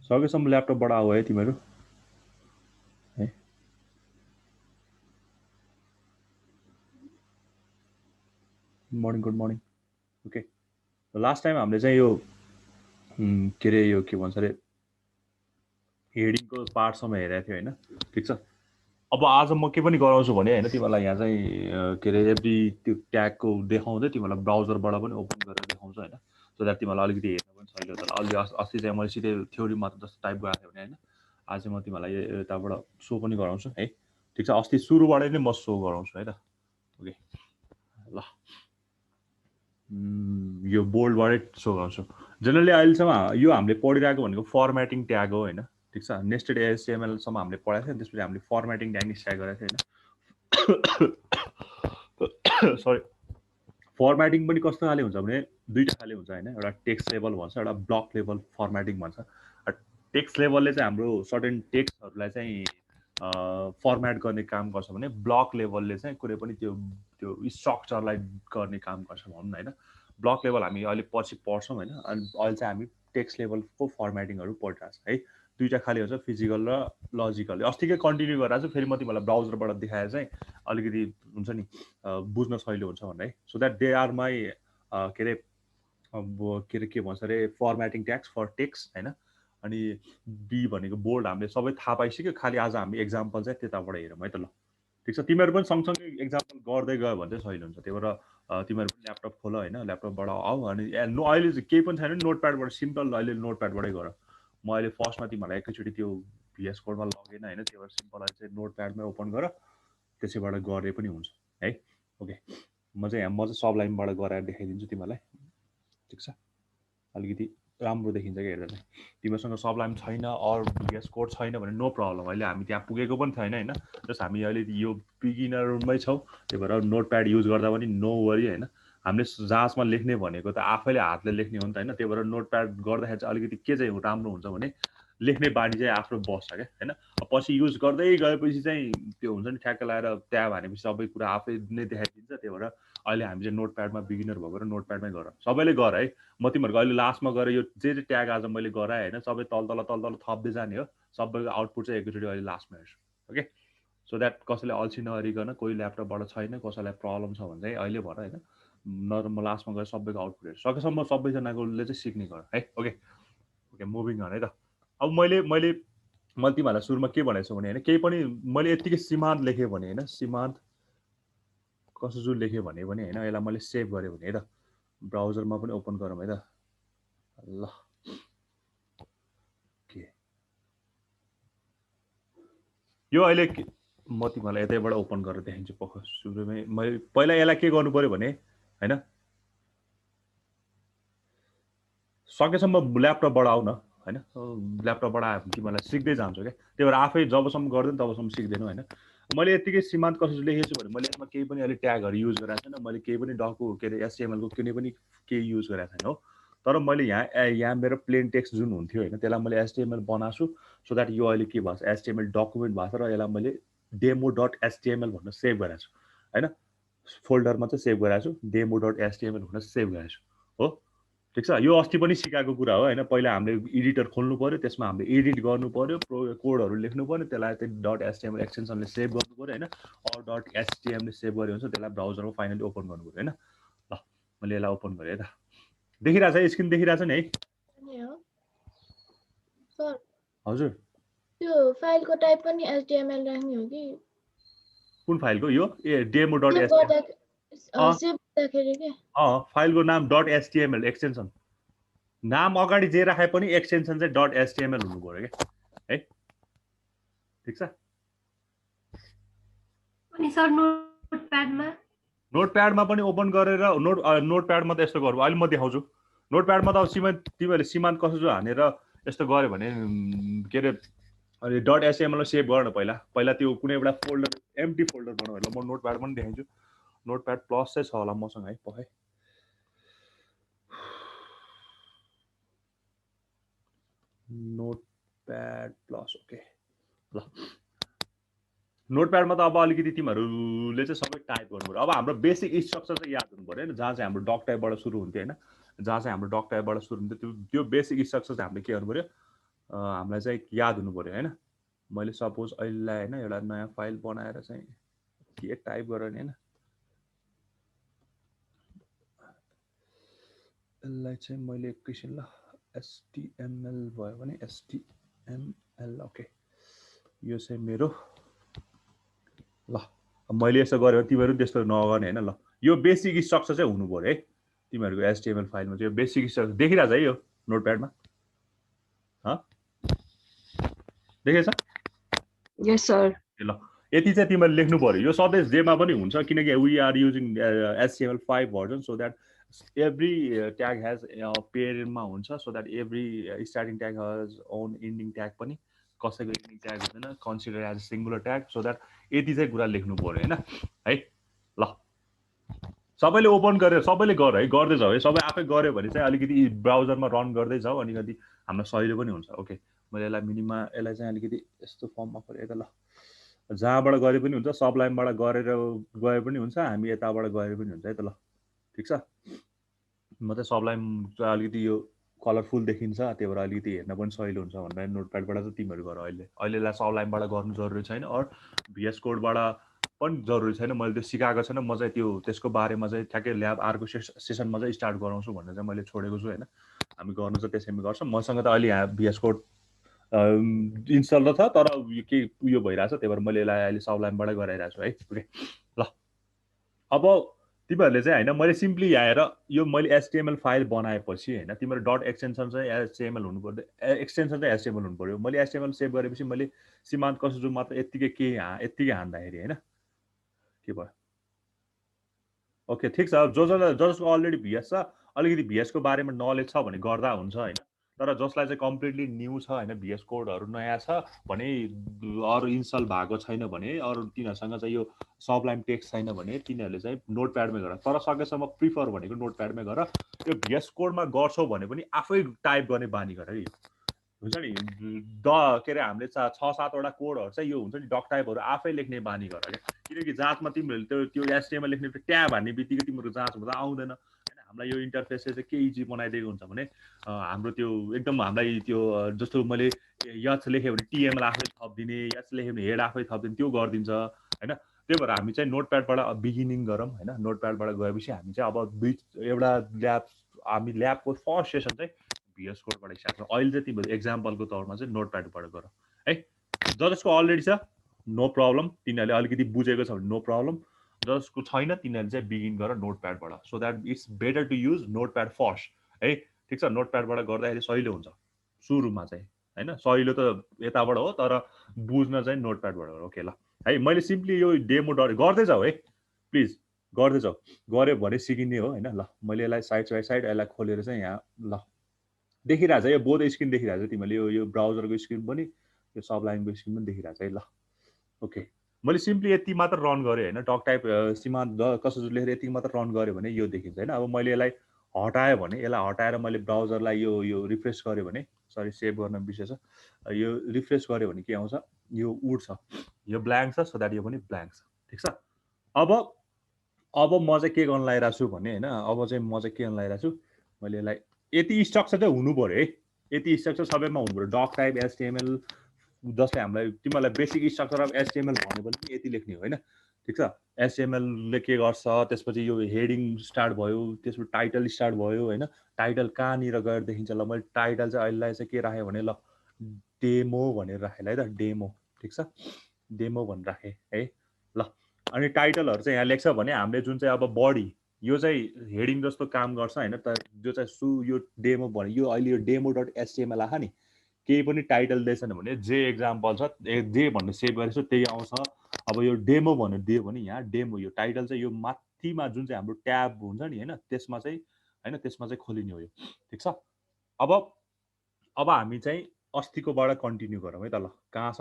सकेसम्म ल्यापटपबाट आऊ है तिमीहरू है। Good morning. Okay, last time हामीले चाहिँ यो के अरे यो के भन्छ अरे हेडिङको पार्टसम्म हेरेको थियो होइन, ठिक छ। अब आज म के पनि गराउँछु भने होइन, तिमीहरूलाई यहाँ चाहिँ के अरे एभ्री त्यो ट्यागको देखाउँदै तिमीहरूलाई ब्राउजरबाट पनि ओपन गरेर देखाउँछु होइन, सो द्याट तिमीहरूलाई अलिकति हेर्न पनि सजिलो हुन्छ। अलि अस्ति चाहिँ मैले सिधै थ्योरी मात्र जस्तो टाइप गरेको थिएँ भने होइन, आज चाहिँ म तिमीहरूलाई यताबाट सो पनि गराउँछु है, ठिक छ। अस्ति सुरुबाटै नै म सो गराउँछु है त। ओके ल, यो बोल्डबाटै सो गर्छु। जेनरली अहिलेसम्म यो हामीले पढिरहेको भनेको फर्मेटिङ ट्याग हो होइन, ठिक छ। नेस्टेड एचटिएमएलसम्म हामीले पढाएको थियो, त्यसपछि हामीले फर्मेटिङ ट्याग स्ट्याग गरेको थियो होइन। सरी, फर्मेटिङ पनि कस्तो खाले हुन्छ भने दुईवटा खाले हुन्छ होइन, एउटा टेक्स्ट लेभल भन्छ, एउटा ब्लक लेभल फर्मेटिङ भन्छ। टेक्स्ट लेभलले चाहिँ हाम्रो सर्टेन टेक्स्टहरूलाई चाहिँ फर्मेट गर्ने काम गर्छ भने ब्लक लेभलले चाहिँ कुनै पनि त्यो त्यो स्ट्रक्चरलाई गर्ने काम गर्छ भनौँ न होइन। ब्लक लेभल हामी अहिले पछि पढ्छौँ होइन, अनि अहिले चाहिँ हामी टेक्स्ट लेभलको फर्मेटिङहरू पढिरहेको छ है। दुईवटा खाले हुन्छ, फिजिकल र लजिकल। अस्तिकै कन्टिन्यू गरिरहेको छु, फेरि म तिमीलाई ब्राउजरबाट देखाएर चाहिँ अलिकति हुन्छ नि बुझ्न सजिलो हुन्छ भनेर है। So that they are my के अरे अब के भन्छ अरे फर्मेटिङ ट्याग्स फर टेक्स्ट होइन। अनि बी भनेको बोल्ड हामीले सबै थाहा पाइसक्यो, खालि आज हामी एक्जाम्पल चाहिँ त्यताबाट हेरौँ है त ल, ठिक छ। तिमीहरू पनि सँगसँगै एक्जाम्पल गर्दै गयो भने चाहिँ सजिलो हुन्छ। त्यही भएर तिमीहरू पनि ल्यापटप खोल होइन, ल्यापटपबाट आऊ। अनि अहिले चाहिँ केही पनि छैन, नोटप्याडबाट सिम्पल अहिले नोटप्याडबाटै गर। म अहिले फर्स्टमा तिमीहरूलाई एकैचोटि त्यो भिएस कोडमा लगेन होइन, त्यही भएर सिम्पल अहिले चाहिँ नोटप्याडमै ओपन गर, त्यसैबाट गरे पनि हुन्छ है। ओके, म चाहिँ सबलाइनबाट गराएर देखाइदिन्छु तिमीहरूलाई, ठिक छ। अलिकति राम्रो देखिन्छ क्या हेर्दा चाहिँ। तिमीहरूसँग सबलाइन छैन अर भिएस कोड छैन भने नो प्रब्लम, अहिले हामी त्यहाँ पुगेको पनि छैन होइन, जस्ट हामी अहिले यो बिगिनरमै छौँ। त्यही भएर नोटप्याड युज गर्दा पनि नो वरी होइन। हामीले जाँचमा लेख्ने भनेको त आफैले हातले लेख्ने हो नि त होइन, त्यही भएर नोटप्याड गर्दाखेरि चाहिँ अलिकति के चाहिँ राम्रो हुन्छ भने लेख्ने बानी चाहिँ आफ्नो बस्छ क्या होइन। पछि युज गर्दै गएपछि चाहिँ त्यो हुन्छ नि, ठ्याक्क लगाएर ट्याब हानेपछि सबै कुरा आफै नै देखाइदिन्छ। त्यही भएर अहिले हामी चाहिँ नोटप्याडमा बिगिनर भएको र नोटप्याडमै गर, सबैले गर है। म तिमीहरूको अहिले लास्टमा गएर यो जे ट्याग आज मैले गराएँ होइन, सबै तल तल थप्दै जाने हो। सबैको आउटपुट चाहिँ एकैचोटि अहिले लास्टमा हेर्छु। ओके, सो द्याट कसैले अल्छी नगरिकन, कोही ल्यापटपबाट छैन, कसैलाई प्रब्लम छ भने चाहिँ अहिले भएर होइन, नत्र म लास्टमा गएर सबैको आउटपुट हेर्छु। सकेसम्म सबैजनाकोले चाहिँ सिक्ने गर है। ओके ओके, मुभिङ अन है त। अब मैले तिमीहरूलाई सुरुमा के भनेको छु भने होइन, केही पनि मैले यत्तिकै सीमान्त लेखेँ भने होइन, सीमान्त कसो लेखेँ भने होइन, यसलाई मैले सेभ गरेँ भने है त, ब्राउजरमा पनि ओपन गरौँ है त ल। के यो अहिले म तिमीहरूलाई यतैबाट ओपन गरेर देखाइदिन्छु। पख सुरुमै मैले पहिला यसलाई के गर्नु पऱ्यो भने होइन, सकेसम्म ल्यापटपबाट आऊ न होइन, ल्यापटपबाट आयो भने तिमीहरूलाई सिक्दै जान्छु क्या। त्यही भएर आफै जबसम्म गर्दैन तबसम्म सिक्दैनौ होइन। मैले यत्तिकै सीमान्त कसरी लेखेको छु भने मैले यसमा केही पनि अहिले ट्यागहरू युज गरेको छैन, मैले केही पनि के अरे एचटिएमएलको कुनै पनि केही युज गरेको छैन हो। तर मैले यहाँ मेरो प्लेन टेक्स्ट जुन हुन्थ्यो होइन, त्यसलाई मैले एचटिएमएल बनाएको छु। सो द्याट यो अहिले के भएको छ, एचटिएमएल डकुमेन्ट भएको छ र यसलाई मैले डेमो डट एचटिएमएल भनेर सेभ गरेको छु होइन। फोल्डरमा चाहिँ सेभ गरेको छु, डेमो डट एचटिएमएल भनेर सेभ गरेको छु हो, ठिक छ। यो अस्ति पनि सिकाएको कुरा हो होइन। पहिला हामीले एडिटर खोल्नु पऱ्यो, त्यसमा हामीले एडिट गर्नु पऱ्यो, कोडहरू लेख्नु पऱ्यो, त्यसलाई चाहिँ डट एचटिएमएल एक्सटेन्सनले सेभ गर्नु पऱ्यो होइन। अर डट एचटिएमले सेभ गर्यो भने त्यसलाई ब्राउजरमा फाइनली ओपन गर्नु पऱ्यो होइन। ल मैले यसलाई ओपन गरेँ है त, देखिरहेछ है, स्क्रिन देखिरहेछ नि है सर? हजुर, त्यो फाइलको टाइप पनि एचटिएमएल राख्ने हो कि? कुन फाइलको? यो डेमो डट एचटिएमएल सेभ गर्दाखेरि के? फाइलको नाम डट एचटिएमएल एक्सटेन्सन, नाम अगाडि जे राखे पनि एक्सटेन्सन चाहिँ डट एचटिएमएल हुनु पऱ्यो क्या है, ठिक छ। अनि सर नोटप्याडमा पनि ओपन गरेर नोटप्याडमा त यस्तो गरौँ, अहिले म देखाउँछु। नोटप्याडमा त अब तिमीहरूले सीमान्त कसो हानेर यस्तो गऱ्यो भने के अरे अनि डट एचटिएमएलमा सेभ गर न। पहिला त्यो कुनै एउटा फोल्डर एम्प्टी फोल्डर बनाऊ। ल म नोटप्याड पनि देखाइदिन्छु। नोटप्याड प्लस चाहिँ छ होला मसँग है, पखाइ नोटप्याड प्लस। ओके ल, नोटप्याडमा त अब अलिकति तिमीहरूले चाहिँ सबै टाइप गर्नु पऱ्यो। अब हाम्रो बेसिक स्ट्रक्चर चाहिँ याद हुनु पऱ्यो होइन, जहाँ चाहिँ हाम्रो डक टाइपबाट सुरु हुन्थ्यो होइन, जहाँ चाहिँ हाम्रो डक टाइपबाट सुरु हुन्थ्यो त्यो बेसिक स्ट्रक्चर चाहिँ हामीले के गर्नु पऱ्यो, हामीलाई चाहिँ याद हुनु पर्यो हैन मैले सपोज अहिलेलाई हैन एउटा नयाँ फाइल बनाएर चाहिँ के टाइप गरेर नि हैन यसलाई चाहिँ मैले एकैछिन ल html भयो भने html ओके यो चाहिँ मेरो ल मैले यसो गरेर तिमीहरु त्यस्तो नगर्ने हैन ल यो बेसिक स्ट्रक्चर चाहिँ हुनु पर्यो है तिमीहरुको html फाइलमा चाहिँ यो बेसिक स्ट्रक्चर देखिरहेछ है यो नोटप्याडमा ह देखेछ यस सर ल यति चाहिँ तिमीले लेख्नु पर्यो यो सधैँ जेमा पनि हुन्छ किनकि we are using HTML5 version so that every tag has पेयरमा हुन्छ so that every starting tag has own ending tag पनि कसैको एन्डिङ ट्याग हुँदैन consider as singular tag so that यति चाहिँ कुरा लेख्नु पर्यो हैन है ल सबैले ओपन गरेर सबैले गर है गर्दै जाऊ है सबै आफै गर्यो भने चाहिँ अलिकति ब्राउजरमा रन गर्दै जाऊ अनि कति हाम्रो सजिलो पनि हुन्छ ओके मैले यसलाई मिनिमा यसलाई चाहिँ अलिकति यस्तो फर्ममा गरेर ल जहाँबाट गरे पनि हुन्छ सबलाइनबाट गरेर गए पनि हुन्छ हामी यताबाट गरे पनि हुन्छ है त ल ठीक छ म चाहिँ सबलाइन चाहिँ अलिकति यो कलरफुल देखिन्छ त्यही भएर अलिकति हेर्न पनि सजिलो हुन्छ भनेर नोटप्याडबाट चाहिँ तिमीहरू गर अहिलेलाई सबलाइनबाट गर्नु जरुरी छैन अर VS कोडबाट पनि जरुरी छैन मैले त्यो सिकाएको छैन म चाहिँ त्यो त्यसको बारेमा चाहिँ ठ्याक्कै ल्याब अर्को सेसनमा चाहिँ स्टार्ट गराउँछु भनेर चाहिँ मैले छोडेको छु हैन हामी गर्नु चाहिँ त्यसैमा गर्छौँ मसँग त अहिले यहाँ VS कोड इन्स्टल त छ तर के उयो भइरहेछ त्यही भएर मैले यसलाई अहिले सबलाइनबाट गराइरहेको छु है ओके ल अब तिमीहरूले चाहिँ हैन मैले सिम्पली आएर यो मैले HTML फाइल बनाएपछि हैन तिम्रो डट एक्सटेन्सन चाहिँ HTML हुनु पर्यो एक्सटेन्सन चाहिँ HTML हुनु पर्यो मैले HTML सेभ गरेपछि मैले सीमान्त कसो मात्र यतिकै यतिकै हान्दाखेरि हैन के भयो ओके ठीक छ जसको अलरेडी VS छ अलिकति VS को बारेमा नलेज छ भने गर्दा हुन्छ हैन तर जसलाई चाहिँ कम्प्लिटली न्यू छ हैन VS कोडहरु नयाँ छ भने अरु इन्स्टल भएको छैन भने अरु तिनीहरुसँग चाहिँ यो सबलाइन टेक्स्ट छैन भने तिनीहरुले चाहिँ नोटप्याडमै गर तर सकेसम्म प्रिफर भनेको नोटप्याडमै गर यो VS कोडमा गर्छौ भने पनि आफै टाइप गर्ने बानी गर है हुन्छ नि के रे हामीले 6-7 वटा कोडहरु चाहिँ यो हुन्छ नि डक टाइपहरु आफै लेख्ने बानी गर के किनकि जाँचमा तिमीहरूले त्यो HTML लेख्ने ट्याब हान्ने बित्तिकै तिम्रो जाँच हुँदा आउँदैन हैन हामीलाई यो इन्टरफेस चाहिँ के इजी बनाइदिएको हुन्छ भने हाम्रो त्यो एकदम हामीलाई त्यो जस्तो मैले यच लेखे भने TML आफै थप्दिने यच लेखे भने हेड आफै थप्दिने त्यो गर्दिन्छ हैन त्यही भएर हामी चाहिँ नोटप्याडबाट बिगिनिङ गरौँ हैन नोटप्याडबाट गएपछि हामी चाहिँ अब एउटा ल्याबको फर्स्ट सेसन चाहिँ VS कोडबाट स्टार्ट गर्छौँ अहिले चाहिँ तिमीहरू एक्जाम्पलको तौरमा चाहिँ नोटप्याडबाट गर है जसको अलरेडी छ नो प्रब्लम तिनीहरूले अलिकति बुझेको छ भने नो प्रब्लम जसको छैन तिनीहरूले चाहिँ बिगिन गर नोटप्याडबाट so that it's better to use notepad first है ठिक छ नोटप्याडबाट गर्दाखेरि सजिलो हुन्छ सुरुमा चाहिँ हैन सजिलो त यताबाट हो तर बुझ्न चाहिँ नोटप्याडबाट हो ओके ल है मैले सिम्पली यो डेमो गर्दै जाऊ है प्लिज गर्दै जाऊ गऱ्यो भने सिकिने हो हैन ल मैले यसलाई साइड बाइ साइड यसलाई खोलेर चाहिँ यहाँ ल देखिरहेछ यो बोथ स्क्रिन देखिरहेछ तिमीले यो ब्राउजरको स्क्रिन पनि यो सबलाइनको स्क्रिन पनि देखिरहेछ है ल ओके मैले सिम्पली यति मात्र रन गरेँ हैन डक टाइप सीमान्त कसो लेखेर यति मात्र रन गरेँ भने यो देखिन्छ हैन अब मैले यसलाई हटाएँ भने यसलाई हटाएर मैले ब्राउजरलाई यो रिफ्रेश गरेँ भने सरी सेभ गर्न बिर्सेछ यो रिफ्रेश गरेँ भने के आउँछ यो उड्छ यो ब्ल्याङ्क छ सो द्याट यो पनि ब्ल्याङ्क छ ठीक छ अब म चाहिँ के गर्न लागिरहेको छु भने हैन अब चाहिँ म चाहिँ के गर्न लागिरहेको छु मैले यसलाई यति स्ट्रक्चर चाहिँ हुनु पर्यो है यति स्ट्रक्चर सबैमा हुनु पर्यो डक टाइप HTML जसले हामीलाई तिमीहरूलाई बेसिक स्ट्रक्चर अफ HTML भने पनि यति लेख्ने हो हैन ठीक छ HTML ले के गर्छ त्यसपछि यो हेडिङ स्टार्ट भयो त्यसपछि टाइटल स्टार्ट भयो हैन टाइटल कहाँनिर गएर देखिन्छ ल मैले टाइटल चाहिँ अहिलेलाई चाहिँ के राखेँ भने ल डेमो भनेर राखेँ ल है त डेमो ठीक छ डेमो भनेर राखेँ है ल अनि टाइटलहरु चाहिँ यहाँ लेख्छ भने हामीले जुन चाहिँ अब बडी यो चाहिँ हेडिङ जस्तो काम गर्छ हैन त जो चाहिँ यो डेमो भने यो अहिले यो demo.html आहा नि केही पनि टाइटल दिएछन् भने जे एक्जाम्पल छ जे भन्ने सेभ गरेछु त्यही आउँछ अब यो डेमो भनेर दियो भने यहाँ डेमो यो टाइटल चाहिँ यो माथिमा जुन चाहिँ हाम्रो ट्याब हुन्छ नि हैन त्यसमा चाहिँ खोलिने हो यो ठीक छ अब हामी चाहिँ अस्तिकोबाट कन्टिन्यू गरौँ है त ल कहाँ छ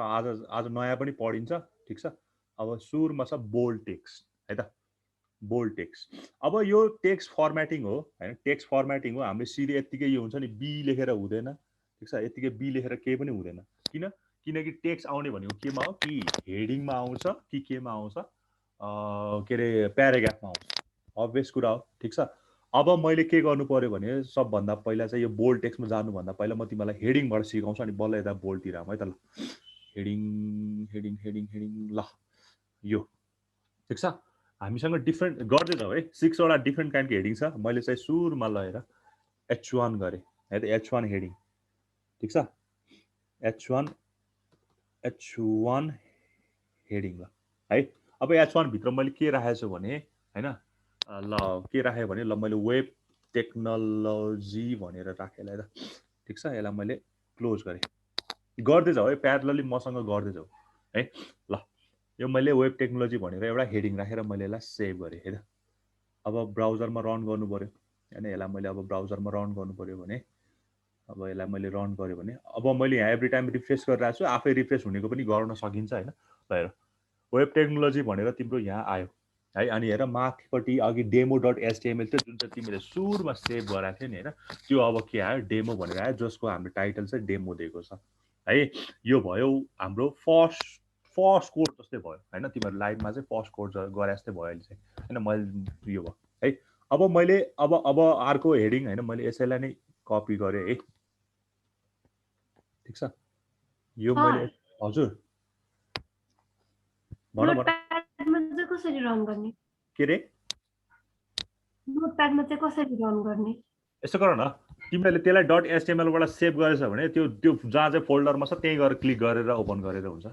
आज नयाँ पनि पढिन्छ ठीक छ अब सुरुमा छ बोल्ड टेक्स्ट है त बोल्ड टेक्स्ट अब यो टेक्स्ट फर्मेटिङ हो हैन टेक्स्ट फर्मेटिङ हो हामीले सिधै यतिकै यो हुन्छ नि बी लेखेर हुँदैन ठीक छ यतिकै बी लेखेर केही पनि हुँदैन किनकि टेक्स्ट आउने भनेको केमा हो कि हेडिङमा आउँछ कि केमा आउँछ के रे प्याराग्राफमा आउँछ अब्भियस कुरा हो ठीक छ अब मैले के गर्नु पर्यो भने सबभन्दा पहिला चाहिँ यो बोल्ड टेक्स्टमा जानुभन्दा पहिला म तिमीलाई हेडिङबाट सिकाउँछु अनि बल्ल यता बोल्डतिर आउँ है त ल हेडिङ हेडिङ हेडिङ हेडिङ ल यो ठिक छ हामीसँग डिफ्रेन्ट गर्दै जाउँ है 6 वटा डिफ्रेन्ट काइन्डको हेडिङ छ मैले चाहिँ सुरुमा लगेर H1 गरेँ है त H1 हेडिङ ठिक छ H1 हेडिङ ल है अब H1 भित्र मैले के राखेको छु भने हैन ल के राखेँ भने ल मैले वेब टेक्नोलोजी भनेर राखेँ ल ठिक छ यसलाई मैले क्लोज गरेँ गर्दै जाऊ है प्यारलली मसँग गर्दै जाऊ है ल यो मैले वेब टेक्नोलोजी भनेर एउटा हेडिङ राखेर मैले यसलाई सेभ गरेँ है त अब ब्राउजरमा रन गर्नु पर्यो हैन यसलाई मैले अब ब्राउजरमा रन गर्नु पर्यो भने अब यसलाई मैले रन गर्यो भने अब मैले यहाँ एभ्री टाइम रिफ्रेस गरिरहेको छु आफै रिफ्रेस हुनेको पनि गर्न सकिन्छ हैन ल हेर वेब टेक्नोलोजी भनेर तिम्रो यहाँ आयो है अनि हेर माथिपट्टि अघि demo.html थियो जुन चाहिँ तिमीले सुरुमा सेभ गराएको थियो नि हैन त्यो अब के आयो डेमो भनेर आयो जसको हाम्रो टाइटल चाहिँ डेमो दिएको छ है यो भयो हाम्रो फर्स्ट कोड जस्तै भयो हैन तिम्रो लाइभमा चाहिँ फर्स्ट कोड गरे जस्तै भयो अहिले चाहिँ हैन मैले यो भयो है अब मैले अब अर्को हेडिङ हैन मैले यसैलाई नै कपी गरेँ है ठीक छ यो मैले हजुर नोटप्याडमा चाहिँ कसरी रन गर्ने के रे नोटप्याडमा चाहिँ कसरी रन गर्ने यसो गर न तिमीले त्यसलाई .html बाट सेभ गरेछ भने त्यो जहाँ चाहिँ फोल्डरमा छ त्यही गएर क्लिक गरेर ओपन गरेर हुन्छ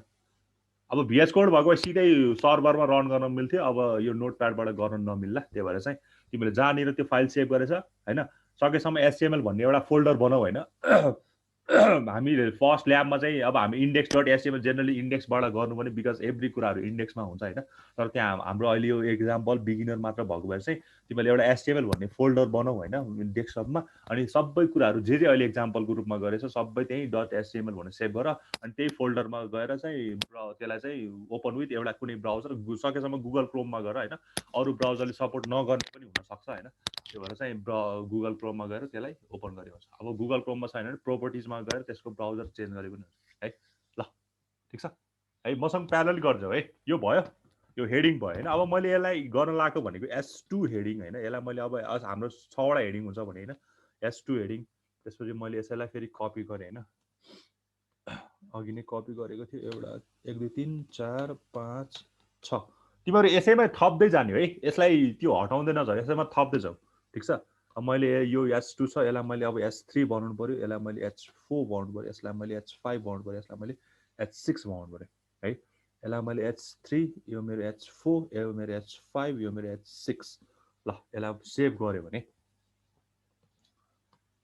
अब VS कोड भएको सिधै सर्भरमा रन गर्न मिल्थ्यो अब यो नोटप्याडबाट गर्न नमिल्ला त्यही भएर चाहिँ तिमीले जहाँनिर त्यो फाइल सेभ गरेछ हैन सकेसम्म HTML भन्ने एउटा फोल्डर बनाऊ हैन हामीले फर्स्ट ल्याबमा चाहिँ अब हामी index.html जेनरली इन्डेक्सबाट गर्नुपर्ने बिकज एभ्री कुराहरू इन्डेक्समा हुन्छ हैन तर त्यहाँ हाम्रो अहिले यो एक्जाम्पल बिगिनर मात्र भएको भएर चाहिँ तिमीले एउटा HTML भन्ने फोल्डर बनाऊ हैन डेस्कटपमा अनि सबै कुराहरू जे अहिले एक्जाम्पलको रूपमा गरेछ सबै त्यही .html भनेर सेभ गर अनि त्यही फोल्डरमा गएर चाहिँ त्यसलाई चाहिँ ओपन विथ एउटा कुनै ब्राउजर सकेसम्म गुगल क्रोममा गएर हैन अरू ब्राउजरले सपोर्ट नगर्ने पनि हुन सक्छ हैन त्यो भएर चाहिँ गुगल क्रोममा गएर त्यसलाई ओपन गरे हुन्छ अब गुगल क्रोममा छैन भने प्रोपर्टिजमा गएर त्यसको ब्राउजर चेन्ज गरे पनि हुन्छ है ल ठिक छ है मसँग प्यारल गर्छौ है यो भयो यो हेडिङ भयो हैन अब मैले यसलाई गर्न लागेको भनेको S2 हेडिङ हैन यसलाई मैले अब हाम्रो 6 वटा हेडिङ हुन्छ भने हैन S2 हेडिङ त्यसपछि मैले यसैलाई फेरि कपी गरे हैन अघि नै कपी गरेको थियो एउटा 1 2 3 4 5 6 तिमीहरु यसैमा थप्दै जाने है यसलाई त्यो हटाउँदै नजाऊ यसैमा थप्दै जाऊ ठीक छ अब मैले यो S2 छ यसलाई मैले अब S3 बनाउनु पर्यो यसलाई मैले H4 बनाउनु पर्यो यसलाई मैले H5 बनाउनु पर्यो यसलाई मैले H6 बनाउनु पर्यो है यसलाई मैले H3 यो मेरो H4 यो मेरो H5 यो मेरो H6 ल यसलाई सेभ गर्यो भने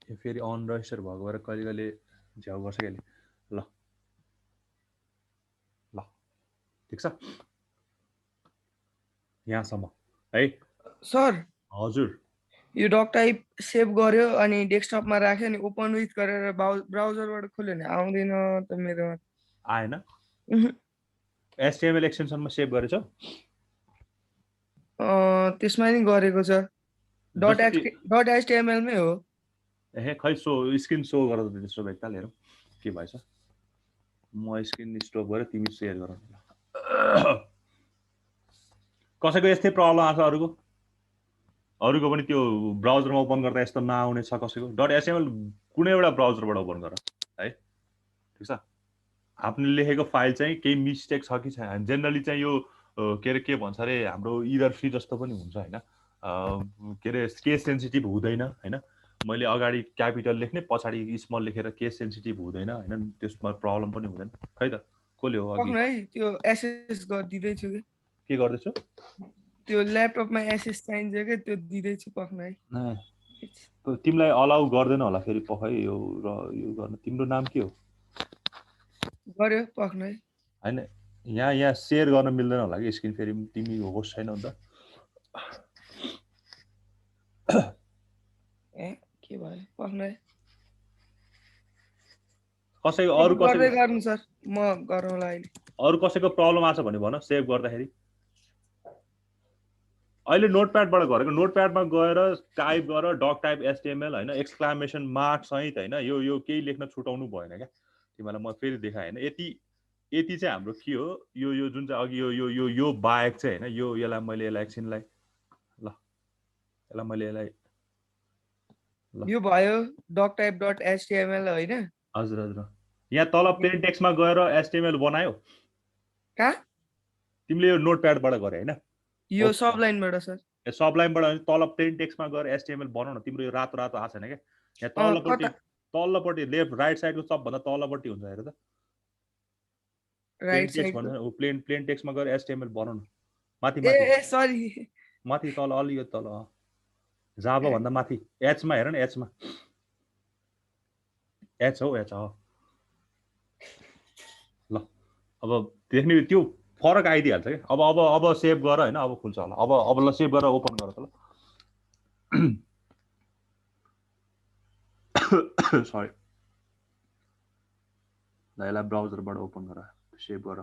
यो फेरि अन रजिस्टर भएको भएर कहिले कहिले झ्याउ गर्छ के ल ल ठीक छ यहाँसम्म है सर हजुर यो डक टाइप सेभ गर्यो अनि डेस्कटपमा राख्यो अनि ओपन विथ गरेर ब्राउजरबाट खोल्यो भने आउँदैन त मेरो आएन HTML एक्सटेन्सनमा सेभ गरेछौ त्यसमा नि गरेको छ डट HTML मै हो ए खै सो स्क्रिन सो गर त त्यसो भए एकताल हेरौँ के भएछ म स्क्रिन स्टप गरेर तिमी सेयर गर कसैको यस्तै प्रब्लम आछ अरूको पनि त्यो ब्राउजरमा ओपन गर्दा यस्तो नआउने छ कसैको .html कुनै एउटा ब्राउजरबाट ओपन गर है ठीक छ हामीले लेखेको फाइल चाहिँ केही मिस्टेक छ कि छैन जेनरली चाहिँ यो के भन्छ अरे हाम्रो इरर फ्री जस्तो पनि हुन्छ हैन के अरे केस सेन्सिटिभ हुँदैन हैन मैले अगाडि क्यापिटल लेख्ने पछाडि स्मल लेखेर केस सेन्सिटिभ हुँदैन हैन त्यसमा प्रब्लम पनि हुँदैन खै त कोले हो अघि है त्यो एसेस गर्दिदै छु के गर्दै छु त्यो ल्यापटपमा एसेस चाहिन्छ के त्यो दिदै छु पक्न है तिमीलाई अलाउ गर्दैन होला फेरि पखै यो गर्न तिम्रो नाम के हो गर्यो पक्न है हैन यहाँ शेयर गर्न मिल्दैन होला कि स्क्रिन फेरि तिमी होस्ट छैन नि त ए के भयो पक्न है कसैको अरु कसैको गर्नु सर म गरौँला अहिले अरु कसैको प्रब्लम आछ भने भन सेभ गर्दाखेरि अहिले नोटप्याडबाट गरेको नोटप्याडमा गएर टाइप गर डक टाइप HTML हैन एक्सक्लामेसन मार्क सहित हैन यो केही लेख्न छुटाउनु भएन क्या तिमीलाई म फेरि देखाए हैन यति चाहिँ हाम्रो के हो यो जुन चाहिँ अघि यो बाहेक चाहिँ हैन यसलाई मैले यसलाई एकछिनलाई ल यसलाई मैले यसलाई ल यो भयो doctype.html होइन हजुर हजुर यहाँ तल प्लेन टेक्स्टमा गएर HTML बनायो कहाँ तिमीले यो नोटप्याडबाट गरे हैन यो सबलाइनबाट सर सबलाइनबाट तल प्लेन टेक्स्टमा गएर HTML बनाउ न तिम्रो यो रातो रातो आएको छैन क्या यहाँ तल्लोपट्टि लेफ्ट राइट साइडको सबभन्दा तल्लोपट्टि हुन्छ हेर त राइट टेक्स्ट साइड भन्छ प्लेन टेक्स्टमा गएर HTML बनाउ न माथि ए माथि ए सरी माथि तल अलि यो तल जाभा भन्दा माथि एच मा हेर न एच मा एच हो ल अब देख्ने त्यो फरक आइदिहाल्छ क्या अब सेभ गर हैन अब खुल्छ होला अब ल सेभ गरेर ओपन गर त ल सरी ल यसलाई ब्राउजरबाट ओपन गर सेभ गर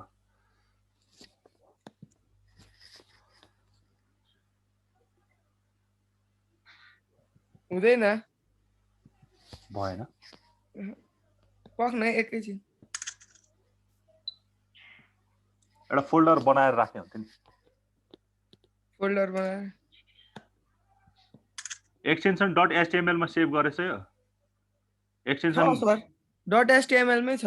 हुँदैन भएन पक्न एकैछिन एउटा फोल्डर बनाएर राख्ने हुन्थ्यो नि फोल्डर बनाएर एक्सटेन्सन .html मा सेभ गरेछ यो एक्सटेन्सन सर .html मै छ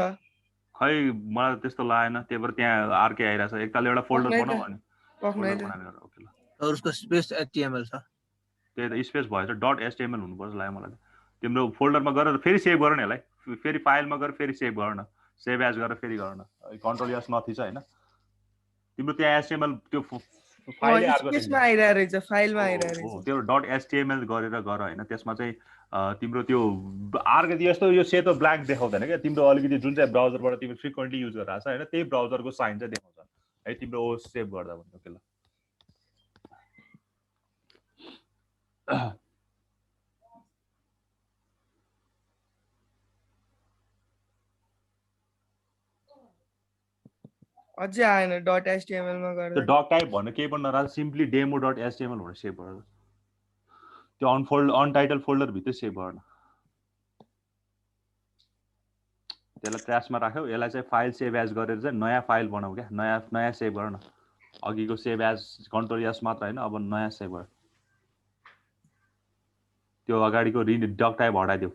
खै मलाई त्यस्तो लागेन त्यही भएर त्यहाँ अर्कै आइरहेछ एकताल एउटा फोल्डर बनाऊ अनि फोल्डर बनाएर ओके ल और उसको स्पेस HTML छ त्यही त स्पेस भएछ .html हुनुपर्छ लाग्यो मलाई तिम्रो फोल्डरमा गएर फेरि सेभ गर न यसलाई फेरि फाइलमा गएर फेरि सेभ गर न सेभ एज गरेर फेरि गर न कन्ट्रोल एस नथि छ हैन तिम्रो त्यहाँ HTML त्यो फाइलै अर्को स्पेसमा आइरहेछ फाइलमा आइरहेछ त्यो .html गरेर गर हैन त्यसमा चाहिँ तिम्रो त्यो अर्को यस्तो यो सेतो ब्ल्याङ्क देखाउँदैन क्या तिम्रो अलिकति जुन चाहिँ ब्राउजरबाट तिम्रो फ्रिक्वेन्टली युज गरिरहेको छ हैन त्यही ब्राउजरको साइन चाहिँ देखाउँछ है तिम्रो सेभ गर्दा भन्नु के ल अझै आएन .html मा गर्दा त्यो डक टाइप भन्ने केही पनि नराख्दा सिम्पली demo.html भनेर सेभ गर त्यो अनटाइटल फोल्डर भित्र सेभ गर्न त्यसलाई क्र्यासमा राख्यौ यसलाई चाहिँ फाइल सेभ एज गरेर चाहिँ नयाँ फाइल बनाऊ क्या नयाँ सेभ गर न अघिको सेभ एज कन्ट्रोल एस मात्र हैन अब नयाँ सेभ गर त्यो अगाडिको डक टाइप हटाइदेऊ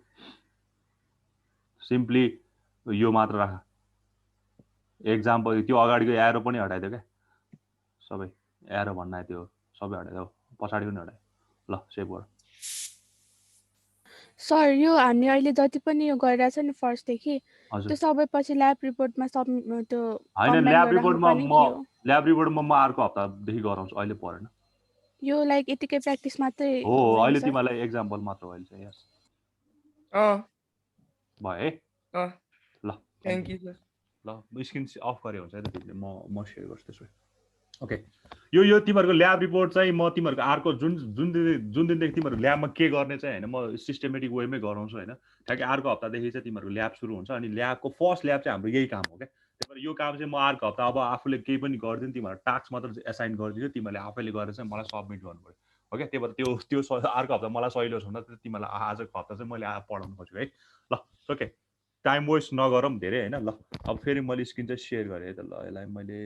सिम्पली यो मात्र राख एक्जाम्पल त्यो अगाडिको एरो पनि हटाइदेऊ क्या सबै एरो भन्न आयो त्यो सबै हटाइदेऊ पछाडि पनि हटाइदेऊ ल सेभ गर सर यो हामीले अहिले जति पनि यो गरिरहेछ नि फर्स्टदेखि हजुर त्यो सबै पछि ल्याब रिपोर्टमा त्यो हैन कम्बाइन ल्याब गरेर रिपोर्टमा म अर्को हप्तादेखि गराउँछु अहिले परेन यो लाइक यतिकै प्र्याक्टिस मात्रै हो अहिले तिमीलाई एक्जाम्पल मात्र हो अहिले चाहिँ यस भयो है ल थ्यांक यू सर ल स्क्रिन अफ गरे हुन्छ है त तिमीले म शेयर गर्छु त्यसो ओके यो तिमीहरूको ल्याब रिपोर्ट चाहिँ म तिमीहरूको अर्को जुन दिनदेखि तिमीहरू ल्याबमा के गर्ने चाहिँ हैन म सिस्टमेटिक वेमै गराउँछु हैन ठ्याक्कै अर्को हप्तादेखि चाहिँ तिमीहरूको ल्याब सुरु हुन्छ अनि ल्याबको फर्स्ट ल्याब चाहिँ हाम्रो यही काम हो क्या त्यही भएर यो काम चाहिँ म अर्को हप्ता अब आफूले केही पनि गर्दिन तिमीहरू टास्क मात्र एसाइन गरिदिन्छु तिमीहरूले आफैले गरेर चाहिँ मलाई सबमिट गर्नु पर्यो ओके त्यही भएर त्यो अर्को हप्ता मलाई सहिलो छ भने तिमीलाई आजको हप्ता चाहिँ मैले पढाउनु खोजेको है ल ओके टाइम वेस्ट नगरौँ धेरै हैन ल अब फेरि मैले स्क्रिन चाहिँ सेयर गरेँ है त ल यसलाई मैले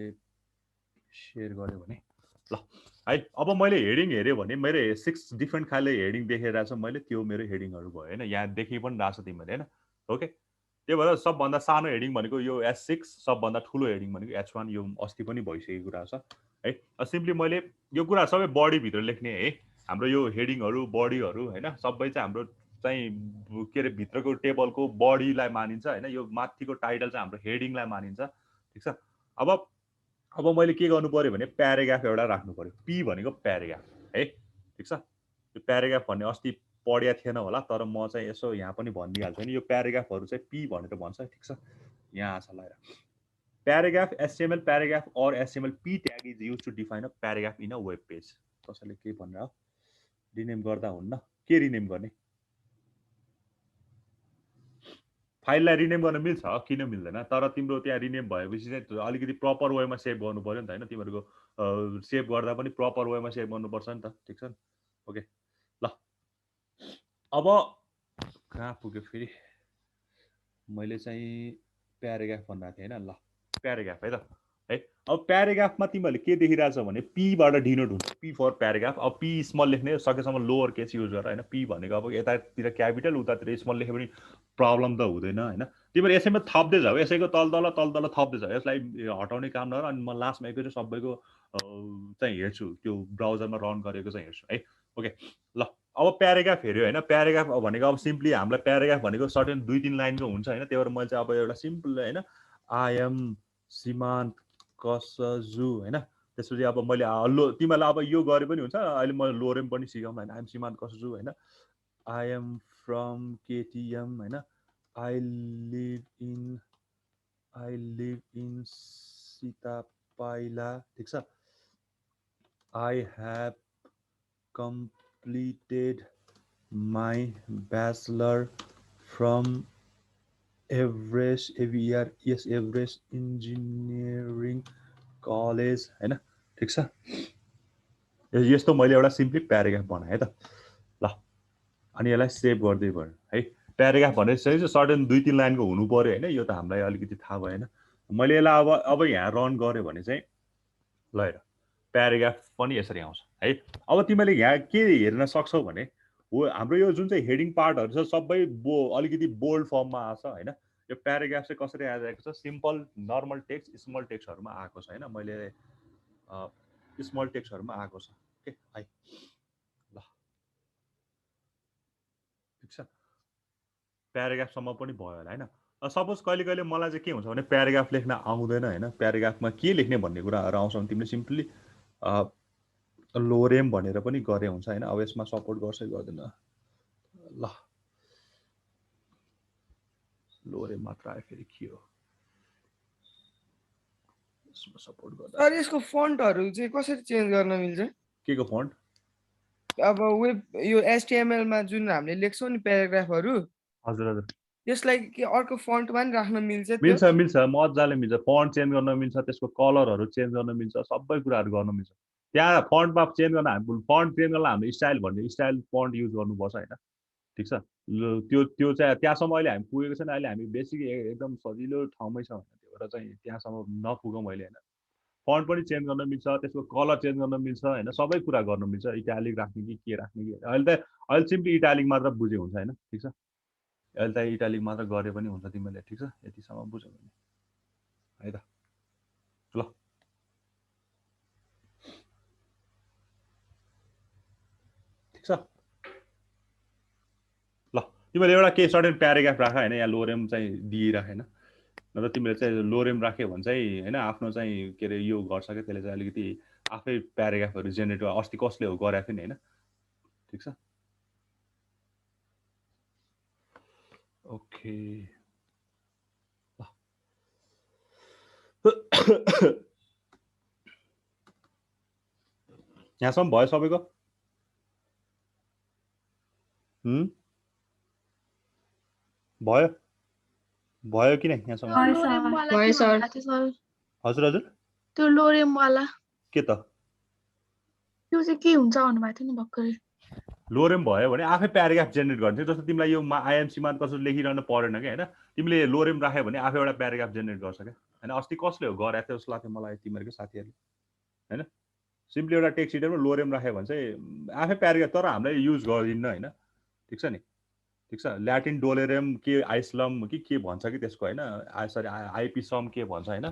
सेयर गरेँ भने ल है अब मैले हेडिङ हेऱ्यो भने मेरो 6 डिफ्रेन्ट खाले हेडिङ देखाइरहेको छ मैले त्यो मेरो हेडिङहरू भयो हैन यहाँ देखि पनि रहेछ तिमीले हैन ओके त्यही भएर सबभन्दा सानो हेडिङ भनेको यो S6 सबभन्दा ठुलो हेडिङ भनेको H1 यो अस्ति पनि भइसकेको कुरा छ है सिम्पली मैले यो कुरा सबै बडी भित्र लेख्ने है हाम्रो यो हेडिङहरू बडीहरू हैन सबै चाहिँ हाम्रो चाहिँ के रे भित्रको टेबलको बडीलाई मानिन्छ हैन यो माथिको टाइटल चाहिँ हाम्रो हेडिङलाई मानिन्छ ठीक छ अब मैले के गर्नु पर्यो भने प्याराग्राफ एउटा राख्नु पर्यो पी भनेको प्याराग्राफ है ठीक छ यो प्याराग्राफ भन्ने अस्ति पढ्या थिएन होला तर म चाहिँ यसो यहाँ पनि भनिदिइहाल्छु नि यो प्याराग्राफहरू चाहिँ पी भनेर भन्छ ठीक छ यहाँ छ ल प्याराग्राफ HTML प्याराग्राफ और HTML p tag is used to define a paragraph in a web page कसैले के भनेर रिनेम गर्दा हुन्न के रिनेम गर्ने फाइललाई रिनेम गर्न मिल्छ किन मिल्दैन तर तिम्रो त्यहाँ रिनेम भएपछि चाहिँ अलिकति प्रपर वेमा सेभ गर्नु पर्यो नि त हैन तिमीहरूको सेभ गर्दा पनि प्रपर वेमा सेभ गर्नुपर्छ नि त ठीक छ ओके ल अब कहाँ पुग्यो फेरि मैले चाहिँ प्याराग्राफ भन्दा थिएँ हैन ल प्याराग्राफ है त है अब प्याराग्राफमा तिमीहरूले के देखिरहेछ भने पीबाट डिनोट हुन्छ, पी फर प्याराग्राफ। अब पी स्मल लेख्ने सकेसम्म लोवर केस युज गर होइन। पी भनेको अब यतातिर क्यापिटल उतातिर स्मल लेखे पनि प्रब्लम त हुँदैन होइन। तिमीहरू यसैमा थप्दै जाऊ, यसैको तल तल थप्दै जाऊ, यसलाई हटाउने काम नगर। अनि म लास्टमा एकैचोटि सबैको चाहिँ हेर्छु, त्यो ब्राउजरमा रन गरेको चाहिँ हेर्छु है। ओके ल, अब प्याराग्राफ हेऱ्यो होइन। प्याराग्राफ भनेको अब सिम्पली हामीलाई प्याराग्राफ भनेको सर्टेन 2-3 लाइनको हुन्छ होइन। त्यही भएर मैले चाहिँ अब एउटा सिम्पल होइन आई एम श्रीमान कसजु होइन। त्यसपछि अब मैले तिमीहरूलाई अब यो गरे पनि हुन्छ, अहिले म लोरेम पनि सिकाउँला होइन। आई एम श्रीमान कसजु होइन। आई एम फ्रम केटिएम होइन। आई लिभ इन सीतापाइला, ठिक छ। I have completed my bachelor from Everest Engineering College होइन, ठिक छ। यस्तो मैले एउटा सिम्पली प्याराग्राफ बनाएँ है त। ल अनि यसलाई सेभ गर्दै भयो है। प्याराग्राफ भने चाहिँ सर्टेन 2-3 लाइनको हुनु पर्यो होइन। यो त हामीलाई अलिकति थाहा भएन। मैले यसलाई अब यहाँ रन गरेँ भने चाहिँ ल हेर प्याराग्राफ पनि यसरी आउँछ है। अब तिमीले यहाँ के हेर्न सक्छौ भने हो हाम्रो यो जुन चाहिँ हेडिङ पार्टहरू छ सबै अलिकति बोल्ड फर्ममा आछ होइन। यो प्याराग्राफ चाहिँ कसरी आइरहेको छ, सिम्पल नर्मल टेक्स्ट स्मल टेक्स्टहरूमा आएको छ होइन। मैले स्मल टेक्स्टहरूमा आएको छ ओके है। ल ठिक छ, प्याराग्राफसम्म पनि भयो होला होइन। सपोज कहिले कहिले मलाई चाहिँ के हुन्छ भने प्याराग्राफ लेख्न आउँदैन होइन। प्याराग्राफमा के लेख्ने भन्ने कुराहरू आउँछ भने तिमीले सिम्पली लोरेम भनेर पनि गरे हुन्छ होइन। अब यसमा सपोर्ट गर्छ गर्दैन, ल लोरेम मात्र आयो, फेरि के हो यसमा सपोर्ट गर्दा। सर यसको फन्टहरू चाहिँ कसरी चेन्ज गर्न मिल्छ? के को फन्ट? अब वेब यो HTML मा जुन हामीले लेख्छौँ नि प्याराग्राफहरू, हजुर हजुर त्यसलाई के अर्को फन्टमा नि राख्न मिल्छ? मिल्छ मिल्छ, मजाले मिल्छ। फन्ट चेन्ज गर्न मिल्छ, त्यसको कलरहरू चेन्ज गर्न मिल्छ, सबै कुराहरू गर्न मिल्छ। त्यहाँ फन्टमा चेन्ज गर्न फन्ट चेन्ज गर्न हामीले स्टाइल भन्ने स्टाइल फन्ट युज गर्नुपर्छ होइन, ठिक छ। त्यो चाहिँ त्यहाँसम्म अहिले हामी पुगेको छैन। अहिले हामी बेसिक एकदम सजिलो ठाउँमै छ होइन। त्यो भएर चाहिँ त्यहाँसम्म नपुगौँ अहिले होइन। फन्ट पनि चेन्ज गर्न मिल्छ, त्यसको कलर चेन्ज गर्न मिल्छ होइन, सबै कुरा गर्न मिल्छ। इटालिक राख्ने कि के राख्ने कि अहिले सिम्पली इटालिक मात्र बुझे हुन्छ होइन, ठिक छ। अहिले त इटालिक मात्र गरे पनि हुन्छ तिमीले, ठिक छ। यतिसम्म बुझ्यौ भने है त। ल ठिक छ। ल तिमीले एउटा केही सर्टेन प्याराग्राफ राख होइन। यहाँ लोरेम चाहिँ दिइराख होइन। नत्र तिमीले चाहिँ लोरेम राख्यो भने चाहिँ होइन आफ्नो चाहिँ के अरे यो गर्छ क्या, त्यसले चाहिँ अलिकति आफै प्याराग्राफहरू जेनेरेट अस्ति कसले हो गराएको थियो नि होइन, ठिक छ। ओके यहाँसम्म भयो सबैको? भयो भयो कि नै यहाँसम्म? भयो सर। लोरेमवाला भयो के सर। भन्नुभएको थियो सर? हजुर हजुर त्यो लोरेमवाला के त त्यो चाहिँ के हुन्छ भन्नुभएको थियो नि भर्खरै। लोरेम भयो भने आफै प्याराग्राफ जेनेरेट गर्ने थियो। जस्तो तिमीलाई यो आइएम सीमान्त कसरी लेखिरहनु परेन क्या होइन। तिमीले लोरेम राख्यो भने आफै एउटा प्याराग्राफ जेनेरेट गर्छ क्या होइन। अस्ति कसले हो गराएको थियो जस्तो लाग्थ्यो मलाई तिमीहरूको साथीहरूले होइन। सिम्पली एउटा टेक्स्ट एडिटरमा लोरेम राख्यो भने चाहिँ आफै प्याराग्राफ, तर हामीले युज गर्दिन्न होइन, ठिक छ नि, ठिक छ। ल्याटिन डोलेरेम के आइसलम के भन्छ कि त्यसको होइन, सरी आइपिसम के भन्छ होइन।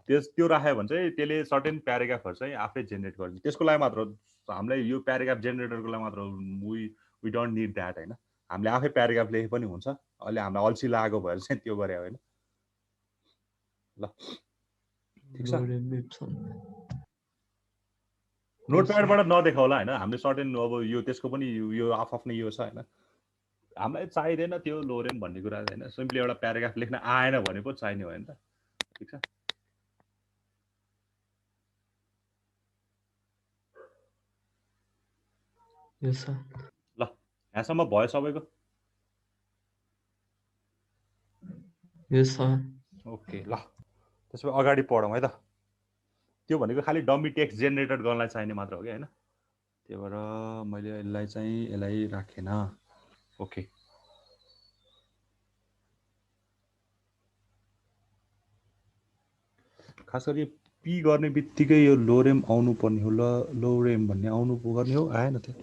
त्यो राख्यो भने चाहिँ त्यसले सर्टेन प्याराग्राफहरू चाहिँ आफै जेनेरेट गर्छ। त्यसको लागि मात्र हामीलाई यो प्याराग्राफ जेनेरेटरको लागि मात्र वी डोन्ट निड द्याट होइन। हामीले आफै प्याराग्राफ लेखे पनि हुन्छ। अहिले हामीलाई अल्छी लागेको भएर चाहिँ त्यो गरे होइन। ल ठिक छ। नोटप्याडबाट नदेखाउला होइन। हामीले सर्टेन अब यो त्यसको पनि यो आफ्नै यो छ होइन। हामीलाई चाहिँदैन त्यो लोरेम भन्ने कुरा होइन। सिम्पली एउटा प्याराग्राफ लेख्न आएन भने पो चाहिने हो नि त, ठिक छ। ल यहाँसम्म भयो सबैको? ओके ल त्यसो भए अगाडि पढौँ है त। त्यो भनेको खालि डमी टेक्स्ट जेनेरेटर गर्नलाई चाहिने मात्र हो कि होइन। त्यही भएर मैले यसलाई राखेन। ओके खास गरी पी गर्ने बित्तिकै यो लोरेम आउनु पर्ने हो लोरेम भन्ने आउनु पर्ने हो आएन त्यो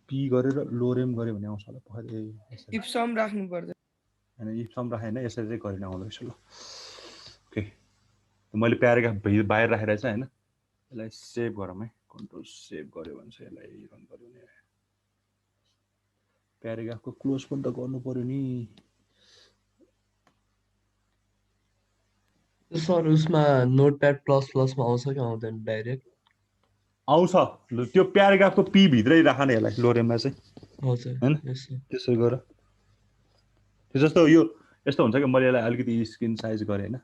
पी गरेर लोरेम गर्यो भने आउँछ होला पहिले इप्सम राख्नु पर्छ हैन इप्सम राखेन यसरी चाहिँ गरिन आउँदो रहेछ ल ओके मैले प्याराग्राफ बाहिर राखेर चाहिँ हैन यसलाई सेभ गरौँ है कन्ट्रोल सेभ गर्यो भने चाहिँ यसलाई रन गर्यो नि प्याराग्राफको क्लोज पनि त गर्नु पर्यो नि सर उसमा नोटप्याड प्लस प्लसमा आउँछ कि आउँदैन डाइरेक्ट आउँछ त्यो प्याराग्राफको पी भित्रै राख्न यसलाई लोरेममा चाहिँ हजुर हैन त्यसै गर त्यो जस्तो यो यस्तो हुन्छ कि मैले यसलाई अलिकति स्क्रिन साइज गरेँ हैन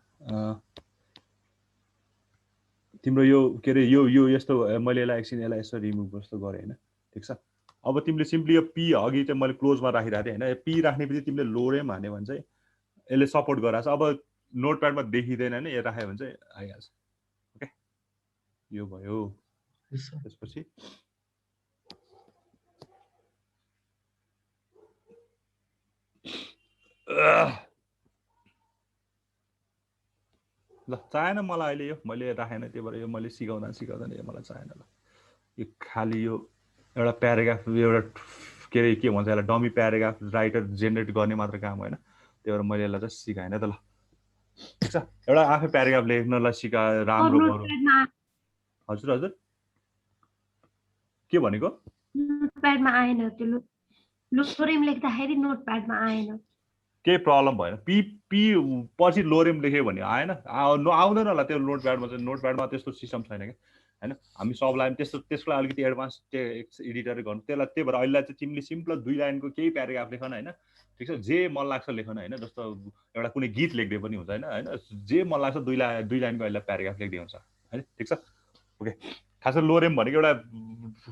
तिम्रो यो के रे यो यस्तो मैले यसलाई एकछिन यसलाई यसो रिमुभ जस्तो गरेँ हैन ठीक छ अब तिमीले सिम्पली यो पी अघि चाहिँ मैले क्लोजमा राखिरहेको थिएँ हैन पी राख्ने बित्तिकै तिमीले लोरेम हान्यो भने चाहिँ यसले सपोर्ट गराछ अब नोटप्याडमा देखिँदैन नि यो राख्यो भने चाहिँ आइहाल्छ ओके यो भयो त्यसपछि ल चाहेन मलाई अहिले यो मैले राखेन त्यही भएर यो मैले सिकाउँदा यो मलाई चाहेन ल यो खाली यो एउटा प्याराग्राफ एउटा के अरे के भन्छ यसलाई डमी प्याराग्राफ राइटर जेनेरेट गर्ने मात्र काम होइन त्यही भएर मैले यसलाई चाहिँ सिकाएन त ल ठिक छ एउटा आफै प्याराग्राफ लेख्नलाई सिका राम्रो गरौँ हजुर हजुर के भनेको नोटप्याडमा आएन त्यो लोरेम लेख्दाखेरि नोटप्याडमा आएन केही प्रब्लम भएन पी पी पछि लोरेम लेख्यो भने आएन आउँदैन होला त्यो नोटप्याडमा चाहिँ नोटप्याडमा त्यस्तो सिस्टम छैन क्या हैन हामी सबलाई त्यसको लागि अलिकति एडभान्स एडिटरै गर्नु त्यसलाई त्यही भएर अहिले चाहिँ तिमीले सिम्पल 2 लाइनको केही प्याराग्राफ लेखन हैन ठिक छ जे मन लाग्छ लेखन हैन जस्तो एउटा कुनै गीत लेख्दै पनि हुन्छ हैन जे मन लाग्छ 2 लाइनको अहिले प्याराग्राफ लेख्दै हुन्छ हैन ठिक छ ओके खास गरी लोरेम भनेको एउटा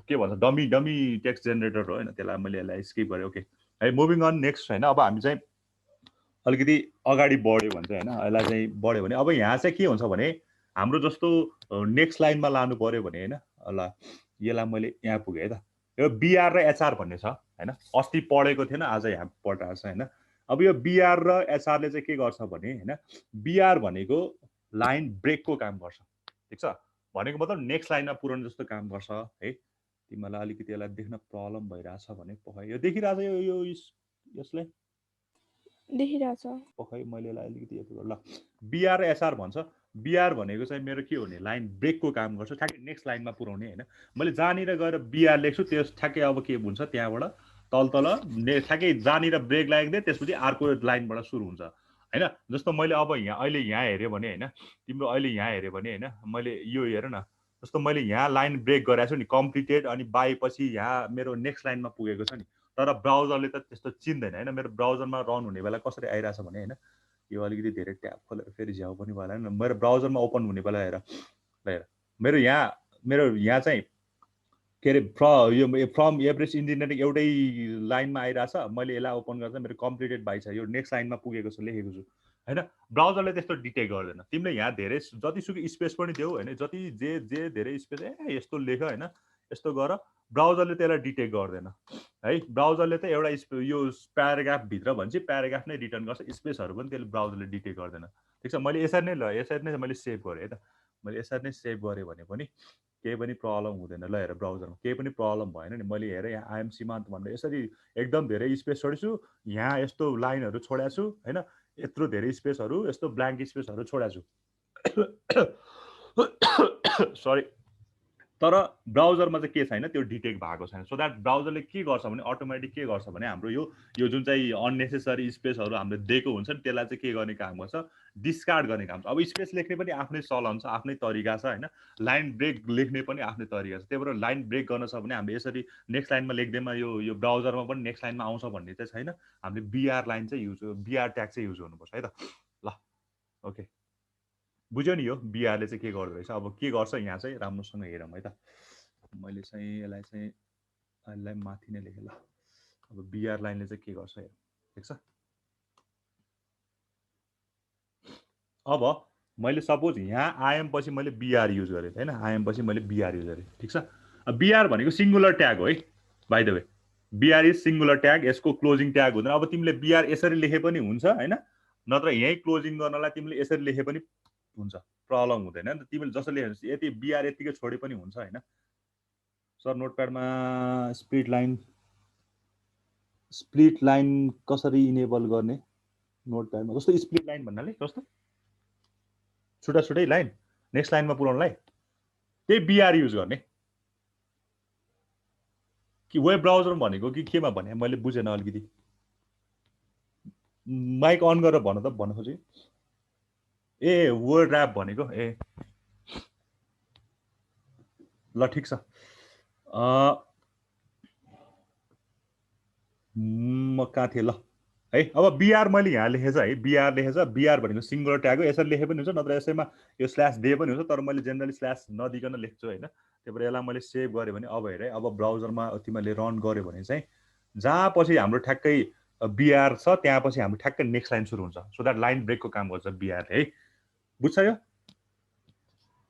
के भन्छ डमी टेक्स्ट जेनेरेटर हो हैन त्यसलाई मैले यसलाई स्किप गरेँ ओके है मुभिङ अन नेक्स्ट हैन अब हामी चाहिँ अलिकति अगाडि बढ्यो भने चाहिँ हैन यसलाई चाहिँ बढ्यो भने अब यहाँ चाहिँ के हुन्छ भने हाम्रो जस्तो नेक्स्ट लाइनमा लानु पर्यो भने हैन ल यसलाई मैले यहाँ पुगेँ है त यो बीआर र एचआर भन्ने छ हैन अस्ति पढेको थिएन आज यहाँ पढाएको छ हैन अब यो बीआर र एचआर ले चाहिँ के गर्छ भने हैन बीआर भनेको लाइन ब्रेकको काम गर्छ ठीक छ भनेको मतलब नेक्स्ट लाइनमा पुर्याउने जस्तो काम गर्छ है तिमीलाई अलिकति यसलाई देख्न प्रब्लम भइरहेछ भने पखै यो देखिरहेछ यो यसले देखिरहेछ पखै मैले यसलाई अलिकति यस्तो ल बीआर र एचआर भन्छ बीआर भनेको चाहिँ मेरो के हुने लाइन ब्रेकको काम गर्छ ठ्याक्कै नेक्स्ट लाइनमा पुर्याउने हैन मैले जहाँनिर गएर बीआर लेख्छु त्यस ठ्याक्कै अब के हुन्छ त्यहाँबाट तल ठ्याक्कै जहाँनिर ब्रेक लाग्दै त्यसपछि अर्को लाइनबाट सुरु हुन्छ हैन जस्तो मैले अब यहाँ अहिले यहाँ हेर्यो भने हैन तिम्रो अहिले यहाँ हेर्यो भने हैन मैले यो हेर न जस्तो मैले यहाँ लाइन ब्रेक गरेको छु नि कम्प्लिटेड अनि बाई पछि यहाँ मेरो नेक्स्ट लाइनमा पुगेको छ नि तर ब्राउजरले त त्यस्तो चिन्दैन हैन मेरो ब्राउजरमा रन हुने बेला कसरी आइराछ भने हैन यो अलिकति धेरै ट्याब खोलेर फेरि झ्याउ पनि भएन हैन मेरो ब्राउजरमा ओपन हुने बेला हेर मेरो यहाँ चाहिँ के अरे फ्रम एभरेस्ट इन्जिनियरिङ एउटै लाइनमा आइरहेछ मैले यसलाई ओपन गर्दा मेरो कम्प्लिटेड बाइ छ यो नेक्स्ट लाइनमा पुगेको छु लेखेको छु हैन ब्राउजरले त्यस्तो डिटेक्ट गर्दैन तिमीले यहाँ धेरै जतिसुकै स्पेस पनि देऊ हैन जति जे धेरै स्पेस यस्तो लेख हैन यस्तो गर ब्राउजरले त्यसलाई डिटेक्ट गर्दैन है ब्राउजरले त एउटा यो प्याराग्राफ भित्र भन्छ प्याराग्राफ नै रिटर्न गर्छ स्पेसहरु पनि त्यसले ब्राउजरले डिटेक्ट गर्दैन ठीक छ मैले यसरी नै मैले सेभ गरेँ है त मैले यसरी नै सेभ गरेँ भने पनि केही पनि प्रब्लम हुँदैन ल हेर ब्राउजरमा केही पनि प्रब्लम भएन नि मैले हेरेँ यहाँ आइएम सीमान्त भनेर यसरी एकदम धेरै स्पेस छोडेछु यहाँ यस्तो लाइनहरु छोडेको छु हैन यत्रो धेरै स्पेसहरु यस्तो ब्ल्याङ्क स्पेसहरु छोडेछु सरी तर ब्राउजरमा चाहिँ के छैन त्यो डिटेक्ट भएको छैन सो दैट ब्राउजरले के गर्छ भने अटोमेटिक के गर्छ भने हाम्रो यो जुन चाहिँ अननेसेसरी स्पेसहरु हामीले दिएको हुन्छ नि त्यसलाई चाहिँ के गर्ने काम गर्छ डिस्कार्ड गर्ने काम छ अब स्पेस लेख्ने पनि आफ्नै चलन छ आफ्नै तरिका छ हैन लाइन ब्रेक लेख्ने पनि आफ्नै तरिका छ त्यही भएर लाइन ब्रेक गर्न छ भने हामीले यसरी नेक्स्ट लाइनमा लेख्दैमा यो ब्राउजरमा पनि नेक्स्ट लाइनमा आउँछ भन्ने चाहिँ छैन हामीले बीआर लाइन चाहिँ बीआर ट्याग चाहिँ युज गर्नुपर्छ है त ल ओके बुझ्यो नि यो बीआरले चाहिँ के गर्दो रहेछ अब के गर्छ यहाँ चाहिँ राम्रोसँग हेरौँ है त मैले चाहिँ यसलाई चाहिँ अहिले माथि नै लेखेँ ल अब बीआर लाइनले चाहिँ के गर्छ हेरौँ ठिक छ अब मैले सपोज यहाँ आइएम पछि मैले बीआर युज गरेँ हैन आइएम पछि मैले बीआर युज गरेँ ठिक छ अब बीआर भनेको सिंगुलर ट्याग हो है by the way BR is singular tag यसको क्लोजिङ ट्याग हुँदैन अब तिमीले बीआर यसरी लेखे पनि हुन्छ हैन नत्र यही क्लोजिङ गर्नलाई तिमीले यसरी लेखे पनि हुन्छ प्रब्लम हुँदैन नि त तिमीले जसले यति बिआर यतिकै छोडे पनि हुन्छ होइन सर नोटप्याडमा स्प्लिट लाइन कसरी इनेबल गर्ने नोटप्याडमा कस्तो स्प्लिट लाइन भन्नाले कस्तो छुट्टा छुट्टै लाइन नेक्स्ट लाइनमा पुर्याउनलाई त्यही बिआर युज गर्ने कि वेब ब्राउजर भनेको कि केमा भने मैले बुझेन अलिकति माइक अन गरेर भन त भन्न खोजेँ ए वर्ड ऱ्याप भनेको ए ल ठिक छ म कहाँ थिएँ ल है अब बिआर मैले यहाँ लेखेछ है बिआर लेखेछ बिआर भनेको सिङ्गुलर ट्याग हो यसरी लेखे पनि हुन्छ नत्र यसैमा यो स्ल्यास दे पनि हुन्छ तर मैले जेनरली स्ल्यास नदिकन लेख्छु होइन त्यही भएर यसलाई मैले सेभ गरेँ भने अब हेरेँ अब ब्राउजरमा तिमीले रन गर्यो भने चाहिँ जहाँ पछि हाम्रो ठ्याक्कै बिआर छ त्यहाँ पछि हाम्रो ठ्याक्कै नेक्स्ट लाइन सुरु हुन्छ सो द्याट लाइन ब्रेकको काम गर्छ बिआरले है बुझ्छ यो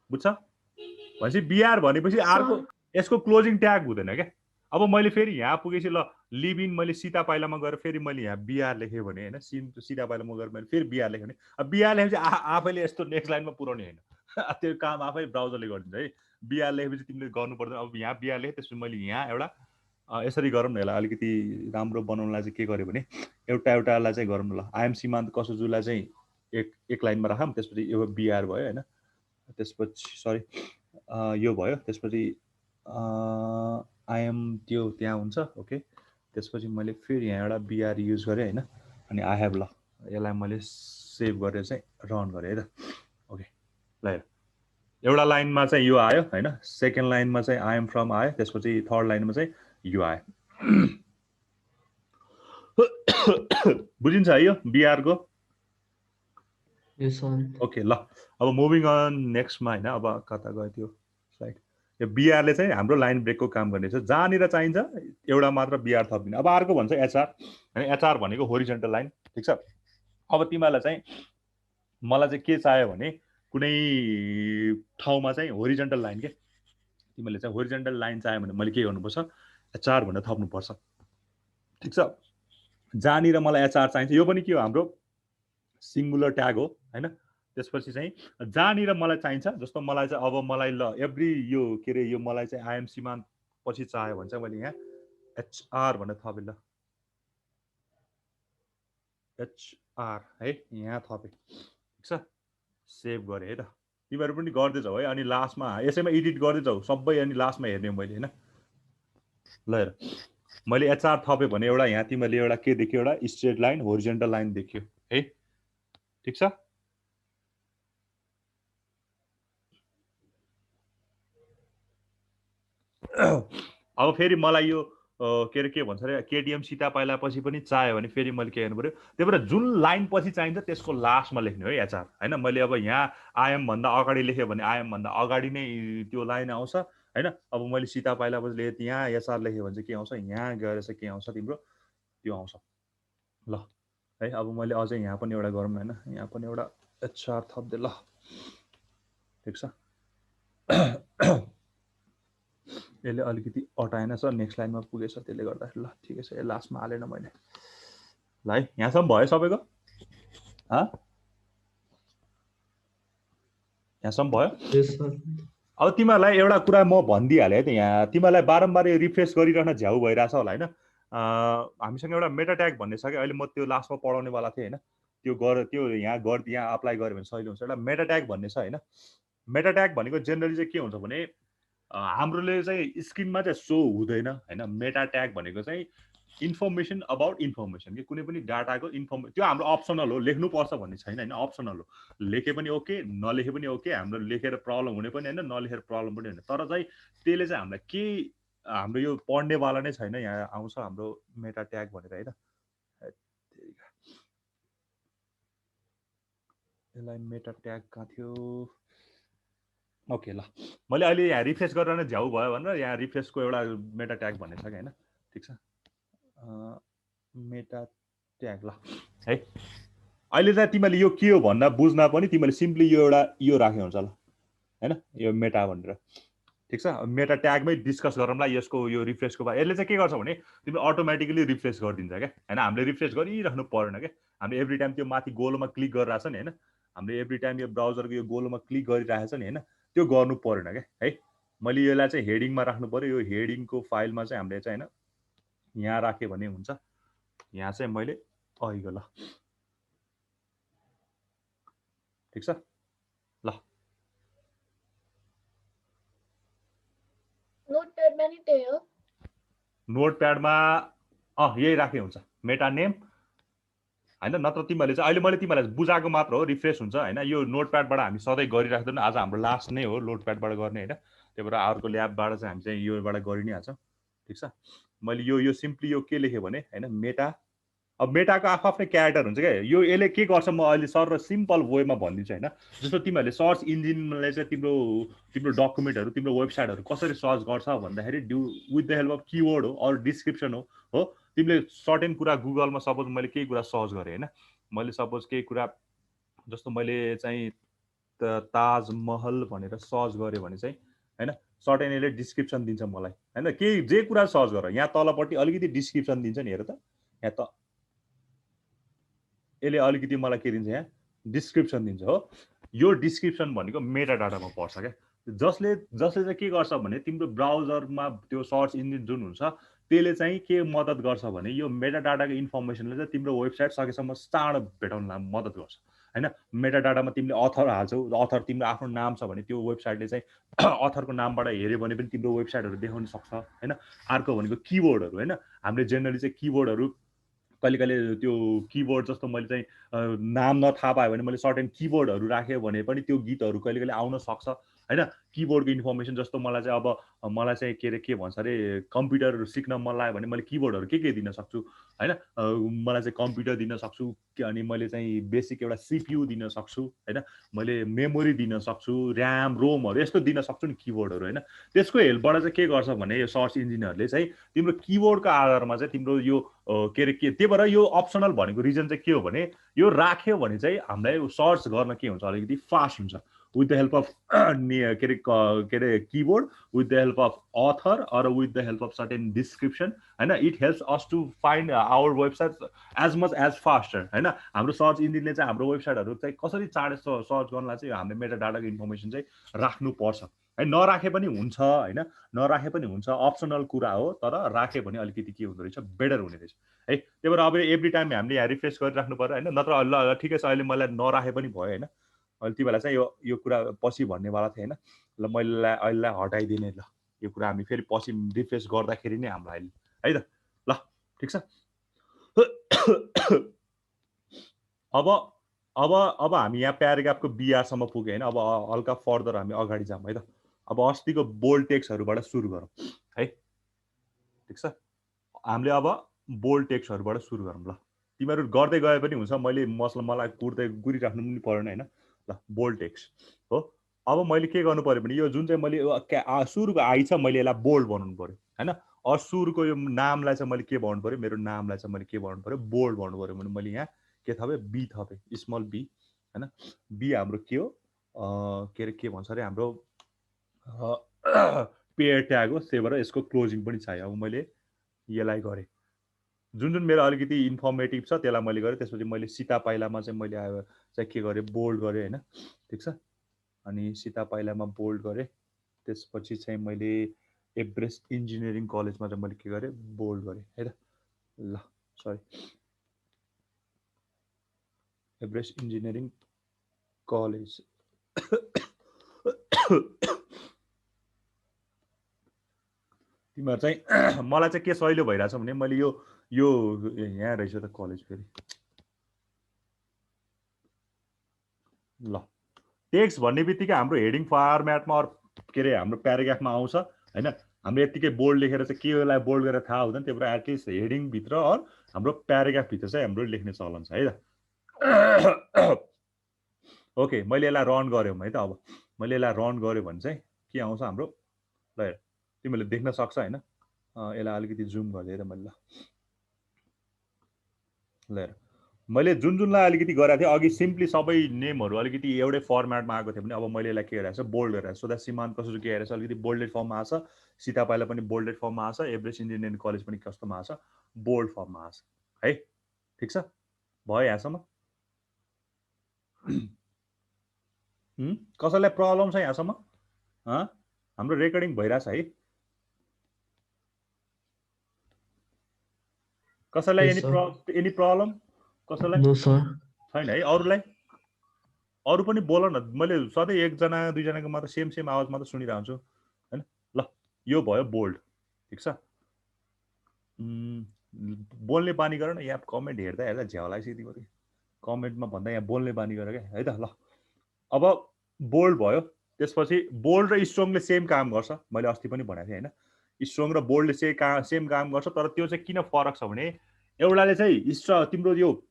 बुझ्छ भनेपछि बिआर भनेपछि अर्को यसको क्लोजिङ ट्याग हुँदैन क्या अब मैले फेरि यहाँ पुगेपछि ल लिभ इन मैले सीता पाइलामा गएर फेरि मैले यहाँ बिआर लेखेँ भने होइन सीता पाइलामा गएर मैले फेरि बिआर लेखेँ भने अब बिआर लेखेपछि आफैले यस्तो नेक्स्ट लाइनमा पुऱ्याउने होइन त्यो काम आफै ब्राउजरले गरिदिन्छ है बिआर लेखेपछि तिमीले गर्नु पर्दैन अब यहाँ बिआर लेखेँ त्यसपछि मैले यहाँ एउटा यसरी गरौँ न यसलाई अलिकति राम्रो बनाउनलाई चाहिँ के गरेँ भने एउटालाई चाहिँ गरौँ न ल आइएम सीमान्त कसुजुलाई चाहिँ एक लाइनमा राखौँ त्यसपछि यो बिआर भयो होइन त्यसपछि सरी यो भयो त्यसपछि आइएम त्यो त्यहाँ हुन्छ ओके त्यसपछि मैले फेरि यहाँ एउटा बिआर युज गरेँ होइन अनि आई हेभ ल यसलाई मैले सेभ गरेर चाहिँ रन गरेँ है त ओके ल एउटा लाइनमा चाहिँ यो आयो होइन सेकेन्ड लाइनमा चाहिँ आइएम फ्रम आयो त्यसपछि थर्ड लाइनमा चाहिँ यो आयो बुझिन्छ है यो बिआरको ओके ल अब मुभिङ अन नेक्स्टमा होइन अब कता गयो त्यो स्लाइड यो बिआरले चाहिँ हाम्रो लाइन ब्रेकको काम गर्नेछ जहाँनिर चाहिन्छ एउटा मात्र बिआर थपिदिने अब अर्को भन्छ एचआर होइन एचआर भनेको होरिजेन्टल लाइन ठिक छ अब तिमीलाई चाहिँ मलाई चाहिँ के चाहियो भने कुनै ठाउँमा चाहिँ होरिजेन्टल लाइन के तिमीले चाहिँ होरिजेन्टल लाइन चाहियो भने मैले के गर्नुपर्छ एचआर भनेर थप्नुपर्छ ठिक छ जहाँनिर मलाई एचआर चाहिन्छ यो पनि के हो हाम्रो सिङ्गुलर ट्याग हो होइन त्यसपछि चाहिँ जहाँनिर मलाई चाहिन्छ जस्तो मलाई चाहिँ अब मलाई ल एभ्री यो के अरे यो मलाई चाहिँ आइएम सीमान्त पछि चाहियो भने चाहिँ मैले यहाँ एचआर भनेर थपेँ ल एचआर है यहाँ थपेँ ठिक छ सेभ गरेँ है त तिमीहरू पनि गर्दै जाऊ है अनि लास्टमा यसैमा एडिट गर्दै जाऊ सबै अनि लास्टमा हेर्ने मैले होइन ल हेर मैले एचआर थपेँ भने एउटा यहाँ तिमीले एउटा के देख्यो एउटा स्ट्रेट लाइन होरिजेन्टल लाइन देख्यो है ठिक छ अब फेरि मलाई यो के अरे के भन्छ अरे केटिएम सीता पाइला पछि पनि चाहियो भने फेरि मैले के गर्नु पर्यो त्यही भएर जुन लाइन पछि चाहिन्छ त्यसको लास्टमा लेख्ने हो एचआर होइन मैले अब यहाँ आइएम भन्दा अगाडि लेखेँ भने आइएम भन्दा अगाडि नै त्यो लाइन आउँछ होइन अब मैले सीता पाइला पछि लेखेँ यहाँ एचआर लेखेँ भने चाहिँ के आउँछ यहाँ गएर चाहिँ के आउँछ तिम्रो त्यो आउँछ ल है अब मैले अझै यहाँ पनि एउटा गरौँ होइन यहाँ पनि एउटा एचआर थप्दे ल ठिक छ यसले अलिकति अटाएन सर नेक्स्ट लाइनमा पुगेछ त्यसले गर्दाखेरि ल ठिकै छ लास्टमा हालेन मैले ल है यहाँसम्म भयो सबैको यहाँसम्म भयो अब तिमीहरूलाई एउटा कुरा म भनिदिइहालेँ है त यहाँ तिमीहरूलाई बारम्बार रिफ्रेस गरिरहन झ्याउ भइरहेछ होला होइन हामीसँग एउटा मेटा ट्याग भन्ने छ कि अहिले म त्यो लास्टमा पढाउनेवाला थिएँ होइन त्यो यहाँ अप्लाई गऱ्यो भने सजिलो हुन्छ एउटा मेटा ट्याग भन्ने छ होइन मेटा ट्याग भनेको जेनरली चाहिँ के हुन्छ भने हाम्रोले चाहिँ स्क्रिनमा चाहिँ सो हुँदैन होइन मेटा ट्याग भनेको चाहिँ इन्फर्मेसन अबाउट इन्फर्मेसन कि कुनै पनि डाटाको त्यो हाम्रो अप्सनल हो लेख्नुपर्छ भन्ने छैन होइन अप्सनल हो लेखे पनि ओके नलेखे पनि ओके हाम्रो लेखेर प्रब्लम हुने पनि होइन नलेखेर प्रब्लम पनि होइन तर चाहिँ त्यसले चाहिँ हामीलाई के हाम्रो यो पढ्नेवाला नै छैन यहाँ आउँछ हाम्रो मेटा ट्याग भनेर है त यसलाई मेटा ट्याग कहाँ थियो ओके ल मैले अहिले यहाँ रिफ्रेस गरेर नै झ्याउ भयो भनेर यहाँ रिफ्रेसको एउटा मेटा ट्याग भन्ने छ कि होइन ठिक छ मेटा ट्याग ल है अहिले चाहिँ तिमीले यो के हो भन्दा बुझ्न पनि तिमीले सिम्पली यो एउटा यो राख्यो हुन्छ ल होइन यो मेटा भनेर ठिक छ मेटा ट्यागमै डिस्कस गरौँला यसको यो रिफ्रेसको बारे यसले चाहिँ के गर्छ भने तिमीले अटोमेटिकली रिफ्रेस गरिदिन्छ क्या होइन हामीले रिफ्रेस गरिरहनु परेन क्या हामीले एभ्री टाइम त्यो माथि गोलोमा क्लिक गरिरहेछ नि होइन हामीले एभ्री टाइम यो ब्राउजरको यो गोलोमा क्लिक गरिरहेको छ नि होइन, त्यो गर्नु परेन क्या है। मैले यसलाई चाहिँ हेडिङमा राख्नु पर्यो। यो हेडिङको फाइलमा चाहिँ हामीले चाहिँ होइन यहाँ राख्यो भने हुन्छ। यहाँ चाहिँ मैले अहिगो ल ठिक छ ल। नोटप्याडमा नि त्यही हो। नोटप्याडमा यही राखे हुन्छ मेटा नेम होइन, नत्र तिमीहरूले चाहिँ अहिले मैले तिमीहरूलाई बुझाएको मात्र हो, रिफ्रेस हुन्छ होइन। यो नोटप्याडबाट हामी सधैँ गरिराख्दैनौँ, आज हाम्रो लास्ट नै हो नोटप्याडबाट गर्ने होइन। त्यही भएर अर्को ल्याबबाट चाहिँ हामी चाहिँ योबाट गरि नै हाल्छौँ ठिक छ। मैले यो सिम्पली यो के लेखेँ भने होइन मेटा, अब मेटाको आफ्नै क्यारेक्टर हुन्छ क्या। यो यसले के गर्छ म अहिले सर र सिम्पल वेमा भनिदिन्छु होइन। जस्तो तिमीहरूले सर्च इन्जिनले चाहिँ तिम्रो डकुमेन्टहरू तिम्रो वेबसाइटहरू कसरी सर्च गर्छ भन्दाखेरि with the help of keyword हो अर डिस्क्रिप्सन हो। तिमीले सर्टेन कुरा गुगलमा सपोज मैले केही कुरा सर्च गरेँ होइन, मैले सपोज केही कुरा जस्तो मैले चाहिँ ताजमहल भनेर सर्च गरेँ भने चाहिँ होइन सर्टेन यसले डिस्क्रिप्सन दिन्छ मलाई होइन। केही जे कुरा सर्च गर यहाँ तलपट्टि अलिकति डिस्क्रिप्सन दिन्छ नि, हेर त यहाँ त यसले अलिकति मलाई के दिन्छ, यहाँ डिस्क्रिप्सन दिन्छ हो। यो डिस्क्रिप्सन भनेको मेटा डाटामा पर्छ क्या। जसले चाहिँ के गर्छ भने तिम्रो ब्राउजरमा त्यो सर्च इन्जिन जुन हुन्छ त्यसले चाहिँ के मद्दत गर्छ भने यो मेटा डाटाको इन्फर्मेसनले चाहिँ तिम्रो वेबसाइट सकेसम्म चाँडो भेटाउनलाई मद्दत गर्छ होइन। मेटा डाटामा तिमीले अथर हाल्छौ, अथर तिम्रो आफ्नो नाम छ भने त्यो वेबसाइटले चाहिँ अथरको नामबाट हेऱ्यो भने पनि तिम्रो वेबसाइटहरू देखाउन सक्छ होइन। अर्को भनेको किवर्डहरू होइन। हामीले जेनरली चाहिँ किवर्डहरू कहिले कहिले त्यो किबोर्ड जस्तो मैले चाहिँ नाम नथाहा पायो भने मैले सर्टेन किबोर्डहरू राखेँ भने पनि त्यो गीतहरू कहिले कहिले आउन सक्छ होइन। किबोर्डको इन्फर्मेसन जस्तो मलाई चाहिँ अब मलाई चाहिँ के भन्छ अरे कम्प्युटर सिक्न मन लाग्यो भने मैले किबोर्डहरू के दिन सक्छु होइन। मलाई चाहिँ कम्प्युटर दिन सक्छु, अनि मैले चाहिँ बेसिक एउटा सिपियु दिन सक्छु होइन। मैले मेमोरी दिन सक्छु, ऱ्याम रोमहरू यस्तो दिन सक्छु नि किबोर्डहरू होइन। त्यसको हेल्पबाट चाहिँ के गर्छ भने यो सर्च इन्जिनहरूले चाहिँ तिम्रो किबोर्डको आधारमा चाहिँ तिम्रो यो त्यही भएर यो अप्सनल भनेको रिजन चाहिँ के हो भने यो राख्यो भने चाहिँ हामीलाई सर्च गर्न के हुन्छ अलिकति फास्ट हुन्छ विथ द हेल्प अफ के अरे keyboard, with the help of other or with the help of certain description होइन। It helps us to find our website as much as faster होइन। हाम्रो सर्च इन्जिनले चाहिँ हाम्रो वेबसाइटहरू चाहिँ कसरी चाँडो सर्च गर्नलाई चाहिँ हामीले मेटा डाटाको इन्फर्मेसन चाहिँ राख्नुपर्छ है। नराखे पनि हुन्छ होइन, नराखे पनि हुन्छ, अप्सनल कुरा हो, तर राख्यो भने अलिकति के हुँदो रहेछ बेटर हुने रहेछ है। त्यही भएर अब एभ्री टाइम हामीले यहाँ रिफ्रेस गरिराख्नु पर्यो होइन। नत्र ल ठिकै छ अहिले मलाई नराखे पनि भयो होइन। अहिले ती बेला चाहिँ यो कुरा पछि भन्नेवाला थिएँ होइन। ल मैले अहिलेलाई हटाइदिने, ल यो कुरा हामी फेरि पछि रिफ्रेस गर्दाखेरि नै हाम्रो अहिले है त ल ठिक छ। अब हामी यहाँ प्याराग्राफको बिआरसम्म पुग्यो होइन। अब हल्का फर्दर हामी अगाडि जाऊँ है त। अब अस्तिको बोल्ड टेक्स्टहरूबाट सुरु गरौँ है ठिक छ। हामीले अब बोल्ड टेक्स्टहरूबाट सुरु गरौँ ल। तिमीहरू गर्दै गए पनि हुन्छ, मलाई गुरिराख्नु पनि परेन होइन। ल बोल्ड टेक्स्ट हो। अब मैले के गर्नु पर्यो भने यो जुन चाहिँ मैले सुरुको आई छ मैले यसलाई बोल्ड बनाउनु पर्यो होइन। अरू सुरुको यो नामलाई चाहिँ मैले के बनाउनु पर्यो, मेरो नामलाई चाहिँ मैले के बनाउनु पर्यो, बोल्ड बनाउनु पर्यो भने मैले यहाँ के थपेँ, बी थपेँ, स्मल बी होइन। बी हाम्रो के हो के भन्छ अरे हाम्रो पेयर ट्याग हो। त्यही भएर यसको क्लोजिङ पनि चाहियो। अब मैले यसलाई गरेँ, जुन मेरो अलिकति इन्फर्मेटिभ छ त्यसलाई मैले गरेँ। त्यसपछि मैले सीता पाइलामा चाहिँ मैले चाहिँ के गरेँ, बोल्ड गरेँ होइन ठिक छ। अनि सीता पाइलामा बोल्ड गरेँ। त्यसपछि चाहिँ मैले एभरेस्ट इन्जिनियरिङ कलेजमा चाहिँ मैले के गरेँ, बोल्ड गरेँ है त। ल सरी, एभरेस्ट इन्जिनियरिङ कलेज तिमीहरू चाहिँ मलाई चाहिँ के सहिलो भइरहेछ भने मैले यो यहाँ रहेछ त कलेज फेरि ल। टेक्स्ट भन्ने बित्तिकै हाम्रो हेडिङ फर्मेटमा के अरे हाम्रो प्याराग्राफमा आउँछ होइन। हाम्रो यत्तिकै बोल्ड लेखेर चाहिँ केलाई बोल्ड गरेर थाहा हुँदैन। त्यही भएर एटलिस्ट हेडिङभित्र अर हाम्रो प्याराग्राफभित्र चाहिँ हाम्रो लेख्ने चलन छ है त। ओके मैले यसलाई रन गऱ्यौँ है त। अब मैले यसलाई रन गऱ्यो भने चाहिँ के आउँछ हाम्रो, ल हेर तिमीले देख्न सक्छ होइन। यसलाई अलिकति जुम गरिदिएर मैले ल हेर मैले जुनलाई अलिकति गरेको थिएँ अघि सिम्पली सबै नेमहरू अलिकति एउटै फर्मेटमा आएको थियो भने अब मैले यसलाई के गरेको छु, बोल्ड गरेर सो द्याट सीमान्त कसरी के हेरेर अलिकति बोल्डेड फर्ममा आछ, सीता पाइला पनि बोल्डेड फर्ममा आछ, एभरेस्ट इन्जिनियरिङ कलेज पनि कस्तोमा आछ, बोल्ड फर्ममा आछ है। ठिक छ भयो यहाँसम्म। कसैलाई प्रब्लम छ यहाँसम्म? हाम्रो रेकर्डिङ भइरहेछ है? कसैलाई Yes, sir. Any problem? कसैलाई No, sir. छैन है? अरूलाई? अरू पनि बोल न, मैले सधैँ एकजना दुईजनाको मात्र सेम आवाज मात्र सुनिरहेको छु हैन? ल यो भयो बोल्ड, ठिक छ? बोल्ने बानी गर न, यहाँ कमेन्ट हेर्दा झ्याउ लाग्छ तिमीहरू। कमेन्टमा भन्दा यहाँ बोल्ने बानी गर क्या है त। ल अब बोल्ड भयो, त्यसपछि बोल्ड र स्ट्रङले सेम काम गर्छ, मैले अस्ति पनि भनेको थिएँ हैन? स्ट्रङ र बोल्डले सेम काम गर्छ, तर त्यो चाहिँ किन फरक छ भने एउटाले चाहिँ तिम्रो यो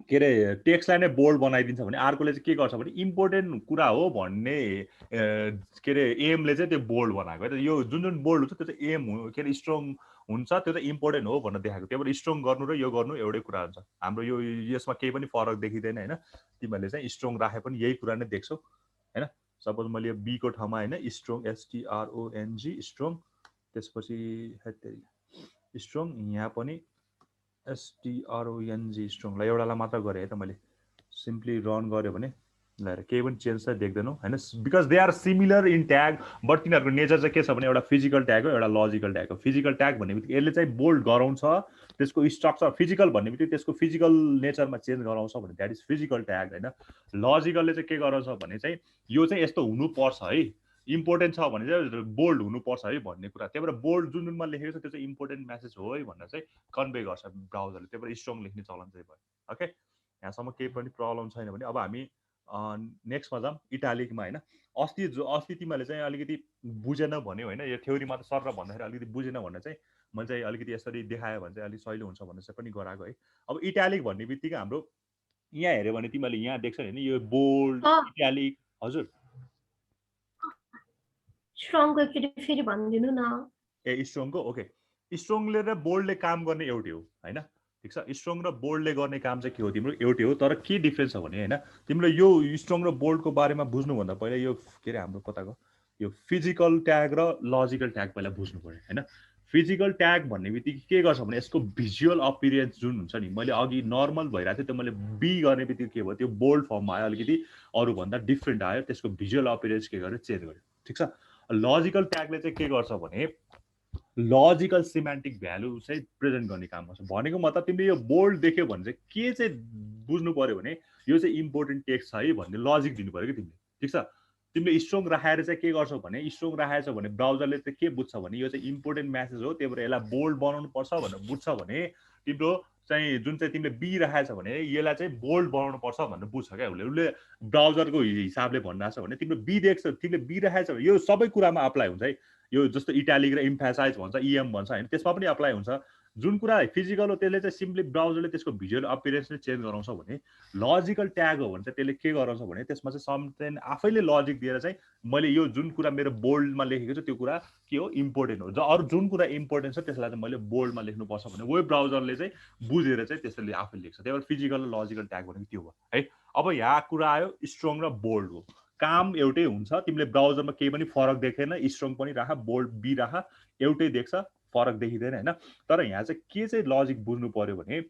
के अरे टेक्स्टलाई नै बोल्ड बनाइदिन्छ भने अर्कोले चाहिँ के गर्छ भने इम्पोर्टेन्ट कुरा हो भन्ने के अरे एमले चाहिँ त्यो बोल्ड बनाएको है त। यो जुन बोल्ड हुन्छ त्यो चाहिँ एम हो, के अरे स्ट्रङ हुन्छ, त्यो चाहिँ इम्पोर्टेन्ट हो भनेर देखाएको। त्यही भएर स्ट्रङ गर्नु र यो गर्नु एउटै कुरा हुन्छ। हाम्रो यो यसमा केही पनि फरक देखिँदैन हैन? तिमीहरूले चाहिँ स्ट्रङ राखे पनि यही कुरा नै देख्छौ हैन? सपोज मैले यो बी को ठाउँमा हैन स्ट्रङ STRONG स्ट्रङ, त्यसपछि स्ट्रङ यहाँ पनि STRONG स्ट्रङ, ल एउटालाई मात्र गरेँ है त मैले। सिम्पली रन गर्यो भने ल केही पनि चेन्ज चाहिँ देख्दैनौ हैन? Because they are similar in tag, but तिनीहरूको नेचर चाहिँ के छ भने एउटा फिजिकल ट्याग हो, एउटा लजिकल ट्याग हो। फिजिकल ट्याग भन्ने बित्तिकै यसले चाहिँ बोल्ड गराउँछ, त्यसको स्ट्रक्चर फिजिकल भन्ने बित्तिकै त्यसको फिजिकल नेचरमा चेन्ज गराउँछ भने द्याट इज फिजिकल ट्याग हैन? लजिकलले चाहिँ के गराउँछ भने चाहिँ यो चाहिँ यस्तो हुनुपर्छ है, इम्पोर्टेन्ट छ भने चाहिँ बोल्ड हुनुपर्छ है भन्ने कुरा। त्यही भएर बोल्ड जुनमा लेखेको छ त्यो चाहिँ इम्पोर्टेन्ट मेसेज हो है भनेर चाहिँ कन्भे गर्छ ब्राउजरले। त्यही भएर स्ट्रङ लेख्ने चलन चाहिँ भयो। ओके, यहाँसम्म केही पनि प्रब्लम छैन भने अब हामी नेक्स्टमा जाऊँ, इटालिकमा हैन? अस्ति तिमीहरूले चाहिँ अलिकति बुझेन भन्यो हैन? यो थ्योरी मात्र सर भन्दाखेरि अलिकति बुझेन भनेर चाहिँ मैले चाहिँ अलिकति यसरी देखायो भने चाहिँ अलिक सजिलो हुन्छ भनेर चाहिँ पनि गराएको है। अब इटालिक भन्ने बित्तिकै हाम्रो यहाँ हेऱ्यो भने तिमीहरूले यहाँ देख्छौ हैन यो बोल्ड इटालिक। हजुर स्ट्रङको एकचोटि फेरि भनिदिनु न। ए स्ट्रङको ओके, स्ट्रङले र बोल्डले काम गर्ने एउटै हो हैन? ठिक छ, स्ट्रङ र बोल्डले गर्ने काम चाहिँ के हो तिम्रो एउटै हो, तर के डिफ्रेन्स छ भने हैन तिम्रो यो स्ट्रङ र बोल्डको बारेमा बुझ्नुभन्दा पहिला यो के अरे हाम्रो कताको यो फिजिकल ट्याग र लजिकल ट्याग पहिला बुझ्नु पर्यो हैन? फिजिकल ट्याग भन्ने बित्तिकै के गर्छ भने यसको भिजुअल अपियरेन्स जुन हुन्छ नि, मैले अघि नर्मल भइरहेको थियो त्यो मैले बी गर्ने बित्तिकै के भयो त्यो बोल्ड फर्ममा आयो, अलिकति अरूभन्दा डिफ्रेन्ट आयो, त्यसको भिजुअल अपियरेन्स के गर्यो चेन्ज गर्यो। ठिक छ, लजिकल ट्यागले चाहिँ के गर्छ भने लजिकल सिमेन्टिक भ्यालु चाहिँ प्रेजेन्ट गर्ने काम गर्छ। भनेको मतलब तिमीले यो बोल्ड देख्यो भने चाहिँ के चाहिँ बुझ्नु पर्यो भने यो चाहिँ इम्पोर्टेन्ट टेक्स्ट छ है भन्ने लजिक दिनु पर्यो कि तिमीले। ठिक छ, तिमीले स्ट्रङ राखेर चाहिँ के गर्छौ भने स्ट्रङ राखेछ भने ब्राउजरले चाहिँ के बुझ्छ भने यो चाहिँ इम्पोर्टेन्ट म्यासेज हो, त्यही भएर यसलाई बोल्ड बनाउनु पर्छ भनेर बुझ्छ भने तिम्रो चाहिँ जुन चाहिँ तिमीले बी राखेछ भने यसलाई चाहिँ बोल्ड बनाउनु पर्छ भनेर बुझ्छ क्या उसले ब्राउजरको हिसाबले भनिरहेछ भने तिम्रो बी देख्छ, तिमीले बी राखेछ भने यो सबै कुरामा अप्लाई हुन्छ है। यो जस्तो इटालिक र इम्फासाइज भन्छ, इएम भन्छ हैन, त्यसमा पनि अप्लाई हुन्छ। जुन कुरा फिजिकल हो त्यसले चाहिँ सिम्पली ब्राउजरले त्यसको भिजुअल अपियरेन्सले चेन्ज गराउँछ भने लजिकल ट्याग हो भने चाहिँ त्यसले के गराउँछ भने त्यसमा चाहिँ समथिङ आफैले लजिक दिएर चाहिँ मैले यो जुन कुरा मेरो बोल्डमा लेखेको छ त्यो कुरा के हो इम्पोर्टेन्ट हो, अरू जुन कुरा इम्पोर्टेन्ट छ त्यसलाई चाहिँ मैले बोल्डमा लेख्नुपर्छ भने वेब ब्राउजरले चाहिँ बुझेर चाहिँ त्यसले आफै लेख्छ। त्यही भएर फिजिकल र लजिकल ट्याग भनेको त्यो हो है। अब यहाँ कुरा आयो स्ट्रङ र बोल्डको, काम एउटै हुन्छ, तिमीले ब्राउजरमा केही पनि फरक देखेन, स्ट्रङ पनि राख बोल्ड बी राख एउटै देख्छ, फरक देखिँदैन हैन? तर यहाँ चाहिँ के चाहिँ लजिक बुझ्नु पर्यो भने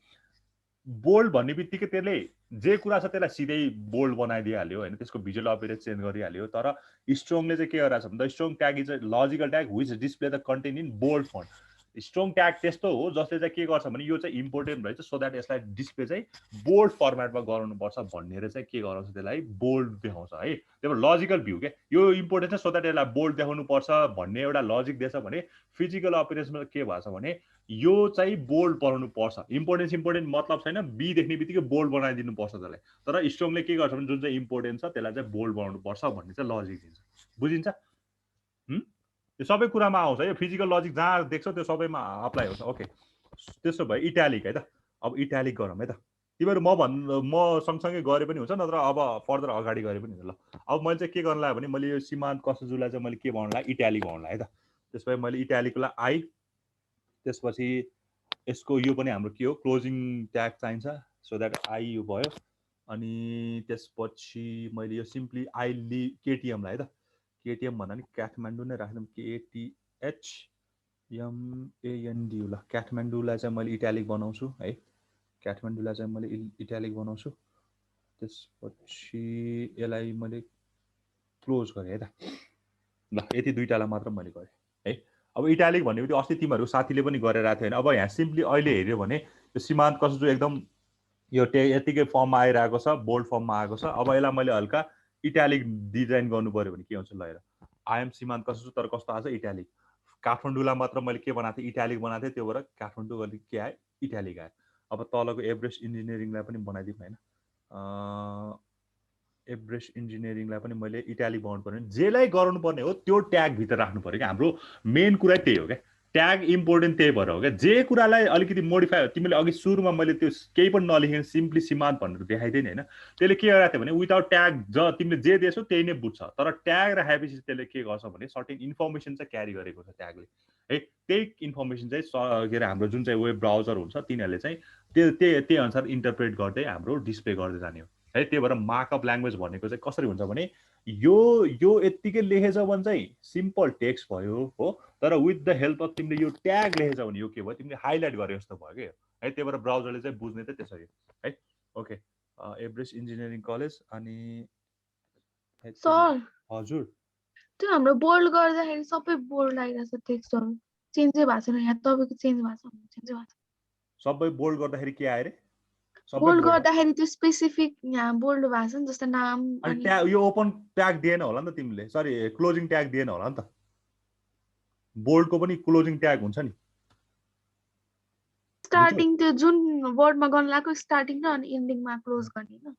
बोल्ड भन्ने बित्तिकै त्यसले जे कुरा छ त्यसलाई सिधै बोल्ड बनाइदिइहाल्यो हैन, त्यसको भिजुअल अपियरेन्स चेन्ज गरिहाल्यो। तर स्ट्रङले चाहिँ के गरिरहेछ भने the strong tag is a logical tag which display the content in bold font. Strong tag त्यस्तो हो जसले चाहिँ के गर्छ भने यो चाहिँ इम्पोर्टेन्ट रहेछ सो द्याट यसलाई डिस्प्ले चाहिँ बोल्ड फर्मेटमा गराउनुपर्छ भनेर चाहिँ के गराउँछ त्यसलाई बोल्ड देखाउँछ है। त्यही भएर लजिकल भ्यू के यो इम्पोर्टेन्ट छ सो द्याट यसलाई बोल्ड देखाउनु पर्छ भन्ने एउटा लजिक दिएछ भने फिजिकल अपियरेन्समा के भएको छ भने यो चाहिँ बोल्ड बनाउनु पर्छ। इम्पोर्टेन्ट मतलब छैन, बी देख्ने बित्तिकै बोल्ड बनाइदिनु पर्छ त्यसलाई, तर स्ट्रङले के गर्छ भने जुन चाहिँ इम्पोर्टेन्ट छ त्यसलाई चाहिँ बोल्ड बनाउनु पर्छ भन्ने चाहिँ लजिक दिन्छ। बुझिन्छ? यो सबै कुरामा आउँछ, यो फिजिकल लजिक जहाँ देख्छौ त्यो सबैमा अप्लाई हुन्छ। ओके, त्यसो भए इटालिक है त। अब इटालिक गरौँ है त, तिमीहरू म सँगसँगै गरे पनि हुन्छ, नत्र अब फर्दर अगाडि गरे पनि हुन्छ। ल अब मैले चाहिँ के गर्न लाग्यो भने मैले यो सीमान्त कसुजुलाई चाहिँ मैले के बनाउनु लाग्यो इटालिक बनाउनु लाग्यो है त। त्यसपछि मैले इटालिकलाई आई, त्यसपछि यसको यो पनि हाम्रो के हो क्लोजिङ ट्याग चाहिन्छ सो द्याट आई यो भयो। अनि त्यसपछि मैले यो सिम्पली आई लि केटिएमलाई है त, केटिएम भन्दा नि काठमाडौँ नै राख्दौँ, KTHMANDU। ल काठमाडौँलाई चाहिँ मैले इटालिक बनाउँछु है, काठमाडौँलाई चाहिँ मैले इटालिक बनाउँछु। त्यसपछि यसलाई मैले क्लोज गरेँ है त। ल यति दुईटालाई मात्र मैले गरेँ है। अब इटालिक भन्ने बित्तिकै अस्ति तिमीहरू साथीले पनि गरेर आएको थियो होइन। अब यहाँ सिम्पली अहिले हेऱ्यो भने यो सीमान्त कसो एकदम यो यतिकै फर्ममा आइरहेको छ, बोल्ड फर्ममा आएको छ। अब यसलाई मैले हल्का इटालिक डिजाइन गर्नु पर्यो भने के हुन्छ ल हेर। आइएम सीमान्त कसो तर कस्तो आएको छ इटालिक। काठमाडौँलाई मात्र मैले के बनाएको थिएँ इटालिक बनाएको थिएँ, त्यो भएर काठमाडौँ अलिक के आयो इटालिक आयो। अब तलको एभरेस्ट इन्जिनियरिङलाई पनि बनाइदिउँ होइन। एभरेस्ट इन्जिनियरिङलाई पनि मैले इटालिक बनाउनु पर्यो। जेलाई गराउनु पर्ने हो त्यो ट्यागभित्र राख्नु पर्यो क्या। हाम्रो मेन कुरा त्यही हो क्या, ट्याग इम्पोर्टेन्ट त्यही भएर हो क्या। जे कुरालाई अलिकति मोडिफाई तिमीले अघि सुरुमा मैले त्यो केही पनि नलेखेर सिम्पली सीमान्त भनेर देखाइदिएँ नि होइन। त्यसले के गरेको थियो भने विदाउट ट्याग तिमीले जे दिएछौ त्यही नै बुझ्छ, तर ट्याग राखेपछि त्यसले के गर्छ भने सर्टेन इन्फर्मेसन चाहिँ क्यारी गरेको छ ट्यागले है। त्यही इन्फर्मेसन चाहिँ के अरे हाम्रो जुन चाहिँ वेब ब्राउजर हुन्छ तिनीहरूले चाहिँ त्यही अनुसार इन्टरप्रेट गर्दै हाम्रो डिस्प्ले गर्दै जाने हो है। त्यही भएर मार्कअप ल्याङ्ग्वेज भनेको चाहिँ कसरी हुन्छ भने यो यत्तिकै लेखेछ भने चाहिँ सिम्पल टेक्स्ट भयो हो, तर विथ द हेल्प अफ तिमीले यो ट्याग लेखेछ भने यो के भयो तिमीले हाइलाइट गरे जस्तो भयो क्या है। त्यही भएर ब्राउजरले चाहिँ बुझ्ने चाहिँ त्यसरी है। ओके एभरेस्ट इन्जिनियरिङ कलेज अनि सर हजुर त्यो हाम्रो बोल्ड गर्दाखेरि सबै बोल्ड आइरहेछ टेक्स्टहरु चेन्जै भएको छैन। यहाँ तपाईँको चेन्ज भएको छ, चेन्जै भएको छ। सबै बोल्ड गर्दाखेरि के आयो रे? सबै बोल्ड गर्दाखेरि त्यो स्पेसिफिक यहाँ बोल्ड भएको छ नि, जस्तो नाम अनि ट्याग यो ओपन ट्याग दिएन होला नि त तिमीले, सरी क्लोजिङ ट्याग दिएन होला नि त। बोल्डको पनि क्लोजिङ ट्याग हुन्छ नि। स्टार्टिङ त्यो जुन वर्डमा गर्न लागेको स्टार्टिङ र अनि एन्डिङमा क्लोज गर्ने हैन।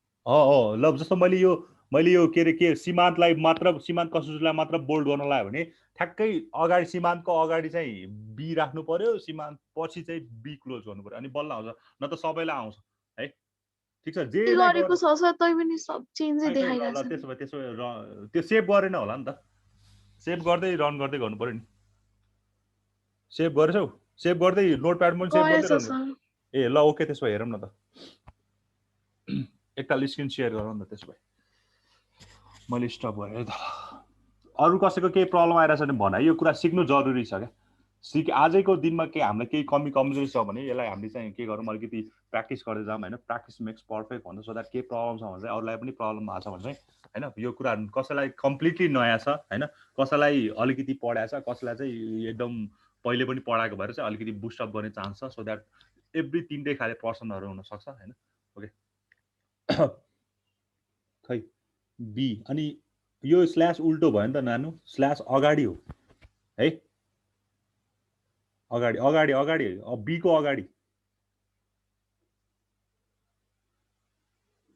ल जस्तो मैले यो के अरे के सीमान्तलाई मात्र सीमान्त कसुलाई मात्र बोल्ड गर्न लाग्यो भने ठ्याक्कै अगाडि सीमान्तको अगाडि चाहिँ बी राख्नु पर्यो, सीमान्त पछि चाहिँ बी क्लोज गर्नु पर्यो अनि बल्ल आउँछ, न त सबैलाई आउँछ है। ठीक छ जे गरेको छ सर तै पनि सब चेन्जै देखाइरहेछ। त्यसो भए त्यो सेभ गरेन होला नि त। सेभ गर्दै रन गर्दै गर्नु पर्यो नि। सेभ गरेछौ? सेभ गर्दै नोटप्याड पनि सेभ गर्दै रहनु। ए ल ओके त्यसो भए हेरौँ न त। एकताल स्क्रिन सेयर गरौँ न त्यसो भए। मैले स्टप गरेँ त। अरू कसैको केही प्रब्लम आइरहेछ भने भन, यो कुरा सिक्नु जरुरी छ क्या। आजैको दिनमा के हामीलाई केही कमी कमजोरी छ भने यसलाई हामीले चाहिँ के गरौँ अलिकति प्र्याक्टिस गर्दै जाऊँ होइन। प्र्याक्टिस मेक्स पर्फेक्ट भन्छ। सो द्याट केही प्रब्लम छ भने चाहिँ अरूलाई पनि प्रब्लम भएको छ भने चाहिँ होइन यो कुरा कसैलाई कम्प्लिटली नयाँ छ होइन, कसैलाई अलिकति पढाएको छ, कसैलाई चाहिँ एकदम पहिले पनि पढाएको भएर चाहिँ अलिकति बुस्टअप गर्ने चान्स छ। सो द्याट एभ्री तिनटै खाले पर्सनहरू हुनसक्छ होइन। ओके खै बी अनि यो स्ल्यास उल्टो भयो नि त नानु, स्ल्यास अगाडि हो है। अगाडि अगाडि अगाडि बीको अगाडि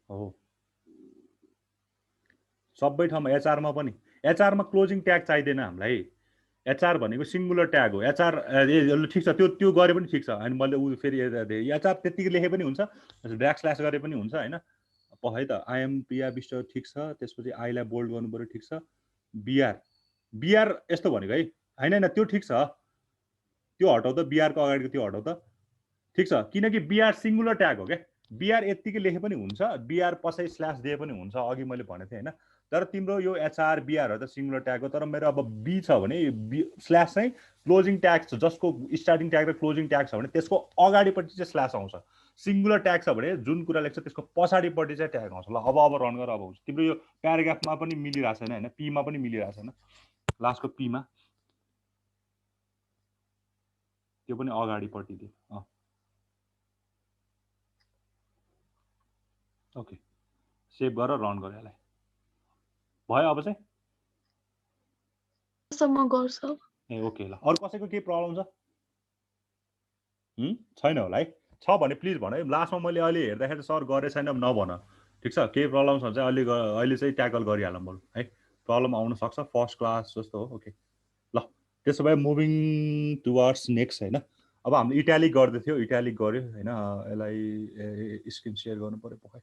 हो सबै ठाउँमा। एचआरमा पनि एचआरमा क्लोजिङ ट्याग चाहिँदैन हामीलाई। एचआर भनेको सिङ्गुलर ट्याग हो। एचआर ठिक छ, त्यो गरे पनि ठिक छ। अनि मैले फेरि एचआर त्यतिकै लेखे पनि हुन्छ, ब्याक स्ल्यास गरे पनि हुन्छ होइन है त। आइएमपिआर विष्ट ठिक छ। त्यसपछि आईलाई बोल्ड गर्नु पर्यो ठिक छ। बिआर यस्तो भनेको है होइन त्यो ठिक छ, त्यो हटाउ त। बिआरको अगाडिको त्यो हटाउ त ठिक छ, किनकि बिआर सिङ्गुलर ट्याग हो क्या। बिआर यत्तिकै लेखे पनि हुन्छ, बिआर पछि स्ल्यास दिए पनि हुन्छ, अघि मैले भनेको थिएँ होइन। तर तिम्रो यो एचआर बिआरहरू त सिङ्गुलर ट्याग हो। तर मेरो अब बी छ भने स्ल्यास चाहिँ क्लोजिङ ट्याग छ, जसको स्टार्टिङ ट्याग र क्लोजिङ ट्याग छ भने त्यसको अगाडिपट्टि चाहिँ स्ल्यास आउँछ। सिङ्गुलर ट्याग छ भने जुन कुरा लेख्छ त्यसको पछाडिपट्टि चाहिँ ट्याग आउँछ। ल अब रन गर। अब हुन्छ तिम्रो यो प्याराग्राफमा पनि मिलिरहेको छैन होइन, पीमा पनि मिलिरहेको छैन, लास्टको पीमा त्यो पनि अगाडिपट्टि दियो। ओके सेभ गर रन गर यसलाई। भयो अब चाहिँ सम्म गर्छ। ए ओके ल। अरू कसैको केही प्रब्लम छ? छैन होला है। छ भने प्लिज भन है। लास्टमा मैले अहिले हेर्दाखेरि सर गरे छैन नभन ठिक छ। केही प्रब्लम छ भने चाहिँ अहिले चाहिँ ट्याकल गरिहालौँ बरु है। प्रब्लम आउन सक्छ फर्स्ट क्लास जस्तो हो। ओके ल त्यसो भए मुभिङ टुवर्ड्स नेक्स्ट होइन। अब हामीले इटालिक गर्दै थियो, इटालिक गऱ्यो होइन। यसलाई स्क्रिन सेयर गर्नु पऱ्यो पक्कै।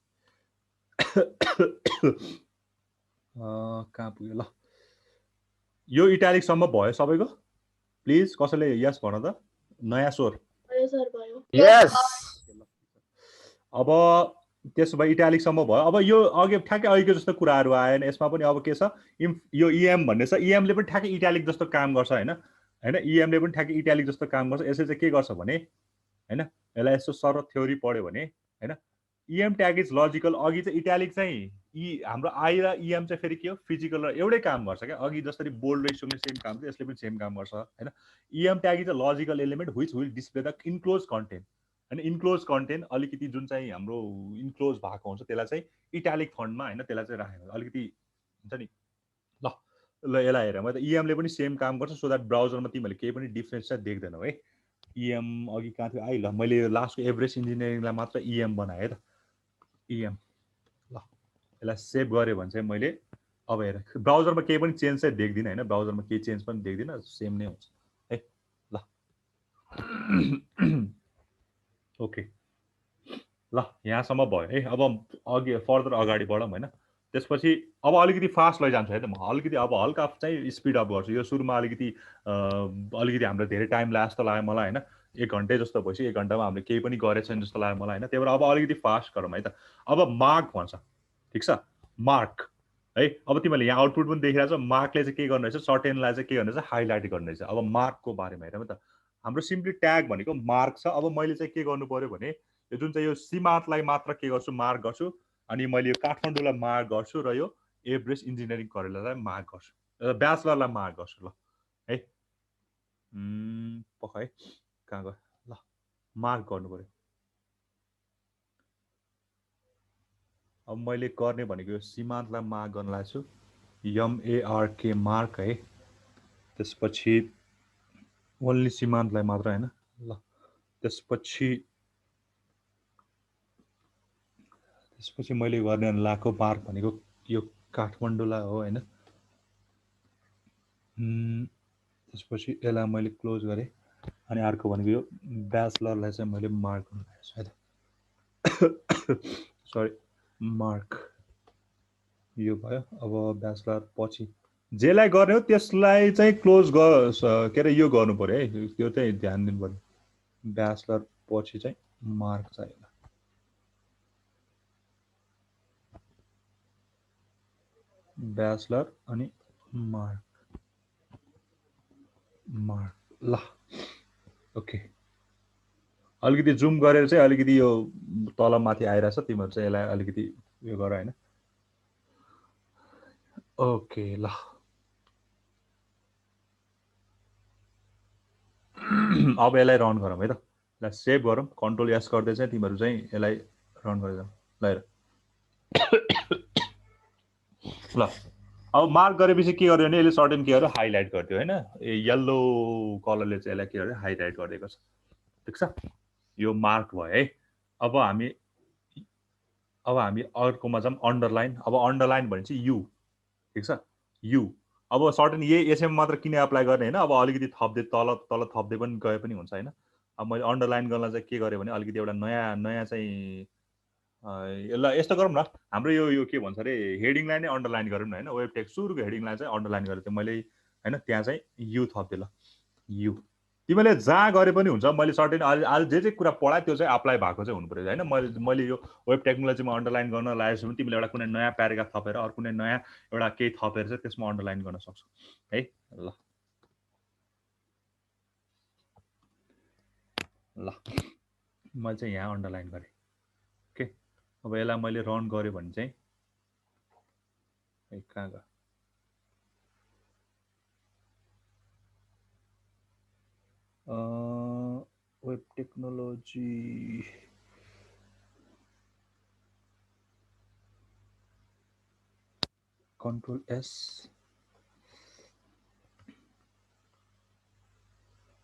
कहाँ पुग्यो ल। यो इटालिकसम्म भयो सबैको? प्लिज कसैले यस भन त। नयाँ स्वर अब त्यसो भए इटालिकसम्म भयो। अब यो अघि ठ्याक्कै अघिको जस्तो कुराहरू आएन यसमा पनि। अब के छ यो इएम भन्ने छ, इएमले पनि ठ्याक्कै इटालिक जस्तो काम गर्छ होइन। इएमले पनि ठ्याक्कै इटालिक जस्तो काम गर्छ। यसले चाहिँ के गर्छ भने होइन, यसलाई यसो सरल थ्योरी पढ्यो भने होइन EM ट्याग इज लजिकल। अघि चाहिँ इटालिक चाहिँ हाम्रो आई र EM चाहिँ फेरि के हो फिजिकल र एउटै काम गर्छ क्या। अघि जसरी बोल्ड र स्ट्रोङले सेम काम गर्छ यसले पनि सेम काम गर्छ हैन। EM tag is a logical element which will display the enclose content. हैन इन्क्लोज कन्टेन्ट अलिकति जुन चाहिँ हाम्रो इन्क्लोज भएको हुन्छ त्यसलाई चाहिँ इटालिक फन्टमा हैन त्यसलाई चाहिँ राखेको अलिकति हुन्छ नि। ल यसलाई हेर मैले EM ले पनि सेम काम गर्छ सो दैट ब्राउजरमा तिमीले केही पनि डिफरेन्स चाहिँ देख्दैनौ है। EM अघि कहाँ थियो ल मैले यो लास्टको एभरेज इन्जिनियरिङलाई मात्र EM बनाएँ त। EM ल यसलाई सेभ गरे भने चाहिँ मैले अब हेर ब्राउजरमा केही पनि चेन्ज चाहिँ देख्दिनँ हैन। ब्राउजरमा केही चेन्ज पनि देख्दिनँ सेम नै हुन्छ है। ल ओके ल यहाँसम्म भयो है। अब अघि फर्दर अगाडि बढौँ हैन। त्यसपछि अब अलिकति फास्ट लैजान्छु है त म। अलिकति अब हल्का चाहिँ स्पिड अप गर्छु। यो सुरुमा अलिकति हाम्रो धेरै टाइम लाग्यो जस्तो लाग्यो मलाई हैन। 1 घन्टे जस्तो भइसक्यो। 1 घन्टामा हामीले केही पनि गरेछौँ जस्तो लाग्यो मलाई हैन। त्यही भएर अब अलिकति फास्ट गरौँ है त। अब मार्क भन्छ ठीक छ। मार्क है। अब तिमीले यहाँ आउटपुट पनि देखिरहेछौ। मार्कले चाहिँ के गर्ने रहेछ सर्टेनलाई चाहिँ के गर्ने रहेछ हाइलाइट गर्ने रहेछ। अब मार्कको बारेमा हेरौँ त। हाम्रो सिम्पली ट्याग भनेको मार्क छ। अब मैले चाहिँ के गर्नु पर्यो भने यो जुन चाहिँ यो सीमान्तलाई मात्र के गर्छु मार्क गर्छु अनि मैले यो काठमाडौँलाई मार्क गर्छु र यो एभरेस्ट इन्जिनियरिङ कलेजलाई मार्क गर्छु। ब्याचलरलाई मार्क गर्छु ल है। पख है कहाँ गयो ल मार्क गर्नु पर्यो। अब मैले गर्ने भनेको यो सीमान्तलाई मार्क गर्न लाग्छु MARK मार्क है। त्यसपछि ओन्ली सीमान्तलाई मात्र हैन ल। त्यसपछि मैले गर्ने लाको मार्क भनेको यो काठमाडौँलाई हो हैन। त्यसपछि यसलाई मैले क्लोज गरेँ अनि अर्को भनेको यो ब्याचलरलाई चाहिँ मैले मार्क गर्न लागेछु है त। सरी मार्क यो भयो। अब ब्याचलर पछि जेलाई गर्ने हो त्यसलाई चाहिँ क्लोज के अरे यो गर्नु पर्यो है। त्यो चाहिँ ध्यान दिनु पर्यो। ब्याचलर पछि चाहिँ मार्क चाहियो। ब्याचलर अनि मार्क ल ओके। अलिकति जुम गरेर चाहिँ अलिकति यो तल माथि आइरहेछ। तिमीहरू चाहिँ यसलाई अलिकति यो गर हैन। ओके ल अब यसलाई रन गरौँ है त। ल सेभ गरौँ कन्ट्रोल एस गर्दै चाहिँ तिमीहरू चाहिँ यसलाई रन गरेर जाऊ ल हेर। ल अब मार्क गरेपछि के गर्यो भने यसले सर्टेन के गर्यो हाइलाइट गरिदियो हैन। येल्लो कलरले चाहिँ यसलाई के गर्यो हाइलाइट गरिदिएको छ ठीक छ। यो मार्क भयो है। अब हामी अर्कोमा जाऊँ अन्डरलाइन। अब अन्डरलाइन भनेपछि यु ठीक छ। यु अब सर्टेन यही यसैमा मात्र किन एप्लाई गर्ने हैन। अब अलिकति थप्दै तल थप्दै पनि गए पनि हुन्छ हैन। अब मैले अन्डरलाइन गर्न चाहिँ के गरेँ भने अलिकति एउटा नयाँ चाहिँ यसलाई यस्तो गरौँ न। हाम्रो यो के भन्छ अरे हेडिङलाई नै अन्डरलाइन गरौँ न हैन। वेब टेक्स्ट सुरुको हेडिङलाई चाहिँ अन्डरलाइन गरेको थिएँ मैले हैन। त्यहाँ चाहिँ यु थप्दिएँ ल। यु तिमीले जहाँ गरे पनि हुन्छ। मैले सर्टेन आज जे कुरा पढाएँ त्यो चाहिँ अप्लाई भएको चाहिँ हुनु पर्यो हैन। मैले यो वेब टेक्नोलोजीमा अन्डरलाइन गर्न लागेको छु भने तिमीले एउटा कुनै नयाँ प्याराग्राफ थपेर अरू कुनै नयाँ एउटा केही थपेर चाहिँ त्यसमा अन्डरलाइन गर्न सक्छौ है ल। मैले चाहिँ यहाँ अन्डरलाइन गरेँ ओके। अब यसलाई मैले रन गरेँ भने चाहिँ कहाँ गयो वेब टेक्नोलोजी कन्ट्रोल एस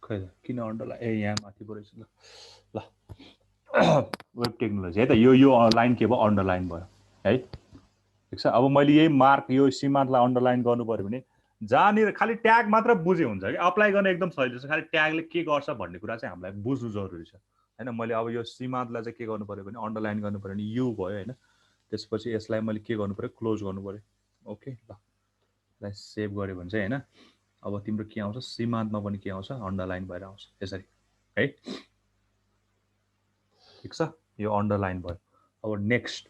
खै किन अन्डरलाइन यहाँ माथि पो रहेछ ल वेब टेक्नोलोजी है त। यो लाइन के भयो अन्डरलाइन भयो है ठीक छ। अब मैले यही मार्क यो सीमान्तलाई अन्डरलाइन गर्नु पर्यो भने जहाँनिर खालि ट्याग मात्र बुझे हुन्छ कि अप्लाई गर्न एकदम सजिलो छ। खालि ट्यागले के गर्छ भन्ने कुरा चाहिँ हामीलाई बुझ्नु जरुरी छ हैन। मैले अब यो सीमान्तलाई चाहिँ के गर्नु पर्यो भने अन्डरलाइन गर्नु पर्यो भने यु भयो हैन। त्यसपछि यसलाई मैले के गर्नु पर्यो क्लोज गर्नु पर्यो ओके। ल यसलाई सेभ गऱ्यो भने चाहिँ हैन। अब तिम्रो के आउँछ सीमान्तमा पनि के आउँछ अन्डरलाइन भएर आउँछ यसरी है ठीक छ। यो अन्डरलाइन भयो। अब नेक्स्ट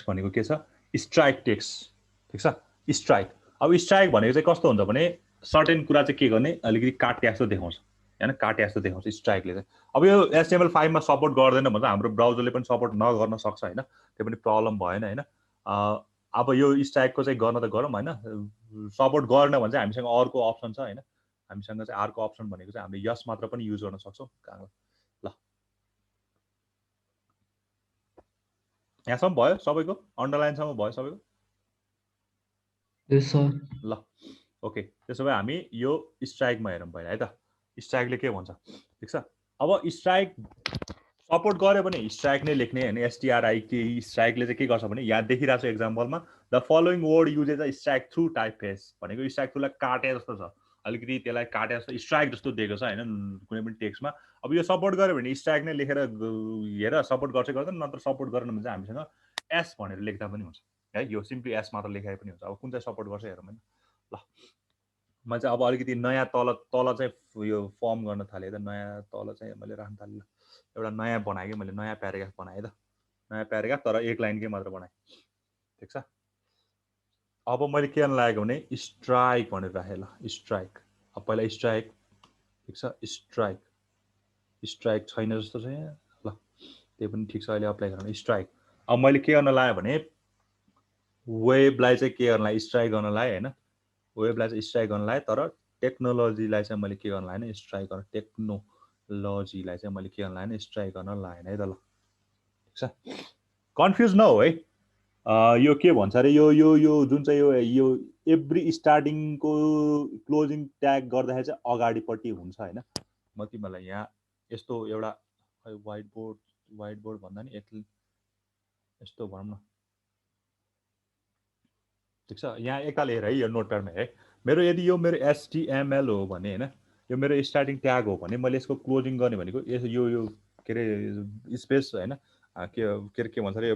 भनेको के छ स्ट्राइक टेक्स्ट ठीक छ। स्ट्राइक अब स्ट्राइक भनेको चाहिँ कस्तो हुन्छ भने सर्टेन कुरा चाहिँ के गर्ने अलिकति काट्या जस्तो देखाउँछ हैन काटे जस्तो देखाउँछ स्ट्राइकले चाहिँ। अब यो HTML5 मा सपोर्ट गर्दैन भन्छ हाम्रो ब्राउजरले पनि सपोर्ट नगर्न सक्छ हैन, त्यो पनि प्रब्लम भएन हैन। अब यो स्ट्राइकको चाहिँ गर्न त गरौँ हैन, सपोर्ट गर्न भने चाहिँ हामीसँग अर्को अप्सन छ हैन, हामीसँग चाहिँ अर्को अप्सन भनेको चाहिँ हामीले यस मात्र पनि युज गर्न सक्छौँ। ल यहाँसम्म भयो सबैको, अन्डरलाइनसम्म भयो सबैको? Yes, sir. ल ओके, त्यसो भए हामी यो स्ट्राइकमा हेरौँ पहिला है त, स्ट्राइकले के भन्छ ठिक छ। अब स्ट्राइक सपोर्ट गर्यो भने स्ट्राइक नै लेख्ने हैन, STRIK स्ट्राइकले चाहिँ के गर्छ भने यहाँ देखिरहेको छ एक्जाम्पलमा the following word uses a strike through typeface भनेको स्ट्राइक थ्रुलाई काटे जस्तो छ, अलिकति त्यसलाई काटे जस्तो स्ट्राइक जस्तो दिएको छ हैन कुनै पनि टेक्स्टमा। अब यो सपोर्ट गर्यो भने स्ट्राइक नै लेखेर हेर सपोर्ट गर्छ गर्दैन, नत्र सपोर्ट गरेन भने चाहिँ हामीसँग एस भनेर लेख्दा पनि हुन्छ है, यो सिम्पली एस मात्र लेखाए पनि हुन्छ। अब कुन चाहिँ सपोर्ट गर्छ हेरौँ हैन। ल म चाहिँ अब अलिकति नयाँ तल चाहिँ यो फर्म गर्न थालेँ त, नयाँ तल चाहिँ मैले राख्न थालेँ। एउटा नयाँ बनाएँ कि मैले, नयाँ प्याराग्राफ बनाएँ त, नयाँ प्याराग्राफ तर एक लाइनकै मात्र बनाएँ ठिक छ। अब मैले के गर्न लागेको भने स्ट्राइक भनेर राखेँ ल, स्ट्राइक। अब पहिला स्ट्राइक ठिक छ, स्ट्राइक स्ट्राइक छैन जस्तो छ यहाँ, ल त्यो पनि ठिक छ, अहिले अप्लाई गरौँ स्ट्राइक। अब मैले के गर्न लाग्यो भने वेबलाई चाहिँ के गर्न लाग्यो स्ट्राइक गर्न लाग्यो हैन, वेबलाई चाहिँ स्ट्राइक गर्न लाग्यो, तर टेक्नोलोजीलाई चाहिँ मैले के गर्न लागेन स्ट्राइक गर्न, टेक्नोलोजीलाई चाहिँ मैले के गर्न लागेन स्ट्राइक गर्न लागेन है त। ल ठिक छ, कन्फ्युज नहो है। यो के भन्छ अरे यो यो यो जुन चाहिँ यो एभ्री स्टार्टिङको क्लोजिङ ट्याग गर्दाखेरि चाहिँ अगाडिपट्टि हुन्छ हैन। म तिमीलाई यहाँ यस्तो एउटा व्हाइट बोर्ड भन्दा नि यस्तो भनौँ न ठिक छ। यहाँ एकताल हेर है यो नोटप्याडमा है, मेरो यदि यो मेरो HTML हो भने हैन, यो मेरो स्टार्टिङ ट्याग हो भने मैले यसको क्लोजिङ गर्ने भनेको यो के अरे स्पेस हैन के भन्छ अरे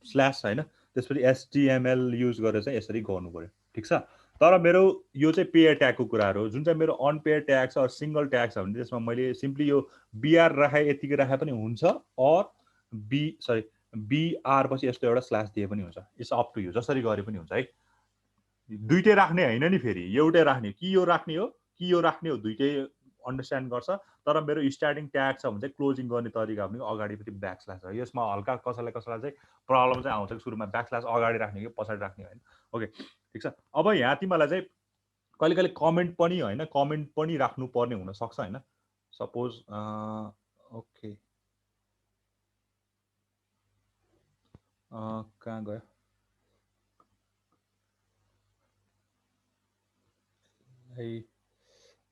स्ल्यास हैन, त्यसपछि HTML युज गरेर चाहिँ यसरी गर्नु पर्यो ठिक छ। तर मेरो यो चाहिँ पेयर ट्यागको कुराहरू हो, जुन चाहिँ मेरो अनपेयर ट्याग छ सिंगल ट्याग छ भने त्यसमा मैले सिम्पली यो BR राखे यतिकै राखे पनि हुन्छ, और BR पछि यस्तो एउटा स्ल्यास दिए पनि हुन्छ, इट्स अप टु यु, जसरी गरे पनि हुन्छ है। दुईटै राख्ने हैन नि, फेरि एउटै राख्ने कि यो राख्ने हो कि यो राख्ने हो, दुईटै अन्डरस्ट्यान्ड गर्छ। तर मेरो स्टार्टिङ ट्याग छ भने चाहिँ क्लोजिङ गर्ने तरिका पनि अगाडिपट्टि ब्याकस्ल्यास हो। यसमा हल्का कसैलाई चाहिँ प्रब्लम चाहिँ आउँछ कि सुरुमा ब्याकस्ल्यास अगाडि राख्ने कि पछाडि राख्ने हैन। ओके ठिक छ। अब यहाँ तिमीलाई चाहिँ कहिले कहिले कमेन्ट पनि हैन, कमेन्ट पनि राख्नु पर्ने हुन सक्छ हैन। सपोज ओके कहाँ गयो है,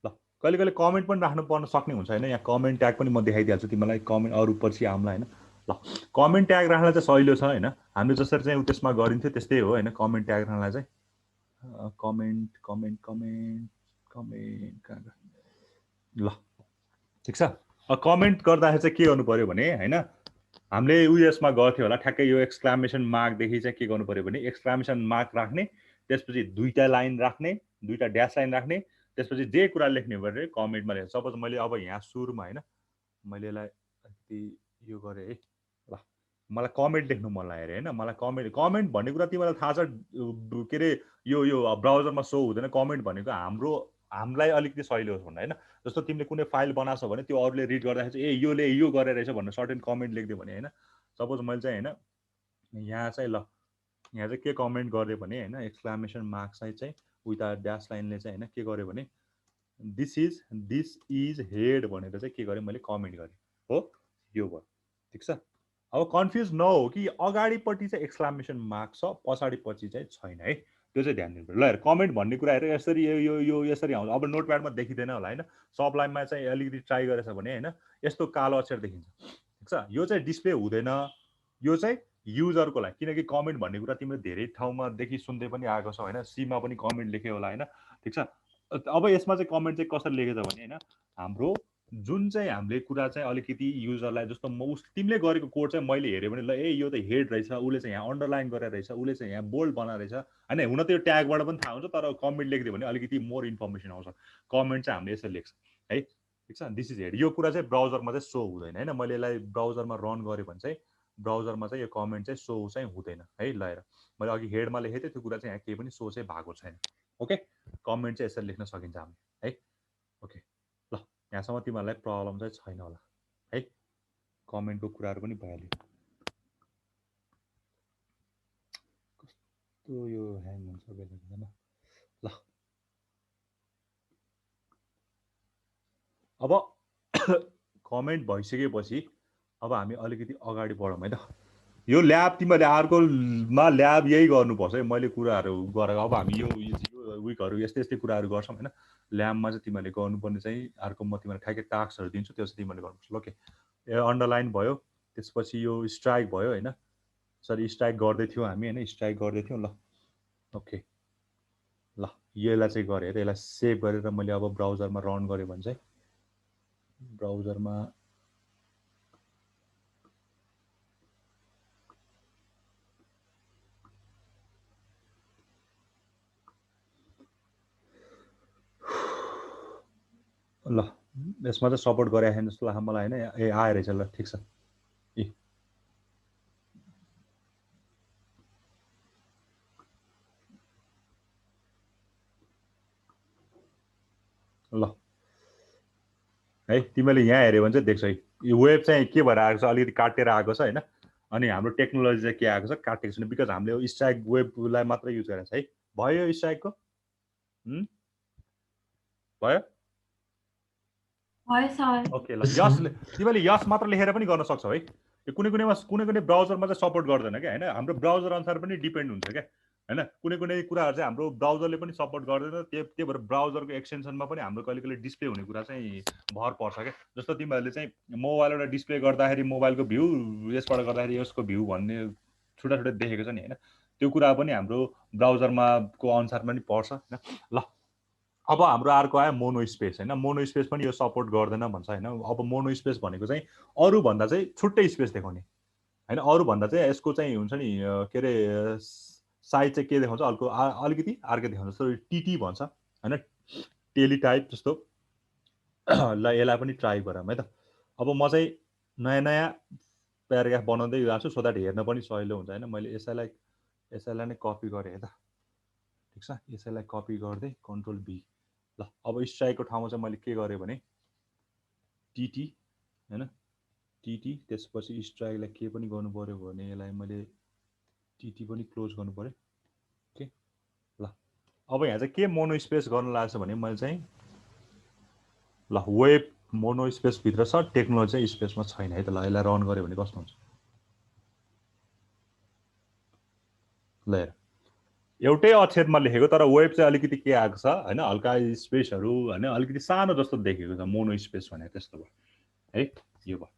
ल कहिले कहिले कमेन्ट पनि राख्नु पर्न सक्ने हुन्छ हैन। यहाँ कमेन्ट ट्याग पनि म देखाइदिहाल्छु तिमीलाई, कमेन्ट अरू पछि आउँला हैन। ल कमेन्ट ट्याग राख्न चाहिँ सजिलो छ हैन, हामीले जसरी चाहिँ त्यसमा गरिन्थ्यो त्यस्तै हो हैन। कमेन्ट ट्याग राख्नलाई चाहिँ कमेन्ट कमेन्ट कमेन्ट कमेन्ट कहाँ गयो, ल ठिक छ। कमेन्ट गर्दाखेरि चाहिँ के गर्नु पर्यो भने हैन, हामीले उयसमा गर्थ्यो होला ठ्याक्कै यो एक्सक्लामेसन मार्कदेखि चाहिँ के गर्नु पर्यो भने एक्सक्लामेसन मार्क राख्ने, त्यसपछि दुईटा लाइन राख्ने, दुईटा ड्यास लाइन राख्ने, त्यसपछि जे कुरा लेख्ने भने कमेन्टमा लेख्छ। सपोज मैले अब यहाँ सुरुमा हैन मैले यसलाई अलिकति यो गरेँ है, ल मलाई कमेन्ट लेख्नु मन लाग्यो हैन, मलाई कमेन्ट भन्ने कुरा तिमीलाई थाहा छ के अरे यो ब्राउजरमा सो हुँदैन। कमेन्ट भनेको हामीलाई अलिकति सजिलो होस् भनेर हैन। जस्तो तिमीले कुनै फाइल बनाछौ भने त्यो अरूले रिड गर्दाखेरि चाहिँ ए योले यो गरे रहेछ भनेर सर्टेन कमेन्ट लेख्दियो भने हैन। सपोज मैले चाहिँ हैन यहाँ चाहिँ ल यहाँ चाहिँ के कमेन्ट गर्यो भने हैन, एक्सक्लामेसन मार्क चाहिँ विथ अ ड्यास लाइनले चाहिँ हैन के गर्यो भने दिस इज हेड भनेर चाहिँ के गरेँ मैले कमेन्ट गरेँ हो, यो भयो ठिक छ। अब कन्फ्युज नहो कि अगाडिपट्टि चाहिँ एक्सक्लामेसन मार्क छ पछाडिपछि चाहिँ छैन है, त्यो चाहिँ ध्यान दिनु पर्यो। ल हेर कमेन्ट भन्ने कुरा हेर यसरी यो यसरी आउँछ। अब नोटप्याडमा देखिँदैन होला हैन, सबलाइनमा चाहिँ अलिकति ट्राई गरेछ भने हैन यस्तो कालो अक्षर देखिन्छ ठिक छ। यो चाहिँ डिस्प्ले हुँदैन, यो चाहिँ युजरको लागि, किनकि कमेन्ट भन्ने कुरा तिमीले धेरै ठाउँमा देखि सुन्दै पनि आएको छौ हैन, सीमा पनि कमेन्ट लेख्यो होला हैन ठिक छ। अब यसमा चाहिँ कमेन्ट चाहिँ कसरी लेखेछ भने हैन, हाम्रो जुन चाहिँ हामीले कुरा चाहिँ अलिकति युजरलाई जस्तो तिमीले गरेको कोड चाहिँ मैले हेरेँ भने ल ए यो त हेड रहेछ, उसले चाहिँ यहाँ अन्डरलाइन गरेर रहेछ, उसले चाहिँ यहाँ बोल्ड बनाएर रहेछ हैन। हुन त यो ट्यागबाट पनि थाहा हुन्छ, तर कमेन्ट लेखिदियो भने अलिकति मोर इन्फर्मेसन आउँछ। कमेन्ट चाहिँ हामीले यसरी लेख्छ है ठिक छ। दिस इज हेड, यो कुरा चाहिँ ब्राउजरमा चाहिँ सो हुँदैन हैन। मैले यसलाई ब्राउजरमा रन गरेँ भने चाहिँ ब्राउजरमा चाहिँ यो कमेन्ट चाहिँ सो चाहिँ हुँदैन है। ल हेर मैले अघि हेडमा लेखेँ थियो त्यो कुरा चाहिँ यहाँ केही पनि सो चाहिँ भएको छैन। ओके कमेन्ट चाहिँ यसरी लेख्न सकिन्छ हामीले है। ओके ल यहाँसम्म तिमीहरूलाई प्रब्लम चाहिँ छैन होला है कमेन्टको कुराहरू पनि भइहाल्यो कस्तो यो ह्याङ हुन्छ बेला बेलामा ल अब कमेन्ट भइसकेपछि अब हामी अलिकति अगाडि बढौँ है त यो ल्याब तिमीहरूले अर्कोमा ल्याब यही गर्नुपर्छ है मैले कुराहरू गरेर अब हामी यो विकहरू यस्तै यस्तै कुराहरू गर्छौँ होइन ल्याबमा चाहिँ तिमीहरूले गर्नुपर्ने चाहिँ अर्को म तिमीलाई ठ्याक्कै टास्कहरू दिन्छु त्यो चाहिँ तिमीहरूले गर्नुपर्छ ल ओके अन्डरलाइन भयो त्यसपछि यो स्ट्राइक भयो होइन सरी स्ट्राइक गर्दै थियौँ हामी होइन स्ट्राइक गर्दै थियौँ ल ओके ल यसलाई चाहिँ गरेँ है यसलाई सेभ गरेर मैले अब ब्राउजरमा रन गरेँ भने चाहिँ ब्राउजरमा ल यसमा चाहिँ सपोर्ट गरे छैन जस्तो लाग्छ मलाई होइन ए आएर रहेछ ल ठिक छ ए ल है तिमीले यहाँ हेऱ्यो भने चाहिँ देख्छ है यो वेब चाहिँ के भएर आएको छ अलिकति काटेर आएको छ होइन अनि हाम्रो टेक्नोलोजी चाहिँ के आएको छ काटेको छैन बिकज हामीले स्ट्राइक वेबलाई मात्र युज गरेको छ है भयो स्ट्राइकको भयो ओके ल यस तिमीले यस मात्र लेखेर पनि गर्न सक्छौ है यो कुनै कुनै ब्राउजरमा चाहिँ सपोर्ट गर्दैन क्या होइन हाम्रो ब्राउजर अनुसार पनि डिपेन्ड हुन्छ क्या होइन कुनै कुराहरू चाहिँ हाम्रो ब्राउजरले पनि सपोर्ट गर्दैन त्यही भएर ब्राउजरको एक्सटेन्सनमा पनि हाम्रो कहिले कहिले डिस्प्ले हुने कुरा चाहिँ भर पर्छ क्या जस्तो तिमीहरूले चाहिँ मोबाइलबाट डिस्प्ले गर्दाखेरि मोबाइलको भ्यू यसबाट गर्दाखेरि यसको भ्यू भन्ने छुट्टा छुट्टै देखेको छ नि होइन त्यो कुरा पनि हाम्रो ब्राउजरमाको अनुसार पनि पर्छ होइन ल अब हाम्रो अर्को आयो मोनो स्पेस होइन मोनो स्पेस पनि यो सपोर्ट गर्दैन भन्छ होइन अब मोनो स्पेस भनेको चाहिँ अरूभन्दा चाहिँ छुट्टै स्पेस देखाउने होइन अरूभन्दा चाहिँ यसको चाहिँ हुन्छ नि के अरे साइज चाहिँ के देखाउँछ अलिकति अर्कै देखाउँछ जस्तो टिटी भन्छ होइन टेलिटाइप जस्तो ल यसलाई पनि ट्राई गरौँ है त अब म चाहिँ नयाँ प्याराग्राफ बनाउँदै जान्छु सो द्याट हेर्न पनि सजिलो हुन्छ होइन मैले यसैलाई नै कपी गरेँ है त ठिक छ यसैलाई कपी गर्दै कन्ट्रोल बी ल अब स्ट्राइकको ठाउँमा चाहिँ मैले के गरेँ भने टिटी होइन टिटी त्यसपछि स्ट्राइकलाई के पनि गर्नु पर्यो भने यसलाई मैले टिटी पनि क्लोज गर्नु पर्यो ओके ल अब यहाँ चाहिँ के मोनो स्पेस गर्न लाग्छ भने मैले चाहिँ ल वेब मोनो स्पेसभित्र छ टेक्नोलोजी चाहिँ स्पेसमा छैन है त ल यसलाई रन गऱ्यो भने कस्तो हुन्छ ल हेर एउटै अक्षरमा लेखेको तर वेब चाहिँ अलिकति के आएको छ होइन हल्का स्पेसहरू होइन अलिकति सानो जस्तो देखेको छ मोनो स्पेस भने त्यस्तो भयो है यो भयो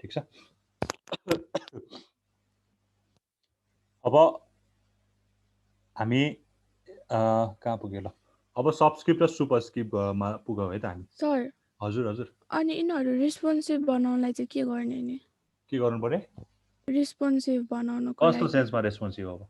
ठिक छ अब हामी कहाँ पुग्यो ल अब सबस्क्रिप्ट र सुपरस्क्रिप्टमा पुग्यौँ है त हामी सर हजुर हजुर अनि यिनीहरू रेस्पोन्सिभ बनाउनलाई चाहिँ के गर्ने नि के गर्नु पर्यो रेस्पोन्सिभ बनाउनको कस्तो लागि सेन्समा रेस्पोन्सिभ अब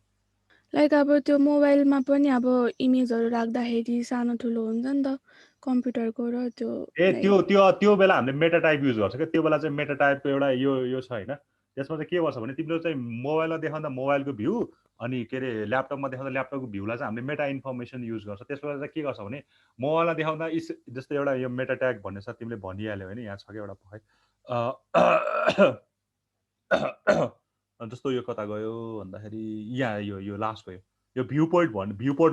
लाइक अब त्यो मोबाइलमा पनि अब इमेजहरू राख्दाखेरि सानो ठुलो हुन्छ नि त कम्प्युटरको र त्यो ए त्यो बेला हामीले मेटा टाइप युज गर्छ क्या त्यो बेला चाहिँ मेटा टाइपको एउटा यो छ होइन त्यसमा चाहिँ के गर्छ भने तिम्रो चाहिँ मोबाइलमा देखाउँदा मोबाइलको भ्यू अनि के अरे ल्यापटपमा देखाउँदा ल्यापटपको भ्यूलाई चाहिँ हामीले मेटा इन्फर्मेसन युज गर्छ त्यस बेला चाहिँ के गर्छ भने मोबाइलमा देखाउँदा जस्तो एउटा यो मेटा ट्याग भन्ने छ तिमीले भनिहाल्यो होइन यहाँ छ क्या एउटा जस्तो यो कता गयो भन्दाखेरि यहाँ यो लास्ट गयो यो भ्यू पोर्ट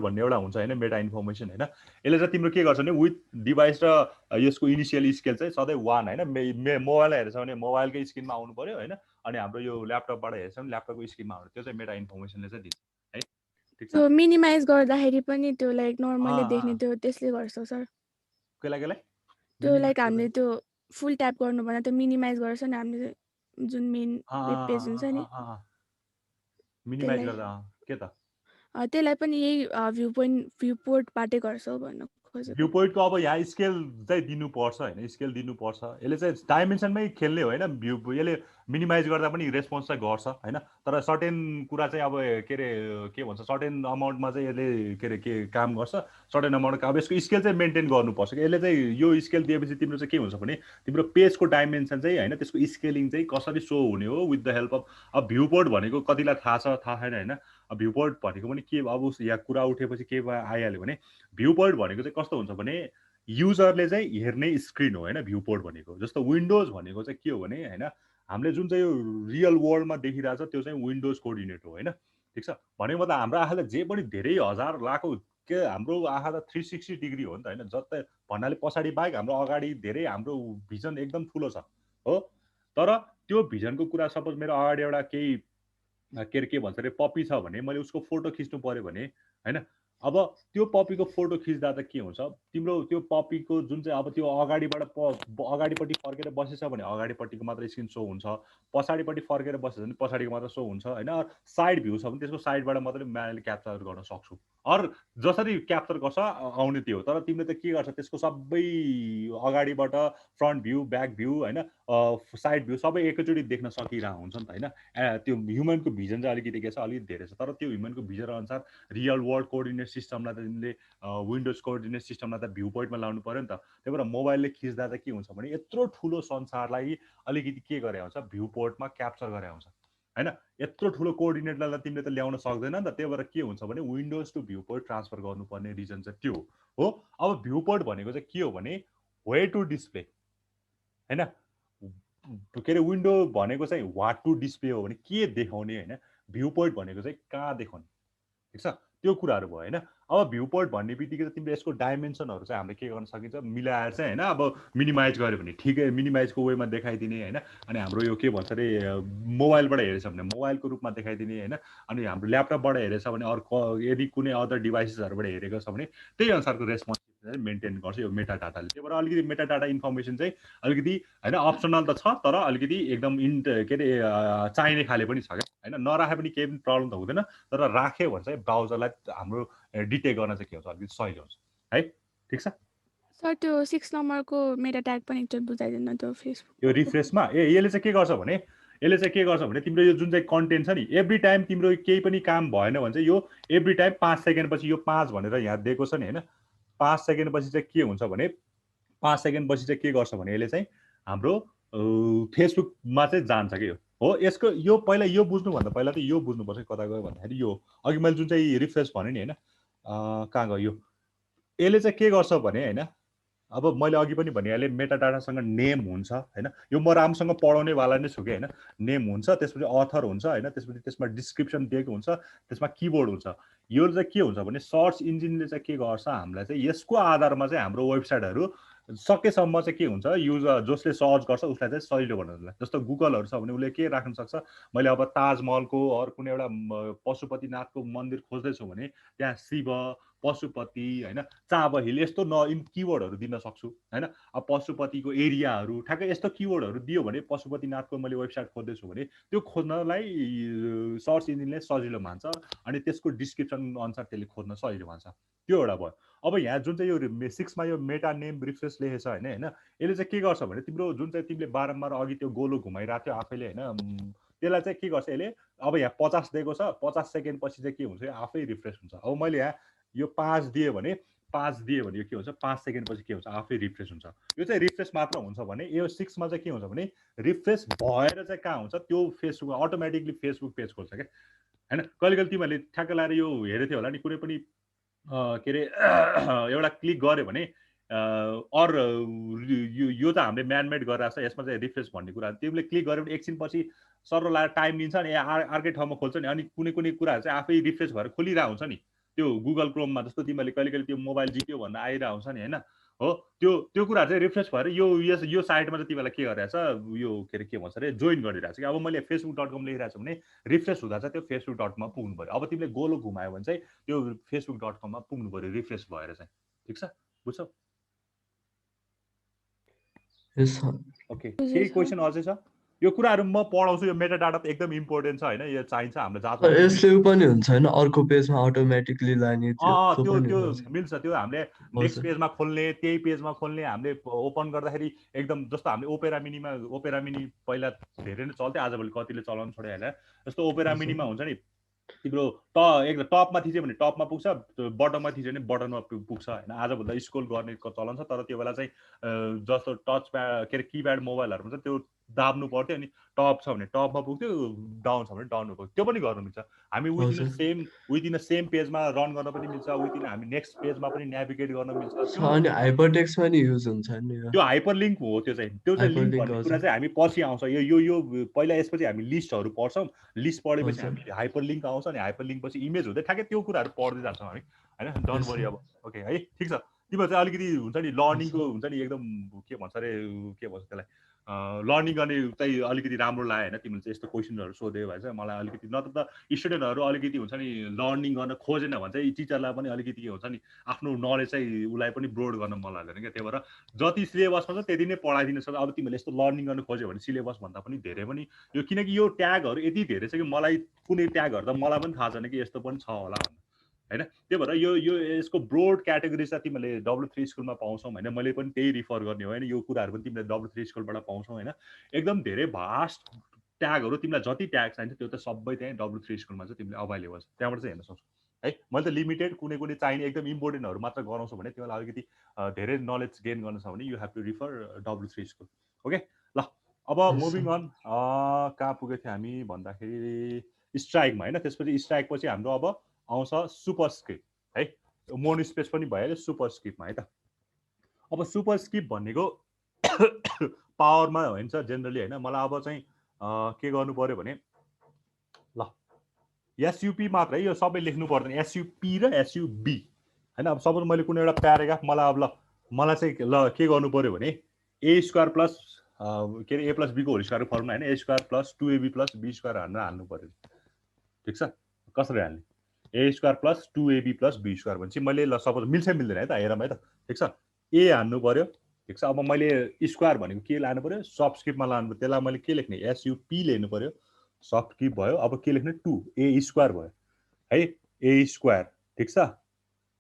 भन्ने एउटा हुन्छ होइन मेटा इन्फर्मेसन होइन यसले चाहिँ तिम्रो के गर्छ भने विथ डिभाइस र यसको इनिसियल स्केल चाहिँ सधैँ 1 होइन मोबाइललाई हेर्छ भने मोबाइलकै स्क्रिनमा आउनु पर्यो होइन अनि हाम्रो यो ल्यापटपबाट हेर्छ भने ल्यापटपको स्क्रिनमा आउनु त्यो चाहिँ मेटा इन्फर्मेसनले चाहिँ दिन्छ है ठिक छ त्यो मिनिमाइज गर्दाखेरि पनि त्यो लाइक नर्मली देख्ने त्यो त्यसले गर्छ सर केलाई त्यो लाइक हामीले त्यो फुल ट्याप गर्नु पर्ने त्यो मिनिमाइज गर्छ नि हामीले जुन मेन वेब पेज हुन्छ नि मिनिमाइज गर्दा के त त्यसलाई पनि यही भ्यू पोर्टबाटै गर्छ भन्न खोजेको भ्यू पोइन्टको अब यहाँ स्केल चाहिँ दिनुपर्छ होइन स्केल दिनुपर्छ यसले चाहिँ डाइमेन्सनमै खेल्ने होइन भ्यू यसले मिनिमाइज गर्दा पनि रेस्पोन्स चाहिँ गर्छ होइन तर सर्टेन कुरा चाहिँ अब के भन्छ सर्टेन अमाउन्टमा चाहिँ यसले के काम गर्छ सर्टेन अमाउन्ट अब यसको स्केल चाहिँ मेन्टेन गर्नुपर्छ कि यसले चाहिँ यो स्केल दिएपछि तिम्रो चाहिँ के हुन्छ भने तिम्रो पेजको डाइमेन्सन चाहिँ होइन त्यसको स्केलिङ चाहिँ कसरी सो हुने हो विथ द हेल्प अफ अब भ्यू पोर्ट भनेको कतिलाई थाहा छैन होइन भ्यू पोर्ट भनेको पनि के अब यहाँ कुरा उठेपछि के आइहाल्यो भने भ्यू पोर्ट भनेको चाहिँ कस्तो हुन्छ भने युजरले चाहिँ हेर्ने स्क्रिन हो होइन भ्यू पोर्ट भनेको। जस्तो विन्डोज भनेको चाहिँ के हो भने होइन हामीले जुन चाहिँ यो रियल वर्ल्डमा देखिरहेको छ त्यो चाहिँ विन्डोज कोअर्डिनेट हो होइन, ठिक छ। भनेको मतलब हाम्रो आँखाले जे पनि धेरै हजार लाखौँ के हाम्रो आँखा त 360 डिग्री हो नि त होइन, जस्तै भन्नाले पछाडि बाहेक हाम्रो अगाडि धेरै हाम्रो भिजन एकदम ठुलो छ हो। तर त्यो भिजनको कुरा सपोज मेरो अगाडि एउटा केही के भन्छ अरे पप्पी छ भने मैले उसको फोटो खिच्नु पऱ्यो भने होइन, अब त्यो पप्पीको फोटो खिच्दा त के हुन्छ तिम्रो त्यो पप्पीको जुन चाहिँ अब त्यो अगाडिबाट अगाडिपट्टि फर्केर बसेछ भने अगाडिपट्टिको मात्र स्क्रिन सो हुन्छ, पछाडिपट्टि फर्केर बसेछ भने पछाडिको मात्र सो हुन्छ होइन। साइड भ्यू छ भने त्यसको साइडबाट मात्रै मैले क्याप्चर गर्न सक्छु। अरू जसरी क्याप्चर गर्छ आउने त्यो हो। तर तिमीले त के गर्छ त्यसको सबै अगाडिबाट फ्रन्ट भ्यू ब्याक भ्यू होइन साइड भ्यू सबै एकैचोटि देख्न सकिरहेको हुन्छ नि त होइन। त्यो ह्युमनको भिजन चाहिँ अलिकति के छ अलिकति धेरै छ। तर त्यो ह्युमनको भिजन अनुसार रियल वर्ल्ड कोअर्डिनेट सिस्टमलाई त तिमीले विन्डोज कोअर्डिनेट सिस्टमलाई त भ्यू पोइन्टमा लाउनु पऱ्यो नि त। त्यही भएर मोबाइलले खिच्दा चाहिँ के हुन्छ भने यत्रो ठुलो संसारलाई अलिकति के गरे हुन्छ भ्यू पोर्टमा क्याप्चर गरे हुन्छ होइन। यत्रो ठुलो कोअर्डिनेटलाई तिमीले त ल्याउन सक्दैन नि त। त्यही भएर के हुन्छ भने windows to viewport transfer गर्नुपर्ने रिजन चाहिँ त्यो हो। अब भ्यू पोर्ट भनेको चाहिँ के हो भने वे टु डिस्प्ले होइन, के अरे विन्डो भनेको चाहिँ वाट टु डिस्प्ले हो भने के देखाउने होइन, भ्यू पोर्ट भनेको चाहिँ कहाँ देखाउने, ठिक छ। त्यो कुराहरू भयो होइन। अब भ्यू पोर्ट भन्ने बित्तिकै त तिमीले यसको डाइमेन्सनहरू चाहिँ हामीले के गर्न सकिन्छ मिलाएर चाहिँ होइन अब मिनिमाइज गऱ्यो भने ठिकै मिनिमाइजको वेमा देखाइदिने होइन। अनि हाम्रो यो के भन्छ अरे मोबाइलबाट हेरेछ भने मोबाइलको रूपमा देखाइदिने होइन। अनि हाम्रो ल्यापटपबाट हेरेछ भने अर्को यदि कुनै अदर डिभाइसेसहरूबाट हेरेको छ भने त्यही अनुसारको रेस्पोन्स मेन्टेन गर्छ यो मेटा डाटाले। त्यही भएर अलिकति मेटा डाटा इन्फर्मेसन चाहिँ अलिकति होइन अप्सनल त छ तर अलिकति एकदम के अरे चाहिने खाले पनि छ क्या होइन। नराखे पनि केही पनि प्रब्लम त हुँदैन, तर राख्यो भने चाहिँ ब्राउजरलाई हाम्रो डिटेक्ट गर्न चाहिँ के हुन्छ अलिकति सजिलो हुन्छ है, ठिक छ। सर त्यो 6 नम्बरको मेटा ट्याग पनि एकचोटि बुझाइदिनु त्यो फेसबुक यो रिफ्रेसमा यसले चाहिँ के गर्छ भने यसले चाहिँ के गर्छ भने तिम्रो यो जुन चाहिँ कन्टेन्ट छ नि एभ्री टाइम तिम्रो केही पनि काम भएन भने चाहिँ यो एभ्री टाइम 5 सेकेन्ड पछि यो 5 भनेर यहाँ दिएको छ नि होइन। 5 सेकेन्ड पछि चाहिँ के हुन्छ भने 5 सेकेन्ड पछि चाहिँ के गर्छ भने यसले चाहिँ हाम्रो फेसबुकमा चाहिँ जान्छ कि हो। यसको यो पहिला यो बुझ्नुभन्दा पहिला त यो बुझ्नुपर्छ कता गयो भन्दाखेरि यो अघि मैले जुन चाहिँ रिफ्रेस भने नि होइन कहाँ गयो यसले चाहिँ के गर्छ भने होइन। अब मैले अघि पनि भनिहालेँ मेटा डाटासँग नेम हुन्छ होइन। यो म राम्रोसँग पढाउनेवाला नै छु कि होइन। नेम हुन्छ, त्यसपछि अथर हुन्छ होइन, त्यसपछि त्यसमा डिस्क्रिप्सन दिएको हुन्छ, त्यसमा किबोर्ड हुन्छ। यो चाहिँ के हुन्छ भने सर्च इन्जिनले चाहिँ के गर्छ हामीलाई चाहिँ यसको आधारमा चाहिँ हाम्रो वेबसाइटहरू सकेसम्म चाहिँ के हुन्छ युजर जसले सर्च गर्छ उसलाई चाहिँ सजिलो बनाउनुलाई। जस्तो गुगलहरू छ भने उसले के राख्न सक्छ मैले अब ताजमहलको अरू कुनै एउटा पशुपतिनाथको मन्दिर खोज्दैछु भने त्यहाँ शिव पशुपति होइन चाब हिल यस्तो किवर्डहरू दिन सक्छु होइन। अब पशुपतिको एरियाहरू ठ्याक्कै यस्तो किवर्डहरू दियो भने पशुपतिनाथको मैले वेबसाइट खोज्दैछु भने त्यो खोज्नलाई सर्च इन्जिनले सजिलो मान्छ अनि त्यसको डिस्क्रिप्सन अनुसार त्यसले खोज्न सजिलो मान्छ। त्यो एउटा भयो। अब यहाँ जुन चाहिँ यो 6मा यो मेटा नेम रिफ्रेस लेखेको छ होइन यसले चाहिँ के गर्छ भने तिम्रो जुन चाहिँ तिमीले बारम्बार अघि त्यो गोलो घुमाइरहेको थियो आफैले होइन त्यसलाई चाहिँ के गर्छ यसले अब यहाँ 50 दिएको छ 50 सेकेन्ड पछि चाहिँ के हुन्छ आफै रिफ्रेस हुन्छ। अब मैले यहाँ यो 5 दिएँ भने यो के हुन्छ 5 सेकेन्ड पछि के हुन्छ आफै रिफ्रेस हुन्छ। यो चाहिँ रिफ्रेस मात्र हुन्छ भने यो 6मा चाहिँ के हुन्छ भने रिफ्रेस भएर चाहिँ कहाँ हुन्छ त्यो फेसबुकमा अटोमेटिकली फेसबुक पेज खोल्छ क्या होइन। कहिले कहिले तिमीहरूले ठ्याक्क लाएर यो हेरेको थियो होला नि कुनै पनि के अरे एउटा क्लिक गऱ्यो भने अरू यो त हामीले म्यानमेड गरिरहेको छ यसमा चाहिँ रिफ्रेस भन्ने कुरा तिमीले क्लिक गऱ्यो भने एकछिन पछि सर्भर लाएर टाइम लिन्छ नि अर्कै ठाउँमा खोल्छ नि अनि कुनै कुनै कुराहरू चाहिँ आफै रिफ्रेस भएर खोलिरहेको हुन्छ नि त्यो गुगल क्रोममा जस्तो तिमीहरूले कहिले कहिले त्यो मोबाइल जित्यो भनेर आइरहेको हुन्छ नि होइन हो। त्यो कुराहरू चाहिँ रिफ्रेस भएर यो साइटमा चाहिँ तिमीलाई के गरिरहेछ यो के अरे के भन्छ अरे जोइन गरिरहेको छ कि। अब मैले facebook.com लेखिरहेको छु भने रिफ्रेस हुँदा चाहिँ त्यो facebook.com पुग्नु पऱ्यो। अब तिमीले गोलो घुमायो भने चाहिँ त्यो facebook.com पुग्नु पऱ्यो रिफ्रेस भएर चाहिँ, ठिक छ बुझ्छौ? ओके केही क्वेसन अझै छ? यो कुराहरू म पढाउँछु यो मेटा डाटा त एकदम इम्पोर्टेन्ट छ होइन यो चाहिन्छ हाम्रो जातमा यसले पनि हुन्छ होइन अर्को पेजमा अटोमेटिकली लाने त्यो मिल्छ। त्यो हामीले नेक्स्ट पेजमा खोल्ने त्यही पेजमा खोल्ने हामीले ओपन गर्दाखेरि एकदम जस्तो हामीले ओपेरा मिनी पहिला धेरै नै चल्थ्यो आजभोलि कतिले चलाउन छोड्यो होला। जस्तो ओपेरा मिनीमा हुन्छ नि तिम्रो एकदम टपमा थिच्यो भने टपमा पुग्छ बटममा थिच्यो भने बटनमा पुग्छ होइन। आजभन्दा स्क्रोल गर्ने चलन छ तर त्यो बेला चाहिँ जस्तो टच प्याड के अरे किप्याड मोबाइलहरूमा चाहिँ त्यो दाब्नु पर्थ्यो अनि टप छ भने टपमा पुग्थ्यो डाउन छ भने डाउनमा पुग्थ्यो त्यो पनि गर्नु मिल्छ हामी विदिन अ सेम पेजमा रन गर्न पनि मिल्छ विदिन हामी नेक्स्ट पेजमा पनि नेभिगेट गर्न मिल्छ अनि हाइपरटेक्स्टमा नि युज हुन्छ नि त्यो हाइपरलिङ्क हो त्यो चाहिँ लिङ्क Hyperlink भन्ने हजुर। कुरा चाहिँ हामी पछि आउँछ यो पहिला यसपछि हामी लिस्टहरू पढ्छौँ लिस्ट पढेपछि हजुर। हामी हाइपरलिङ्क आउँछ अनि हाइपरलिङ्क पछि इमेज हुँदै ठ्याक्कै त्यो कुराहरू पढ्दै जान्छौँ हामी होइन डोन्ट Yes, वरी sir. अब ओके है ठिक छ तिमीहरू चाहिँ अलिकति हुन्छ नि लर्निङको हुन्छ नि एकदम के भन्छ अरे के भन्छ त्यसलाई लर्निङ गर्ने चाहिँ अलिकति राम्रो लाग्यो होइन तिमीले चाहिँ यस्तो क्वेसनहरू सोध्यो भने चाहिँ मलाई अलिकति नत्र त स्टुडेन्टहरू अलिकति हुन्छ नि लर्निङ गर्न खोजेन भने चाहिँ टिचरलाई पनि अलिकति हुन्छ नि आफ्नो नलेज चाहिँ उसलाई पनि ब्रोड गर्न मन लाग्दैन क्या त्यही भएर जति सिलेबसमा छ त्यति नै पढाइदिन सक्छ अब तिमीहरूले यस्तो लर्निङ गर्न खोज्यो भने सिलेबस भन्दा पनि धेरै पनि यो किनकि यो ट्यागहरू यति धेरै छ कि मलाई कुनै ट्यागहरू त मलाई पनि थाहा छैन कि यस्तो पनि छ होला होइन त्यही भएर यो यसको ब्रोड क्याटेगोरी चाहिँ तिमीले W3 स्कुलमा पाउँछौ होइन मैले पनि त्यही रिफर गर्ने हो होइन यो कुराहरू पनि तिमीले W3 स्कुलबाट पाउँछौ होइन एकदम धेरै भास्ट ट्यागहरू तिमीलाई जति ट्याग चाहिन्छ त्यो त सबै त्यहीँ W3 स्कुलमा चाहिँ तिमीले अभाइलेबल छ त्यहाँबाट चाहिँ हेर्न सक्छौ है मैले त लिमिटेड कुनै चाहिने एकदम इम्पोर्टेन्टहरू मात्र गराउँछु भने तिमीलाई अलिकति धेरै नलेज गेन गर्नु छ भने you have to refer W3 school okay ल अब Yes, मुभिङ sir. अन कहाँ पुगेको थियो हामी भन्दाखेरि स्ट्राइकमा होइन त्यसपछि स्ट्राइक पछि हाम्रो अब आउँछ सुपरस्क्रिप्ट है मोनोस्पेस पनि भइहाल्यो सुपरस्क्रिप्टमा है त अब सुपरस्क्रिप्ट भनेको पावरमा हुन्छ जेनरली होइन मलाई अब चाहिँ के गर्नु पर्यो भने ल एसयुपी मात्र है यो सबै लेख्नु पर्दैन एसयुपी र एसयुबी होइन अब सपोज मैले कुनै एउटा प्याराग्राफ मलाई अब ल मलाई चाहिँ ल के गर्नु पर्यो भने ए स्क्वायर प्लस के अरे ए प्लस बीको होल स्क्वायरको फर्मुला होइन a square plus 2ab plus b square हाल्नु पर्यो ठिक छ कसरी हाल्ने a square plus 2ab plus b square भनेपछि मैले ल सपोज मिल्छ मिल्दैन है त हेरौँ है त ठिक छ ए हान्नु पर्यो ठिक छ अब मैले स्क्वायर भनेको के लानु पर्यो सबस्क्रिप्टमा लानु पर्यो त्यसलाई मैले के लेख्ने एसयुपी लेख्नु पर्यो सबस्क्रिप्ट भयो अब के लेख्ने 2 ए स्क्वायर भयो है ए स्क्वायर ठिक छ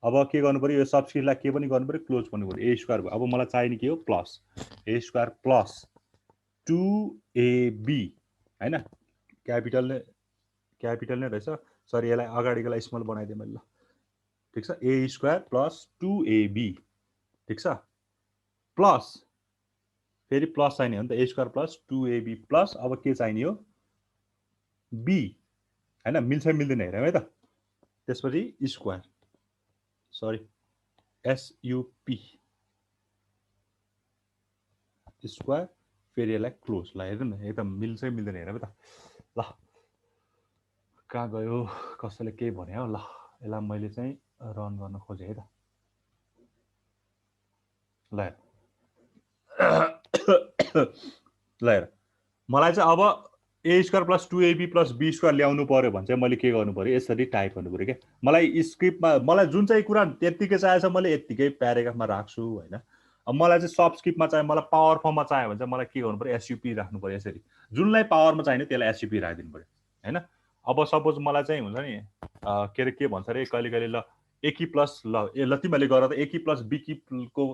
अब के गर्नु पर्यो यो सबस्क्रिप्टलाई के पनि गर्नु पर्यो क्लोज गर्नु पर्यो ए स्क्वायर भयो अब मलाई चाहिने के हो प्लस ए स्क्वायर प्लस 2ab होइन क्यापिटल नै रहेछ सरी यसलाई अगाडिकोलाई स्मल बनाइदिएँ मैले ल ठिक छ ए स्क्वायर प्लस 2ab ठिक छ प्लस फेरि प्लस चाहिने हो नि त ए स्क्वायर प्लस 2ab प्लस अब के चाहिने हो बी होइन मिल्छ मिल्दैन हेरौँ है त त्यसपछि स्क्वायर सरी एसयुपी स्क्वायर फेरि यसलाई क्लोज ल हेर्नु न एकदम मिल्छ मिल्दैन हेरौँ त ल कहाँ गयो कसैले केही भने हो ल यसलाई मैले चाहिँ रन गर्न खोजेँ है त ल हेर मलाई चाहिँ अब a square plus 2ab plus b square ल्याउनु पर्यो भने चाहिँ मैले के गर्नु पर्यो यसरी टाइप गर्नु पर्यो क्या मलाई स्क्रिप्टमा मलाई जुन चाहिँ कुरा त्यत्तिकै चाहिएछ मैले यत्तिकै प्याराग्राफमा राख्छु होइन अब मलाई चाहिँ सबस्क्रिप्टमा चाहियो मलाई पावर फर्ममा चाहियो भने चाहिँ मलाई के गर्नु पर्यो एसयुपी राख्नु पर्यो यसरी जुनलाई पावरमा चाहिने त्यसलाई एसयुपी राखिदिनु पर्यो होइन अब सपोज मलाई चाहिँ हुन्छ नि के अरे के भन्छ अरे कहिले कहिले ल एकी प्लस ल तिमीहरूले गर त एकी प्लस बीको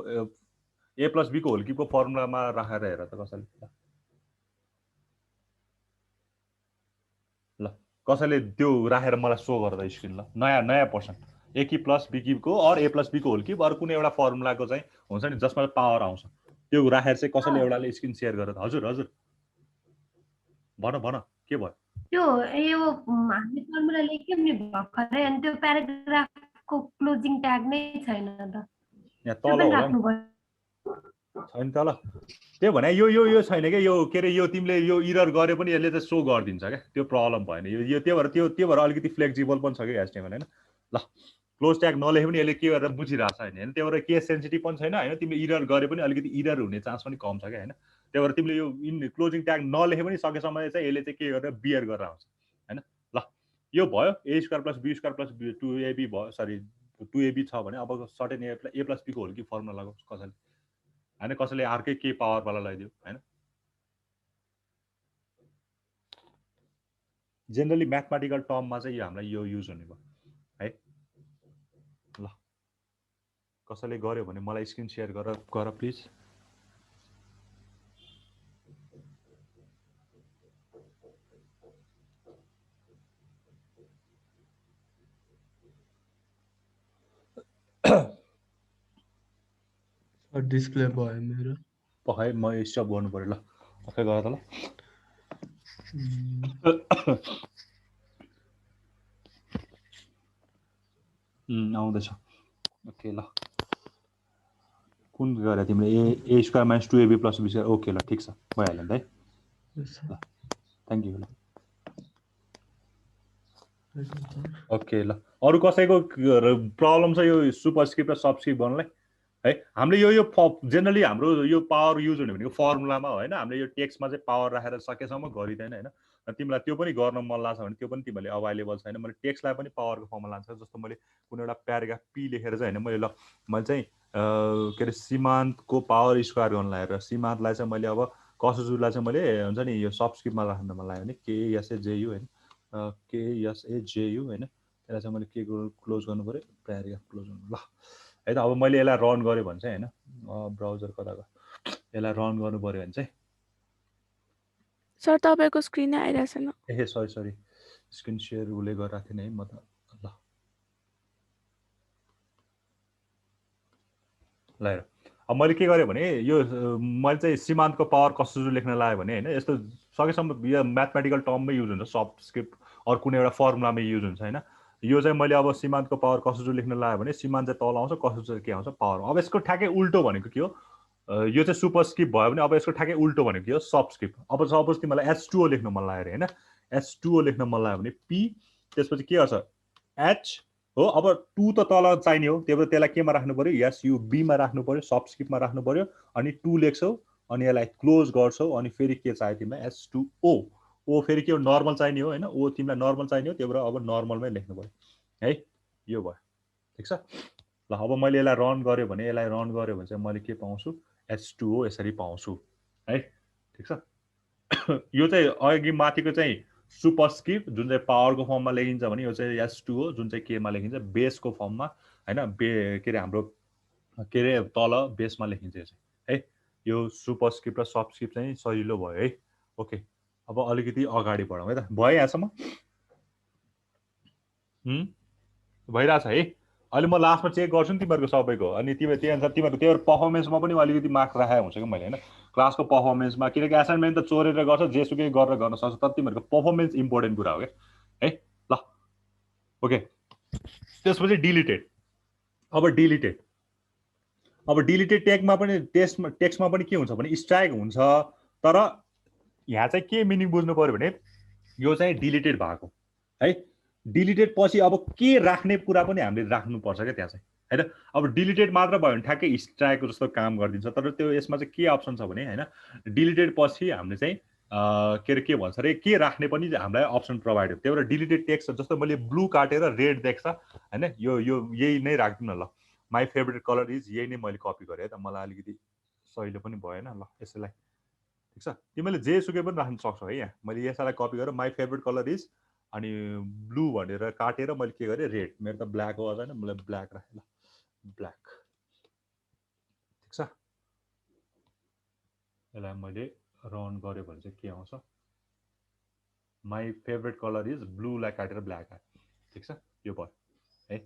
ए प्लस बीको होल क्युबको फर्मुलामा राखेर हेर त कसैले ल कसैले त्यो राखेर मलाई सो गर त स्क्रिन ल नयाँ पर्सन एकी प्लस बी क्युबको अर ए प्लस बीको होल क्युब अरू कुनै एउटा फर्मुलाको चाहिँ हुन्छ नि जसमा पावर आउँछ त्यो राखेर चाहिँ कसैले एउटाले स्क्रिन सेयर गरेर हजुर हजुर भन के भयो त्यो यो हामीले फर्मुला लेख्यौँ नि भर्खरै अनि त्यो प्याराग्राफको क्लोजिङ ट्याग नै छैन त यहाँ तल होला छैन तल त्यो भने यो छैन क्या यो के अरे यो तिमीले यो इरर गरे पनि यसले चाहिँ सो गरिदिन्छ क्या त्यो प्रब्लम भएन यो त्यो भएर अलिकति फ्लेक्सिबल पनि छ क्या एचटिएमएल होइन ल क्लोज ट्याग नलेखे पनि यसले के गरेर बुझिरहेको छ होइन त्यो भएर केस सेन्सिटिभ पनि छैन होइन तिमीले इरर गरे पनि अलिकति इरर हुने चान्स पनि कम छ क्या होइन त्यही भएर तिमीले यो क्लोजिङ ट्याग नलेखे पनि सकेसम्म चाहिँ यसले चाहिँ के गरेर बियर गरेर आउँछ होइन ल यो भयो a square plus b square plus 2ab भयो सरी 2ab छ भने अब सर्टेन ए प्लस बीको होल कि फर्मुला लगाउँछ कसैले होइन कसैले अर्कै के पावरवाला लगाइदियो होइन जेनरली म्याथमेटिकल टर्ममा चाहिँ यो हामीलाई यो युज हुने भयो है ल कसैले गर्यो भने मलाई स्क्रिन सेयर गर प्लिज डिस्प्ले भयो मेरो पखाइ म स्टप गर्नु पर्यो ल ओके गर त ल आउँदैछ ओके ल कुन गरे तिमीले a square minus 2ab plus b square okay ल ठिक छ भइहाल्यो नि त है Yes, sir. थ्याङ्क यू ल Right, sir. ओके ल अरू कसैको प्रब्लम छ यो सुपरस्क्रिप्ट र सबस्क्रिप्ट गर्नलाई है हामीले यो जेनरली हाम्रो यो पावर युज हुने भनेको फर्मुलामा हो होइन हामीले यो टेक्स्टमा चाहिँ पावर राखेर सकेसम्म गरिँदैन होइन तिमीलाई त्यो पनि गर्न मन लाग्छ भने त्यो पनि तिमीहरूले अभाइलेबल छैन मैले टेक्स्टलाई पनि पावरको फर्ममा लान्छ जस्तो मैले कुनै एउटा प्याराग्राफ पी लेखेर चाहिँ होइन मैले चाहिँ के अरे सीमान्तको पावर स्क्वायर गर्न लागेर सीमान्तलाई चाहिँ मैले अब कसुजुलाई चाहिँ मैले हुन्छ नि यो सबस्क्रिप्टमा राख्न मन लाग्यो भने केएसएजेयु होइन केएसएजेयु होइन त्यसलाई चाहिँ मैले के क्लोज गर्नु पऱ्यो प्याराग्राफ क्लोज गर्नु ल है त अब मैले यसलाई रन गरेँ भने चाहिँ होइन ब्राउजर कता गयो यसलाई रन गर्नु पऱ्यो भने चाहिँ सर तपाईँको स्क्रिनै आइरहेको छैन ए सरी स्क्रिन सेयर उसले गरिरहेको थिएन है म त ल हेर अब मैले के गरेँ भने यो मैले चाहिँ सीमान्तको पावर कसरी लेख्न लाग्यो भने होइन यस्तो सकेसम्म यो म्याथमेटिकल टर्ममै युज हुन्छ सबस्क्रिप्ट अरू कुनै एउटा फर्मुलामै युज हुन्छ होइन यो चाहिँ मैले अब सीमान्तको पावर कसरी लेख्न लाग्यो भने सीमान्त चाहिँ तल आउँछ कसरी चाहिँ के आउँछ पावर अब यसको ठ्याक्कै उल्टो भनेको के हो यो चाहिँ सुपरस्क्रिप्ट भयो भने अब यसको ठ्याक्कै उल्टो भनेको के हो सबस्क्रिप्ट अब सपोज तिमीलाई H2O लेख्न मन लाग्यो अरे होइन H2O लेख्न मन लाग्यो भने P त्यसपछि के गर्छ H हो अब 2 त तल चाहिने हो त्यही भएर त्यसलाई केमा राख्नु पर्यो यस यु बीमा राख्नु पर्यो सबस्क्रिप्टमा राख्नु पर्यो अनि 2 लेख्छौ अनि यसलाई क्लोज गर्छौ अनि फेरि के चाहियो तिमीलाई H2O ओ फेरि के हो नर्मल चाहिने हो होइन ओ तिमीलाई नर्मल चाहिने हो त्यही भएर अब नर्मलमै लेख्नु पर्यो है यो भयो ठिक छ ल अब मैले यसलाई रन गर्यो भने चाहिँ मैले के पाउँछु H2O यसरी पाउँछु है ठिक छ यो चाहिँ अघि माथिको चाहिँ सुपरस्क्रिप्ट जुन चाहिँ पावरको फर्ममा लेखिन्छ भने यो चाहिँ H2O जुन चाहिँ केमा लेखिन्छ बेसको फर्ममा होइन के अरे हाम्रो के अरे तल बेसमा लेखिन्छ यो चाहिँ है यो सुपरस्क्रिप्ट र सबस्क्रिप्ट चाहिँ सजिलो भयो है ओके अब अलिकति अगाडि बढौँ है त भयो यहाँसम्म भइरहेछ है अहिले म लास्टमा चेक गर्छु नि तिमीहरूको सबैको अनि त्यही अनुसार तिमीहरूको पर्फर्मेन्समा पनि अलिकति मार्क्स राखेको हुन्छ कि मैले होइन क्लासको पर्फर्मेन्समा किनकि एसाइनमेन्ट त चोरेर गर्छ जेसुकै गरेर गर्न सक्छ तर तिमीहरूको पर्फर्मेन्स इम्पोर्टेन्ट कुरा हो क्या है ल ओके त्यसपछि डिलिटेड अब डिलिटेड टेक्स्टमा पनि के हुन्छ भने स्ट्राइक हुन्छ तर यहाँ चाहिँ के मिनिङ बुझ्नु पर्यो भने यो चाहिँ डिलिटेड भएको है डिलिटेड पछि अब के राख्ने कुरा पनि हामीले राख्नुपर्छ क्या त्यहाँ चाहिँ होइन अब डिलिटेड मात्र भयो भने ठ्याक्कै स्ट्राइकको जस्तो काम गरिदिन्छ तर त्यो यसमा चाहिँ के अप्सन छ भने होइन डिलिटेड पछि हामीले चाहिँ के अरे के भन्छ अरे के राख्ने पनि हामीलाई अप्सन प्रोभाइड हो त्यही भएर डिलिटेड टेक्स्ट जस्तो मैले ब्लू काटेर रेड देख्छ होइन यो यही नै राखिदिउँ न ल माई फेभरेट कलर इज यही नै मैले कपी गरेँ है त मलाई अलिकति सहिलो पनि भएन ल यसैलाई ठिक छ तिमीले जेसुकै पनि राख्न सक्छौ है यहाँ मैले यसैलाई कपी गरेर माई फेभरेट कलर इज अनि ब्लू भनेर काटेर मैले के गरेँ रेड मेरो त ब्ल्याक हो होइन मैले ब्ल्याक राखेँ ल ब्ल्याक ठिक छ यसलाई मैले रन गरेँ भने चाहिँ के आउँछ माई फेभरेट कलर इज ब्लूलाई काटेर ब्ल्याक आयो ठिक छ यो भयो है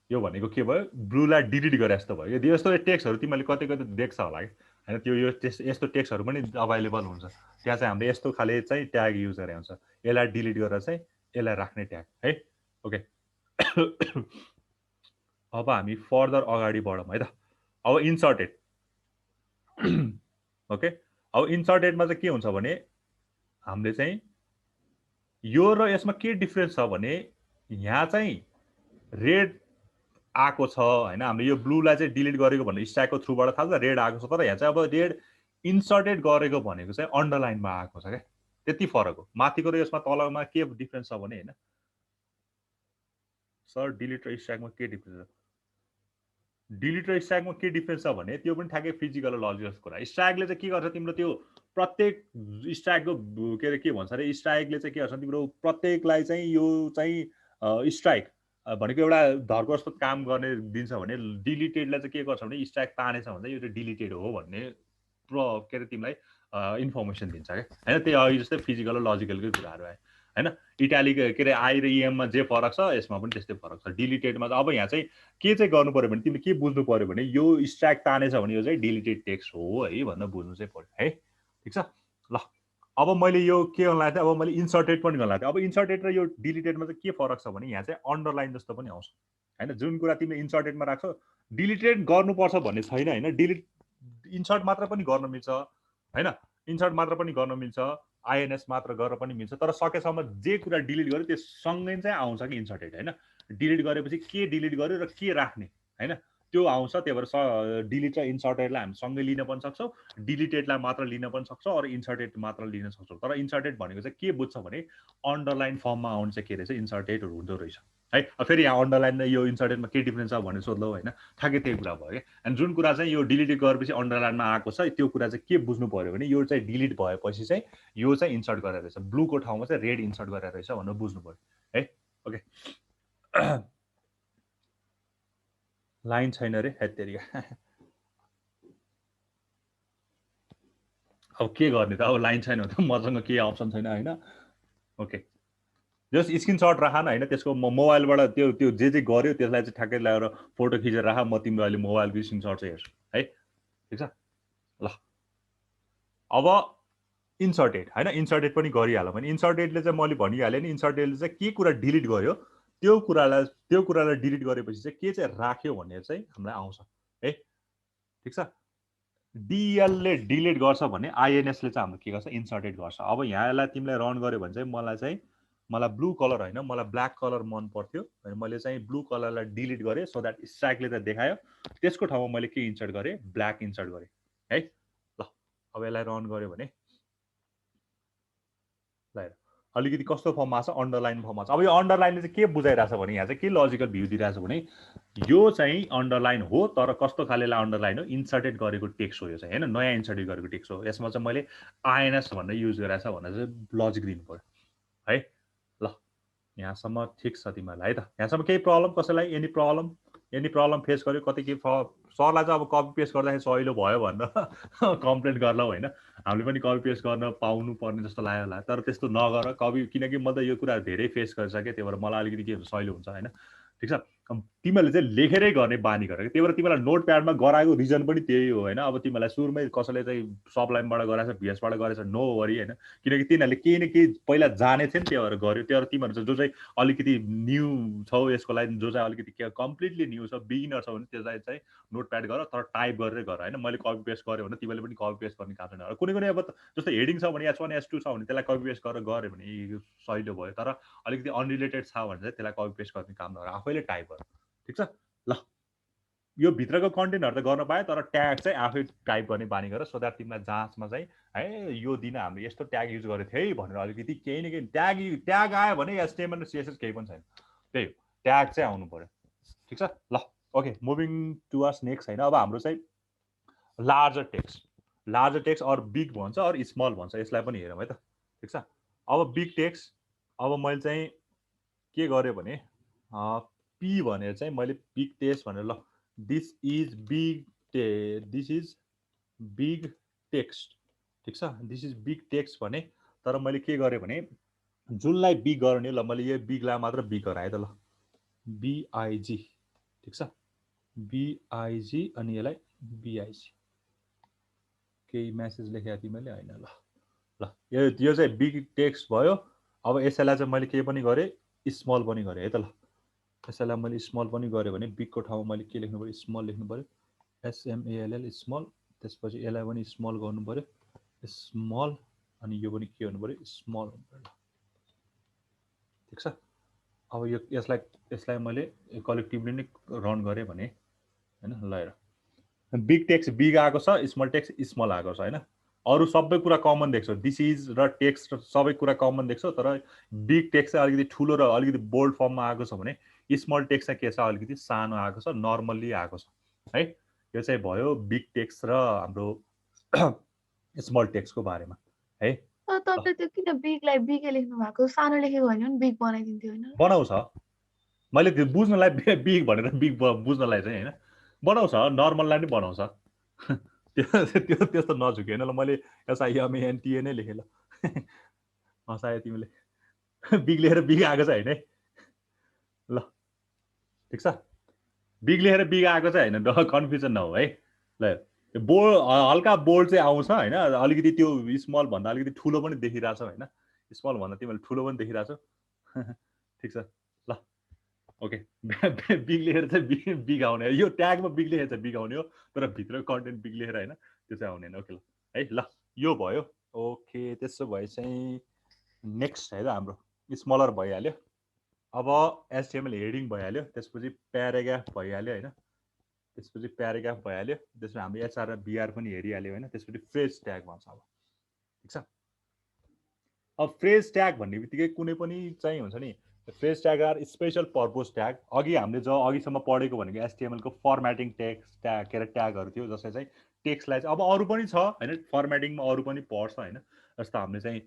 यो भनेको के भयो ब्लूलाई डिलिट गरे जस्तो भयो यदि यस्तो टेक्स्टहरू तिमीले कतै कतै देख्छ होला कि होइन त्यो यस्तो टेक्स्टहरू पनि अभाइलेबल हुन्छ त्यहाँ चाहिँ हामीले यस्तो खाले चाहिँ ट्याग युज गरे हुन्छ यसलाई डिलिट गरेर चाहिँ यसलाई राख्ने ट्याग है ओके अब हामी फर्दर अगाडि बढौँ है त अब इन्सर्टेड ओके अब इन्सर्टेडमा चाहिँ के हुन्छ भने हामीले चाहिँ यो र यसमा के डिफ्रेन्स छ भने यहाँ चाहिँ रेड आएको छ होइन हामीले यो ब्लूलाई चाहिँ डिलिट गरेको भन्ने स्ट्याकको थ्रुबाट थाहा छ रेड आएको छ तर यहाँ चाहिँ अब रेड इन्सर्टेड गरेको भनेको चाहिँ अन्डरलाइनमा आएको छ क्या त्यति फरक हो माथिको र यसमा तलमा के डिफ्रेन्स छ भने होइन सर डिलिट र स्ट्याकमा के डिफ्रेन्स छ डिलिट र स्ट्याकमा के डिफ्रेन्स छ भने त्यो पनि ठ्याक्कै फिजिकल लजिकल कुरा स्ट्याकले चाहिँ के गर्छ तिम्रो त्यो प्रत्येक स्ट्याकको के अरे के भन्छ अरे स्ट्राइकले चाहिँ के गर्छ तिम्रो प्रत्येकलाई चाहिँ यो चाहिँ स्ट्राइक भनेको एउटा धर्को जस्तो काम गर्ने दिन्छ भने डिलिटेडलाई चाहिँ के गर्छ भने स्ट्राइक तानेछ भने यो चाहिँ डिलिटेड हो भन्ने के अरे तिमीलाई इन्फर्मेसन दिन्छ क्या होइन त्यही अघि जस्तै फिजिकल र लजिकलकै कुराहरू आयो होइन इटालिक के अरे आई र इएममा जे फरक छ यसमा पनि त्यस्तै फरक छ डिलिटेडमा अब यहाँ चाहिँ के चाहिँ गर्नु पर्यो भने तिमीले के बुझ्नु पर्यो भने यो स्ट्राइक तानेछ भने यो चाहिँ डिलिटेड टेक्स्ट हो है भनेर बुझ्नु चाहिँ पर्यो है ठिक छ अब मैले यो के गर्न लाग्थेँ, अब मैले इन्सर्टेड पनि गर्न लाग्थेँ। अब इन्सर्टेड र यो डिलिटेडमा चाहिँ के फरक छ भने यहाँ चाहिँ अन्डरलाइन जस्तो पनि आउँछ होइन। जुन कुरा तिमीले इन्सर्टेडमा राख्छौ डिलिटेड गर्नुपर्छ भन्ने छैन होइन। डिलिट इन्सर्ट मात्र पनि गर्न मिल्छ होइन, इन्सर्ट मात्र पनि गर्न मिल्छ, आइएनएस मात्र गरेर पनि मिल्छ। तर सकेसम्म जे कुरा डिलिट गर्यो त्यो सँगै चाहिँ आउँछ कि इन्सर्टेड होइन। डिलिट गरेपछि के डिलिट गर्यो र के राख्ने होइन त्यो आउँछ। त्यही भएर डिलिट र इन्सर्टेडलाई हामी सँगै लिन पनि सक्छौँ, डिलिटेडलाई मात्र लिन पनि सक्छौँ, अरू इन्सर्टेड मात्र लिन सक्छौँ। तर इन्सर्टेड भनेको चाहिँ के बुझ्छ भने अन्डरलाइन फर्ममा आउनु चाहिँ के रहेछ, इन्सर्टेडहरू हुँदो रहेछ है। फेरि यहाँ अन्डरलाइन र यो इन्सर्टेडमा के डिफ्रेन्स छ भनेर सोध्लौ होइन, ठ्याक्कै त्यही कुरा भयो क्या। अनि जुन कुरा चाहिँ यो डिलिट गरेपछि अन्डरलाइनमा आएको छ त्यो कुरा चाहिँ के बुझ्नु पऱ्यो भने यो चाहिँ डिलिट भएपछि चाहिँ यो चाहिँ इन्सर्ट गरेर रहेछ, ब्लूको ठाउँमा चाहिँ रेड इन्सर्ट गरेर रहेछ भनेर बुझ्नु पऱ्यो है। ओके लाइन छैन रे हेत्तेरिका। अब के गर्ने त, अब लाइन छैन भने त मसँग केही अप्सन छैन होइन। ओके जस्ट स्क्रिनसट राख न होइन, त्यसको मोबाइलबाट त्यो त्यो जे गर्यो त्यसलाई चाहिँ ठ्याक्कै ल्याएर फोटो खिचेर राख, म तिम्रो अहिले मोबाइलको स्क्रिनसट चाहिँ हेर्छु है, ठिक छ ल। अब इन्सर्टेड होइन, इन्सर्टेड पनि गरिहाल भने इन्सर्टेडले चाहिँ मैले भनिहालेँ नि, इन्सर्टेडले चाहिँ के कुरा डिलिट गर्यो त्यो कुरालाई डिलिट गरेपछि चाहिँ के चाहिँ राख्यो भनेर चाहिँ हामीलाई आउँछ है, ठिक छ। डिएलले डिलिट गर्छ भने आइएनएसले चाहिँ हाम्रो के गर्छ, इन्सर्टेड गर्छ। अब यहाँलाई तिमीलाई रन गर्यो भने चाहिँ मलाई ब्लू कलर होइन, मलाई ब्ल्याक कलर मन पर्थ्यो अनि मैले चाहिँ ब्लू कलरलाई डिलिट गरेँ सो द्याट स्ट्राइकले त देखायो। त्यसको ठाउँमा मैले के इन्सर्ट गरेँ, ब्ल्याक इन्सर्ट गरेँ है। ल अब यसलाई रन गर्यो भने ल अलिकति कस्तो फर्ममा छ, अन्डरलाइन फर्ममा छ। अब यो अन्डरलाइनले चाहिँ के बुझाइरहेछ भने यहाँ चाहिँ के लजिकल भ्यू दिइरहेछ भने यो चाहिँ अन्डरलाइन हो तर कस्तो खालेलाई अन्डरलाइन हो, इन्सर्टेड गरेको टेक्स्ट हो यो चाहिँ होइन, नयाँ इन्सर्टेड गरेको टेक्स्ट हो। यसमा चाहिँ मैले आइएनएस भनेर युज गरेछ भनेर चाहिँ लजिक दिनु पऱ्यो है। ल यहाँसम्म ठिक छ तिमीहरूलाई है त, यहाँसम्म केही प्रब्लम कसैलाई, एनी प्रब्लम फेस गर्यो, कति के सरलाई चाहिँ अब कपी पेस्ट गर्दाखेरि सहिलो भयो भनेर कम्प्लेन गर्लौ होइन। हामीले पनि कपी पेस्ट गर्न पाउनु पर्ने जस्तो लाग्यो होला, तर त्यस्तो नगर कपी, किनकि म त यो कुरा धेरै फेस गरिसकेँ, त्यही भएर मलाई अलिकति के सहिलो हुन्छ होइन, ठिक छ। तिमीहरूले चाहिँ लेखेरै गर्ने बानी गर, त्यही भएर तिमीलाई नोट प्याडमा गराएको रिजन पनि त्यही हो होइन। अब तिमीलाई सुरुमै कसैले चाहिँ सबलाइनबाट गराएछ, भिएसबाट गरेछ, नो वरी होइन, किनकि तिनीहरूले केही न केही पहिला जानेथे नि, त्यही भएर गर्यो। त्यही भएर तिमीहरू चाहिँ जो चाहिँ अलिकति न्यू छौ यसको लागि, जो चाहिँ अलिकति कम्प्लिटली न्यू छ, बिगिनर छ भने त्यसलाई चाहिँ नोट प्याड गर, तर टाइप गरेरै गर होइन। मैले कपी पेस्ट गरेँ भने तिमीले पनि कपी पेस्ट गर्ने काम छैन। कुनै अब जस्तो हेडिङ छ भने S1 S2 छ भने त्यसलाई कपी पेस्ट गरेर गऱ्यो भने सहिलो भयो, तर अलिकति अनरिलेटेड छ भने चाहिँ त्यसलाई कपी पेस्ट गर्ने काम नगर, आफैले टाइप गर, ठिक छ ल। यो भित्रको कन्टेन्टहरू त गर्न पायो, तर ट्याग चाहिँ आफै टाइप गर्ने बानी गर, सो द्याट तिमीलाई जाँचमा चाहिँ है यो दिन हामीले यस्तो ट्याग युज गरेको थियौँ है भनेर अलिकति केही न केही ट्याग आयो भने HTML र CSS केही पनि छैन, त्यही हो ट्याग चाहिँ आउनु पर्यो, ठिक छ ल। ओके मुभिङ टुवर्ड्स नेक्स्ट होइन। अब हाम्रो चाहिँ लार्जर टेक्स्ट अर बिग भन्छ अरू स्मल भन्छ, यसलाई पनि हेरौँ है त, ठिक छ। अब बिग टेक्स्ट, अब मैले चाहिँ के गरेँ भने पी भनेर चाहिँ मैले बिग टेक्स्ट भनेर, ल दिस इज बिग टेक्स्ट, ठिक छ, दिस इज बिग टेक्स्ट भने, तर मैले के गरेँ भने जुनलाई बिग गर्ने, ल मैले यो बिगलाई मात्र बिग गराएँ त, ल BIG, ठिक छ, BIG अनि यसलाई BIG, केही म्यासेज लेखेको थिएँ मैले होइन, ल ल यो चाहिँ बिग टेक्स्ट भयो। अब यसैलाई चाहिँ मैले के पनि गरेँ, स्मल पनि गरेँ है त, ल यसैलाई मैले स्मल पनि गरेँ भने बिगको ठाउँमा मैले के लेख्नु पऱ्यो, स्मल लेख्नु पऱ्यो, SMALL स्मल, त्यसपछि यसलाई पनि स्मल गर्नु पऱ्यो, स्मल, अनि यो पनि के हुनु पऱ्यो, स्मल हुनु पऱ्यो, ठिक छ। अब यो यसलाई मैले कलेक्टिभली नै रन गरेँ भने होइन, ल हेर बिग टेक्स्ट बिग आएको छ, स्मल टेक्स्ट स्मल आएको छ होइन। अरू सबै कुरा कमन देख्छौ, दिस इज र टेक्स्ट सबै कुरा कमन देख्छौ, तर बिग टेक्स्ट चाहिँ अलिकति ठुलो र अलिकति बोल्ड फर्ममा आएको छ भने स्मल टेक्स्ट चाहिँ के छ, अलिकति सानो आएको छ, नर्मल्ली आएको छ है। यो चाहिँ भयो बिग टेक्स्ट र हाम्रो स्मल टेक्स्टको बारेमा है। तपाईले त्यो किन बिगलाई बिगै लेख्नु भएको, सानो लेखेको होइन भने बिग बनाइदिन्थ्यो होइन? बनाउँछ, मैले त्यो बुझ्नलाई बिग भनेर बिग बुझ्नलाई चाहिँ होइन बनाउँछ, नर्मललाई नै बनाउँछ त्यो त्यस्तो नझुक्यो होइन। ल मैले SIMANTA नै लेखेँ, ल हँसायो तिमीले, बिग लेखेर बिग आएको छ होइन है, ल ठिक छ, बिग लेखेर बिग आएको छ होइन, कन्फ्युजन नहो है। ल बोल्ड हल्का बोल्ड चाहिँ आउँछ होइन, अलिकति त्यो स्मल भन्दा अलिकति ठुलो पनि देखिरहेछ होइन, स्मल भन्दा तिमीले ठुलो पनि देखिरहेछ। ठिक छ ल ओके। बिग लेखेर चाहिँ बिग आउने, यो ट्यागमा बिग लेखेर चाहिँ बिग आउने हो, तर भित्र कन्टेन्ट बिग लेखेर होइन त्यो चाहिँ आउने होइन। ओके ल है, ल यो भयो। ओके त्यसो भए चाहिँ नेक्स्ट है त हाम्रो स्मलर भइहाल्यो। अब एचटीएमएल हेडिङ भइहाल्यो, त्यसपछि प्याराग्राफ भइहाल्यो होइन, त्यसपछि प्याराग्राफ भइहाल्यो, त्यसपछि हाम्रो एचआर र बिआर पनि हेरिहाल्यो होइन, त्यसपछि फ्रेज ट्याग भन्छ। अब ठिक छ, अब फ्रेज ट्याग भन्ने बित्तिकै कुनै पनि चाहिँ हुन्छ नि, phrase tag are special purpose tag. अघि हामीले अघिसम्म पढेको भनेको एचटीएमएलको फर्मेटिङ ट्याग के अरे ट्यागहरू थियो, जसले चाहिँ टेक्स्टलाई चाहिँ अब अरू पनि छ होइन, फर्मेटिङमा अरू पनि पर्छ होइन, जस्तो हामीले चाहिँ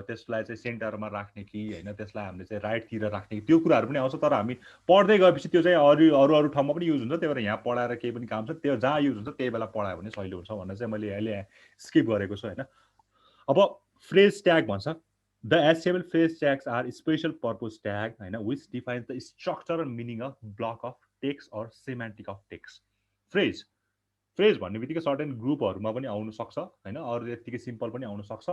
त्यसलाई चाहिँ सेन्टरमा राख्ने कि होइन, त्यसलाई हामीले चाहिँ राइटतिर राख्ने कि, त्यो कुराहरू पनि आउँछ। तर हामी पढ्दै गएपछि त्यो चाहिँ अरू ठाउँमा पनि युज हुन्छ, त्यही भएर यहाँ पढाएर केही पनि काम छ, त्यो जहाँ युज हुन्छ त्यही बेला पढायो भने सजिलो हुन्छ भनेर चाहिँ मैले अहिले स्किप गरेको छु होइन। अब फ्रेज ट्याग भन्छ, the HTML phrase tags are special purpose tag होइन, which defines the structure and meaning of block of text or semantic of text. Phrase भन्ने बित्तिकै सर्टेन ग्रुपहरूमा पनि आउन सक्छ होइन, अरू यतिकै सिम्पल पनि आउन सक्छ।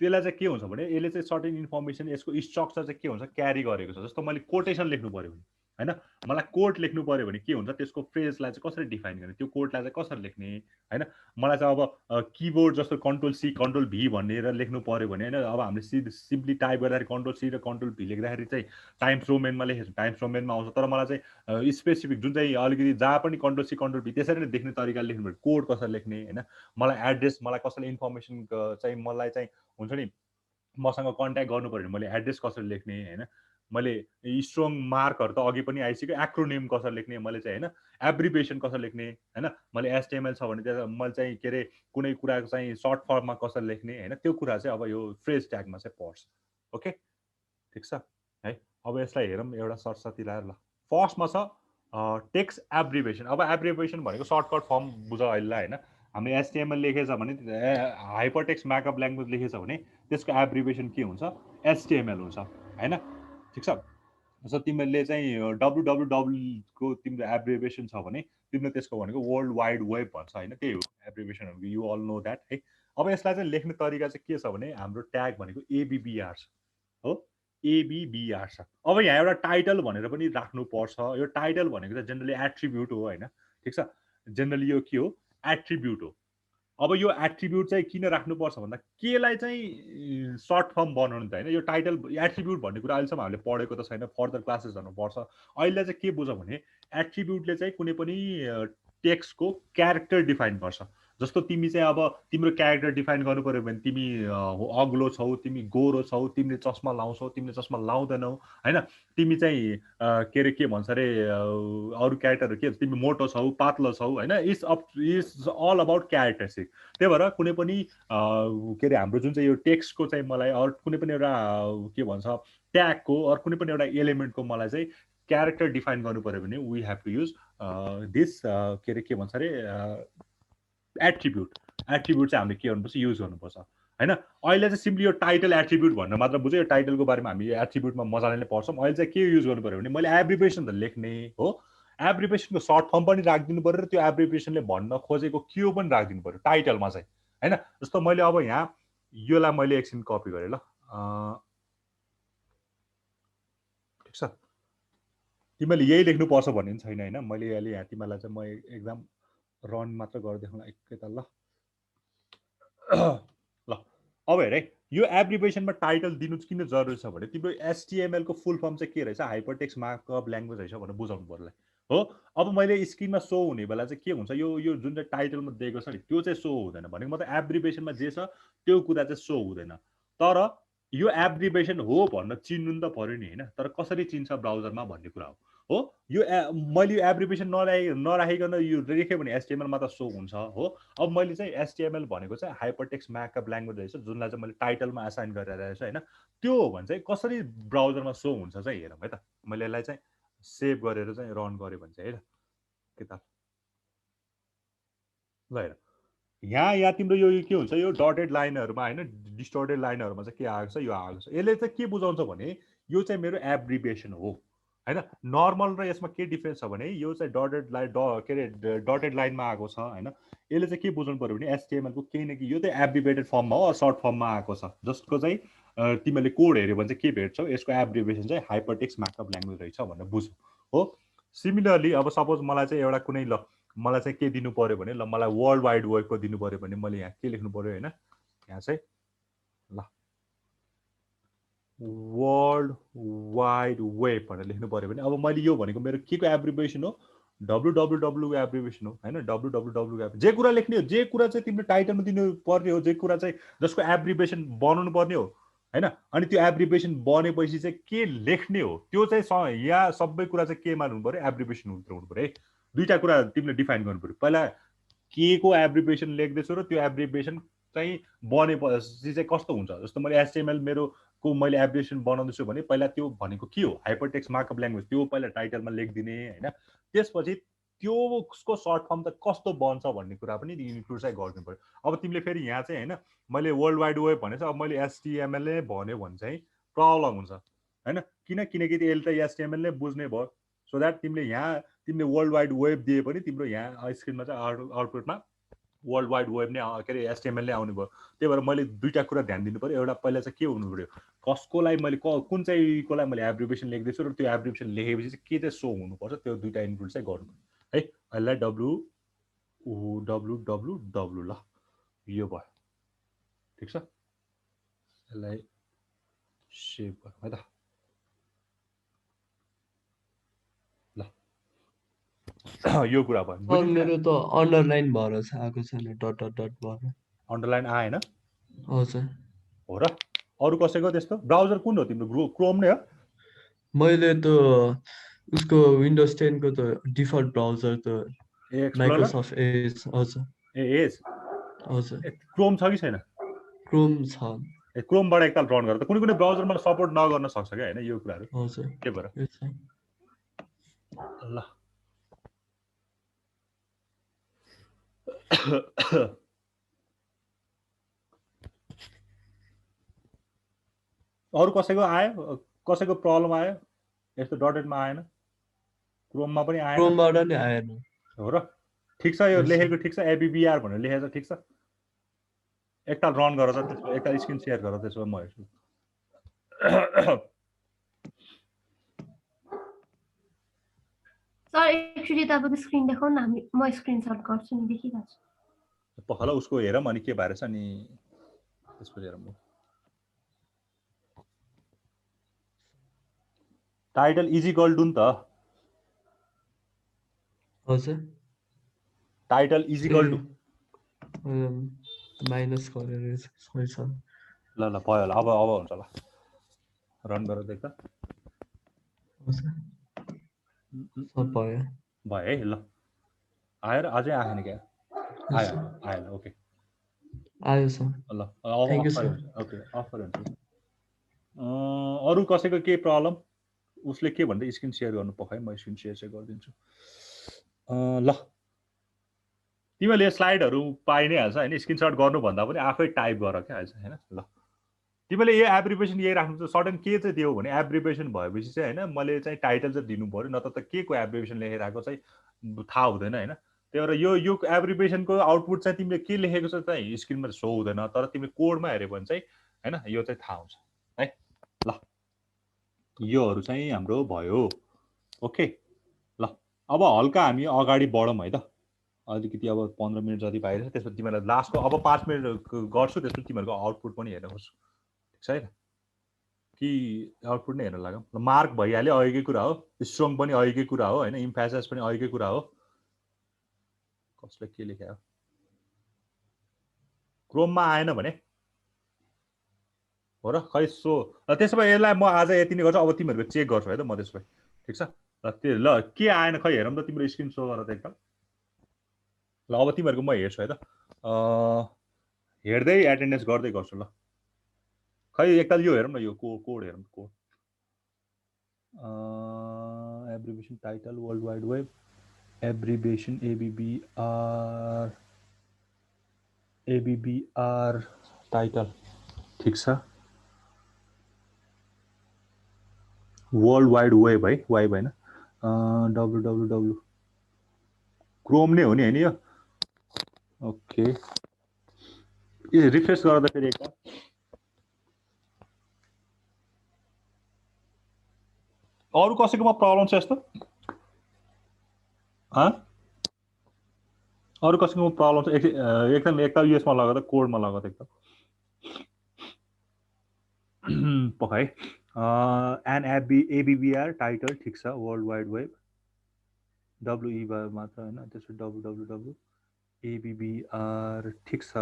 त्यसलाई चाहिँ के हुन्छ भने यसले चाहिँ सर्टेन इन्फर्मेसन, यसको स्ट्रक्चर चाहिँ के हुन्छ क्यारी गरेको छ। जस्तो मैले कोटेसन लेख्नु पर्यो भने होइन, मलाई कोट लेख्नु पर्यो भने के हुन्छ, त्यसको फ्रेजलाई चाहिँ कसरी डिफाइन गर्ने, त्यो कोटलाई चाहिँ कसरी लेख्ने होइन। मलाई चाहिँ अब किबोर्ड जस्तो कन्ट्रोल सी कन्ट्रोल भी भनेर लेख्नु पर्यो भने होइन, अब हामीले सिम्पली टाइप गर्दाखेरि कन्ट्रोल सी र कन्ट्रोल भी लेख्दाखेरि चाहिँ टाइम्स रोमेनमा लेखेको छ, टाइम्स रोमेनमा आउँछ। तर मलाई चाहिँ स्पेसिफिक जुन चाहिँ अलिकति जहाँ पनि कन्ट्रोल सी कन्ट्रोल भी त्यसरी नै देख्ने तरिकाले लेख्नु पर्यो, कोड कसरी लेख्ने होइन, मलाई एड्रेस, मलाई कसैले इन्फर्मेसन चाहिँ मलाई चाहिँ हुन्छ नि मसँग कन्ट्याक्ट गर्नु पर्यो भने मैले एड्रेस कसरी लेख्ने होइन, मैले स्ट्रङ मार्कहरू त अघि पनि आइसक्यो, एक्रोनिम कसरी लेख्ने मैले चाहिँ होइन, एब्रिभिएसन कसरी लेख्ने होइन, मैले एचटीएमएल छ भने त्यहाँ मैले चाहिँ के अरे कुनै कुराको चाहिँ सर्ट फर्ममा कसरी लेख्ने होइन, त्यो कुरा चाहिँ अब यो फ्रेज ट्यागमा चाहिँ पर्छ। ओके ठिक छ है। अब यसलाई हेरौँ एउटा सरस्वती लाएर। ल फर्स्टमा छ टेक्स्ट एब्रिभिएसन। अब एब्रिभिएसन भनेको सर्टकट फर्म बुझ अहिलेलाई होइन, हामीले एचटीएमएल लेखेछ भने हाइपरटेक्स्ट मार्कअप ल्याङ्ग्वेज लेखेछ भने त्यसको एब्रिभिएसन के हुन्छ, एचटीएमएल हुन्छ होइन। ठिक छ, जस्तो तिमीले चाहिँ डब्लुडब्लुडब्लुको तिम्रो एब्रिभिएसन छ भने तिमीले त्यसको भनेको वर्ल्ड वाइड वेब भन्छ होइन, त्यही हो एब्रिभिएसनहरूको, यु अल नो द्याट है। अब यसलाई चाहिँ लेख्ने तरिका चाहिँ के छ भने हाम्रो ट्याग भनेको एबिबिआर छ हो, एबिबिआर छ। अब यहाँ एउटा टाइटल भनेर पनि राख्नुपर्छ। यो टाइटल भनेको चाहिँ जेनरली एट्रिब्युट हो होइन, ठिक छ, जेनरली यो के हो, एट्रिब्युट हो। अब यो एट्रिब्युट चाहिँ किन राख्नुपर्छ भन्दा केलाई चाहिँ सर्ट फर्म बनाउनु त होइन, यो टाइटल एट्रिब्युट भन्ने कुरा अहिलेसम्म हामीले पढेको त छैन, फर्दर क्लासेस जानुपर्छ। अहिले चाहिँ के बुझ भने एट्रिब्युटले चाहिँ कुनै पनि टेक्स्टको क्यारेक्टर डिफाइन गर्छ। जस्तो तिमी चाहिँ अब तिम्रो क्यारेक्टर डिफाइन गर्नु पर्यो भने तिमी अग्लो छौ, तिमी गोरो छौ, तिमीले चस्मा लाउँछौ, तिमीले चस्मा लाउँदैनौ होइन, तिमी चाहिँ के अरे के भन्छ अरे अरू क्यारेक्टरहरू के, तिमी मोटो छौ पातलो छौ होइन, इट्स अल अबाउट क्यारेक्टरिस्टिक। त्यही भएर कुनै पनि के अरे हाम्रो जुन चाहिँ यो टेक्स्टको चाहिँ मलाई अरू कुनै पनि एउटा के भन्छ ट्यागको अरू कुनै पनि एउटा एलिमेन्टको मलाई चाहिँ क्यारेक्टर डिफाइन गर्नु पर्यो भने we have to use this के अरे के भन्छ अरे एट्रिब्युट। एट्रिब्युट चाहिँ हामीले के गर्नुपर्छ, युज गर्नुपर्छ होइन। अहिले चाहिँ सिम्पली यो टाइटल एट्रिब्युट भनेर मात्र बुझ्यो, यो टाइटलको बारेमा हामी एट्रिब्युटमा मजाले नै पढ्छौँ। अहिले चाहिँ के युज गर्नु पर्यो भने मैले एब्रिभिएसन त लेख्ने हो, एब्रिभिएसनको सर्ट फर्म पनि राखिदिनु पर्यो र त्यो एब्रिभिएसनले भन्न खोजेको के हो पनि राखिदिनु पर्यो टाइटलमा चाहिँ होइन। जस्तो मैले अब यहाँ योलाई मैले एकछिन कपी गरेँ ल, ठिक छ, तिमीले यही लेख्नुपर्छ भन्ने पनि छैन होइन। मैले अहिले यहाँ तिमीलाई चाहिँ म एकदम रन मात्र गरेर देखाउन एकैताल ल। ल अब हेर है, यो एब्रिभिएसनमा टाइटल दिनु किन जरुरी छ भने तिम्रो एचटीएमएल को फुल फर्म चाहिँ के रहेछ, हाइपरटेक्स्ट मार्कअप ल्याङ्ग्वेज रहेछ भनेर बुझाउनु पर्ला हो। अब मैले स्क्रिनमा सो हुने बेला चाहिँ के हुन्छ, यो जुन चाहिँ टाइटलमा दिएको छ नि त्यो चाहिँ सो हुँदैन, भनेको मतलब एब्रिभिएसनमा जे छ त्यो कुरा चाहिँ सो हुँदैन। तर यो एब्रिभिएसन हो भनेर चिन्नु त पर्यो नि होइन, तर कसरी चिन्छ ब्राउजरमा भन्ने कुरा हो। यो मैले यो एब्रिभिएसन नराखिकन यो लेखेँ भने एचटीएमएलमा त सो हुन्छ हो। अब मैले चाहिँ एचटीएमएल भनेको चाहिँ हाइपरटेक्स्ट मार्कअप ल्याङ्ग्वेज रहेछ जुनलाई चाहिँ मैले टाइटलमा असाइन गरेर रहेछ होइन, त्यो हो भने चाहिँ कसरी ब्राउजरमा सो हुन्छ चाहिँ हेरौँ है त। मैले यसलाई चाहिँ सेभ गरेर चाहिँ रन गरेँ भने चाहिँ है के त ल हेर, यहाँ तिम्रो यो के हुन्छ, यो डटेड लाइनहरूमा होइन डिस्टोर्टेड लाइनहरूमा चाहिँ के आएको छ, यो आएको छ। यसले चाहिँ के बुझाउँछ भने यो चाहिँ मेरो एब्रिभिएसन हो हैन नर्मल र यसमा के डिफरेन्स छ भने यो चाहिँ डटेड लाइन के अरे डटेड लाइनमा आएको छ हैन यसले चाहिँ के बुझ्नु पर्यो भने HTML को केही न केही यो चाहिँ एब्रिभेटेड फर्ममा हो सर्ट फर्ममा आएको छ जसको चाहिँ तिमीले कोड हेर्यो भने चाहिँ के भेट्छौ यसको एब्रिभेसन चाहिँ हाइपरटेक्स्ट मार्कअप ल्याङ्ग्वेज रहेछ भनेर बुझ्नु हो सिमिलरली अब सपोज मलाई चाहिँ एउटा कुनै ल मलाई चाहिँ के दिनु पर्यो भने ल मलाई वर्ल्ड वाइड वेबको दिनु पर्यो भने मैले यहाँ के लेख्नु पर्यो हैन यहाँ चाहिँ ल वर्ल्ड वाइड वेब भनेर लेख्नु पर्यो भने अब मैले यो भनेको मेरो के को एब्रिभेसन हो www को एब्रिभेसन हो हैन www जे कुरा लेख्ने हो जे कुरा चाहिँ तिमीले टाइटलमा दिनु पर्ने हो जे कुरा चाहिँ जसको एब्रिभेसन बनाउनु पर्ने हो हैन अनि त्यो एब्रिभेसन बनेपछि चाहिँ के लेख्ने हो त्यो चाहिँ यहाँ सबै कुरा चाहिँ केमा हुनु पर्यो एब्रिभेसन हुनु पर्यो है दुईटा कुरा तिमीले डिफाइन गर्नु पर्यो पहिला के को एब्रिभेसन लेख्दैछु र त्यो एब्रिभेसन चाहिँ बनेपछि चाहिँ कस्तो हुन्छ जस्तो मैले HTML मेरो को मैले एब्रिभेसन बनाउँदैछु भने पहिला त्यो भनेको के हो हाइपरटेक्स्ट मार्कअप ल्याङ्ग्वेज त्यो पहिला टाइटलमा लेखिदिने हैन त्यसपछि त्यो उसको सर्ट फर्म त कस्तो बन्छ भन्ने कुरा पनि इन्क्लुड चाहिँ गर्नु पर्यो अब तिमीले फेरि यहाँ चाहिँ हैन मैले वर्ल्ड वाइड वेब भनेछ अब मैले HTML नै भन्यो भने चाहिँ प्रब्लम हुन्छ हैन किनकि यसले त HTML नै बुझ्ने भयो सो दैट तिमीले वर्ल्ड वाइड वेब दिए पनि तिम्रो यहाँ स्क्रिनमा चाहिँ आउटपुटमा वर्ल्ड वाइड वेब नै के अरे HTML नै आउने भयो त्यही भएर मैले दुईटा कुरा ध्यान दिनु पर्यो एउटा पहिला चाहिँ के हुनु पर्यो कसकोलाई मैले कुन चाहिँ कोलाई मैले एब्रिभेसन लेख्दैछु र त्यो एब्रिभेसन लेखेपछि चाहिँ के चाहिँ सो हुनुपर्छ त्यो दुईटा इन्क्लुड चाहिँ गर्नु है यसलाई www ल यो भयो ठिक छ यसलाई सेभ गरौँ है त यो कुरा भयो मेरो त अन्डरलाइन भएर छ आएको छैन डट डट डट भएर अन्डरलाइन आएन हजुर हो र अरु कसैको त्यस्तो ब्राउजर कुन हो तिम्रो क्रोम नै हो मैले त उसको विन्डोज 10 को त डिफल्ट ब्राउजर त माइक्रोसफ्ट एज हजुर एज हजुर क्रोम छ कि छैन क्रोम छ क्रोमबाट एकताल रन गर त कुनै ब्राउजरमा सपोर्ट नगर्न सक्छ क्या हैन यो कुराहरु हजुर के भएर ल अरु कसैको आयो कसैको प्रब्लम आयो यस्तो डटेडमा आएन क्रोममा पनि आएन क्रोमबाट नि आएन हो र ठीक छ यो लेखेको ठीक छ ABBR भनेर लेखेछ ठीक छ एकताल रन गर त त्यसको एकताल स्क्रिन शेयर गर त्यसो म हेर्छु सर एक्चुअली तपाईको स्क्रिन देखाउन न म स्क्रिनशट गर्छु नि देखिरहेको छु पखला उसको हेरौँ अनि के भएर छ नि त्यसपछि हेरौँ टाइटल इज इक्वल टु नि त हजुर title is equal to minus गरेर सही छ ल ल भयो होला अब हुन्छ ल रन गरेर देख त सब भयो भयो है ल आयो र अझै आएन क्या आयो आयो ओके आयो सर ल thank you sir okay offer हुन्छ अरु कसैको के प्रब्लम उसले के भन्दै स्क्रिन शेयर गर्नु पखाइ म स्क्रिन शेयर चाहिँ गरिदिन्छु ल तिमीले स्लाइडहरु पाइ नै हाल्छ हैन स्क्रिनशट गर्नु भन्दा पनि आफै टाइप गर के हाल्छ हैन ल तिमीले यो एब्रिभेसन यही राख्नु छ सडन के चाहिँ दियो भने एब्रिभेसन भएपछि चाहिँ हैन मैले चाहिँ टाइटल चाहिँ दिनु पर्यो नत्र त के को एब्रिभेसन लेखिरहेको चाहिँ थाहा हुँदैन हैन त्यही भएर यो एब्रिभेसनको आउटपुट चाहिँ तिमीले के लेखेको छ चाहिँ स्क्रिनमा सो हुँदैन तर तिमीले कोडमा हेर्यो भने चाहिँ हैन यो चाहिँ थाहा हुन्छ है ल योहरु चाहिँ हाम्रो भयो ओके ल अब हल्का हामी अगाडि बढौँ है त अलिकति अब 15 मिनेट जति भइरहेछ त्यसपछि तिमीलाई लास्टको अब 5 मिनेट गर्छु त्यसपछि तिमीहरुको आउटपुट पनि हेर्न खोज्छु ठीक छ है कि आउटपुट नै हेर्न लागौँ ल मार्क भइहाल्यो अहिलेकै कुरा हो स्ट्रङ पनि अहिलेकै कुरा हो हैन इम्फेसिस पनि अहिलेकै कुरा हो कसले के लेख्या हो क्रोममा आएन भने हो र खै सो त्यसो भए यसलाई म आज यति नै गर्छु अब तिमीहरुको चेक गर्छु है त म त्यसो भए ठीक छ ल त्यो ल के आएन खै हेरौँ त तिम्रो स्क्रिन सो गर त एकताल ल अब तिमीहरुको म हेर्छु है त हेर्दै एटेन्डेन्स गर्दै गर्छु ल खै एकताल यो हेरौँ न यो कोड हेरौँ code abbreviation title world wide web abbreviation ABBR title ठीक छ वर्ल्ड वाइड वेब है, वेब होइन, www क्रोम नै हो नि होइन यो। ओके ए रिफ्रेस गर्दा फेरि एकताल अरू कसैकोमा प्रब्लम छ यस्तो? अरू कसैकोमा प्रब्लम छ? एकदम एकताल युएसमा लगाउँदा कोडमा लगाउँदा एकदम पख है। एन एबीबीआर टाइटल ठिक छ, वर्ल्ड वाइड वेब डब्लुई मात्र होइन, त्यसपछि www एबीबीआर ठिक छ,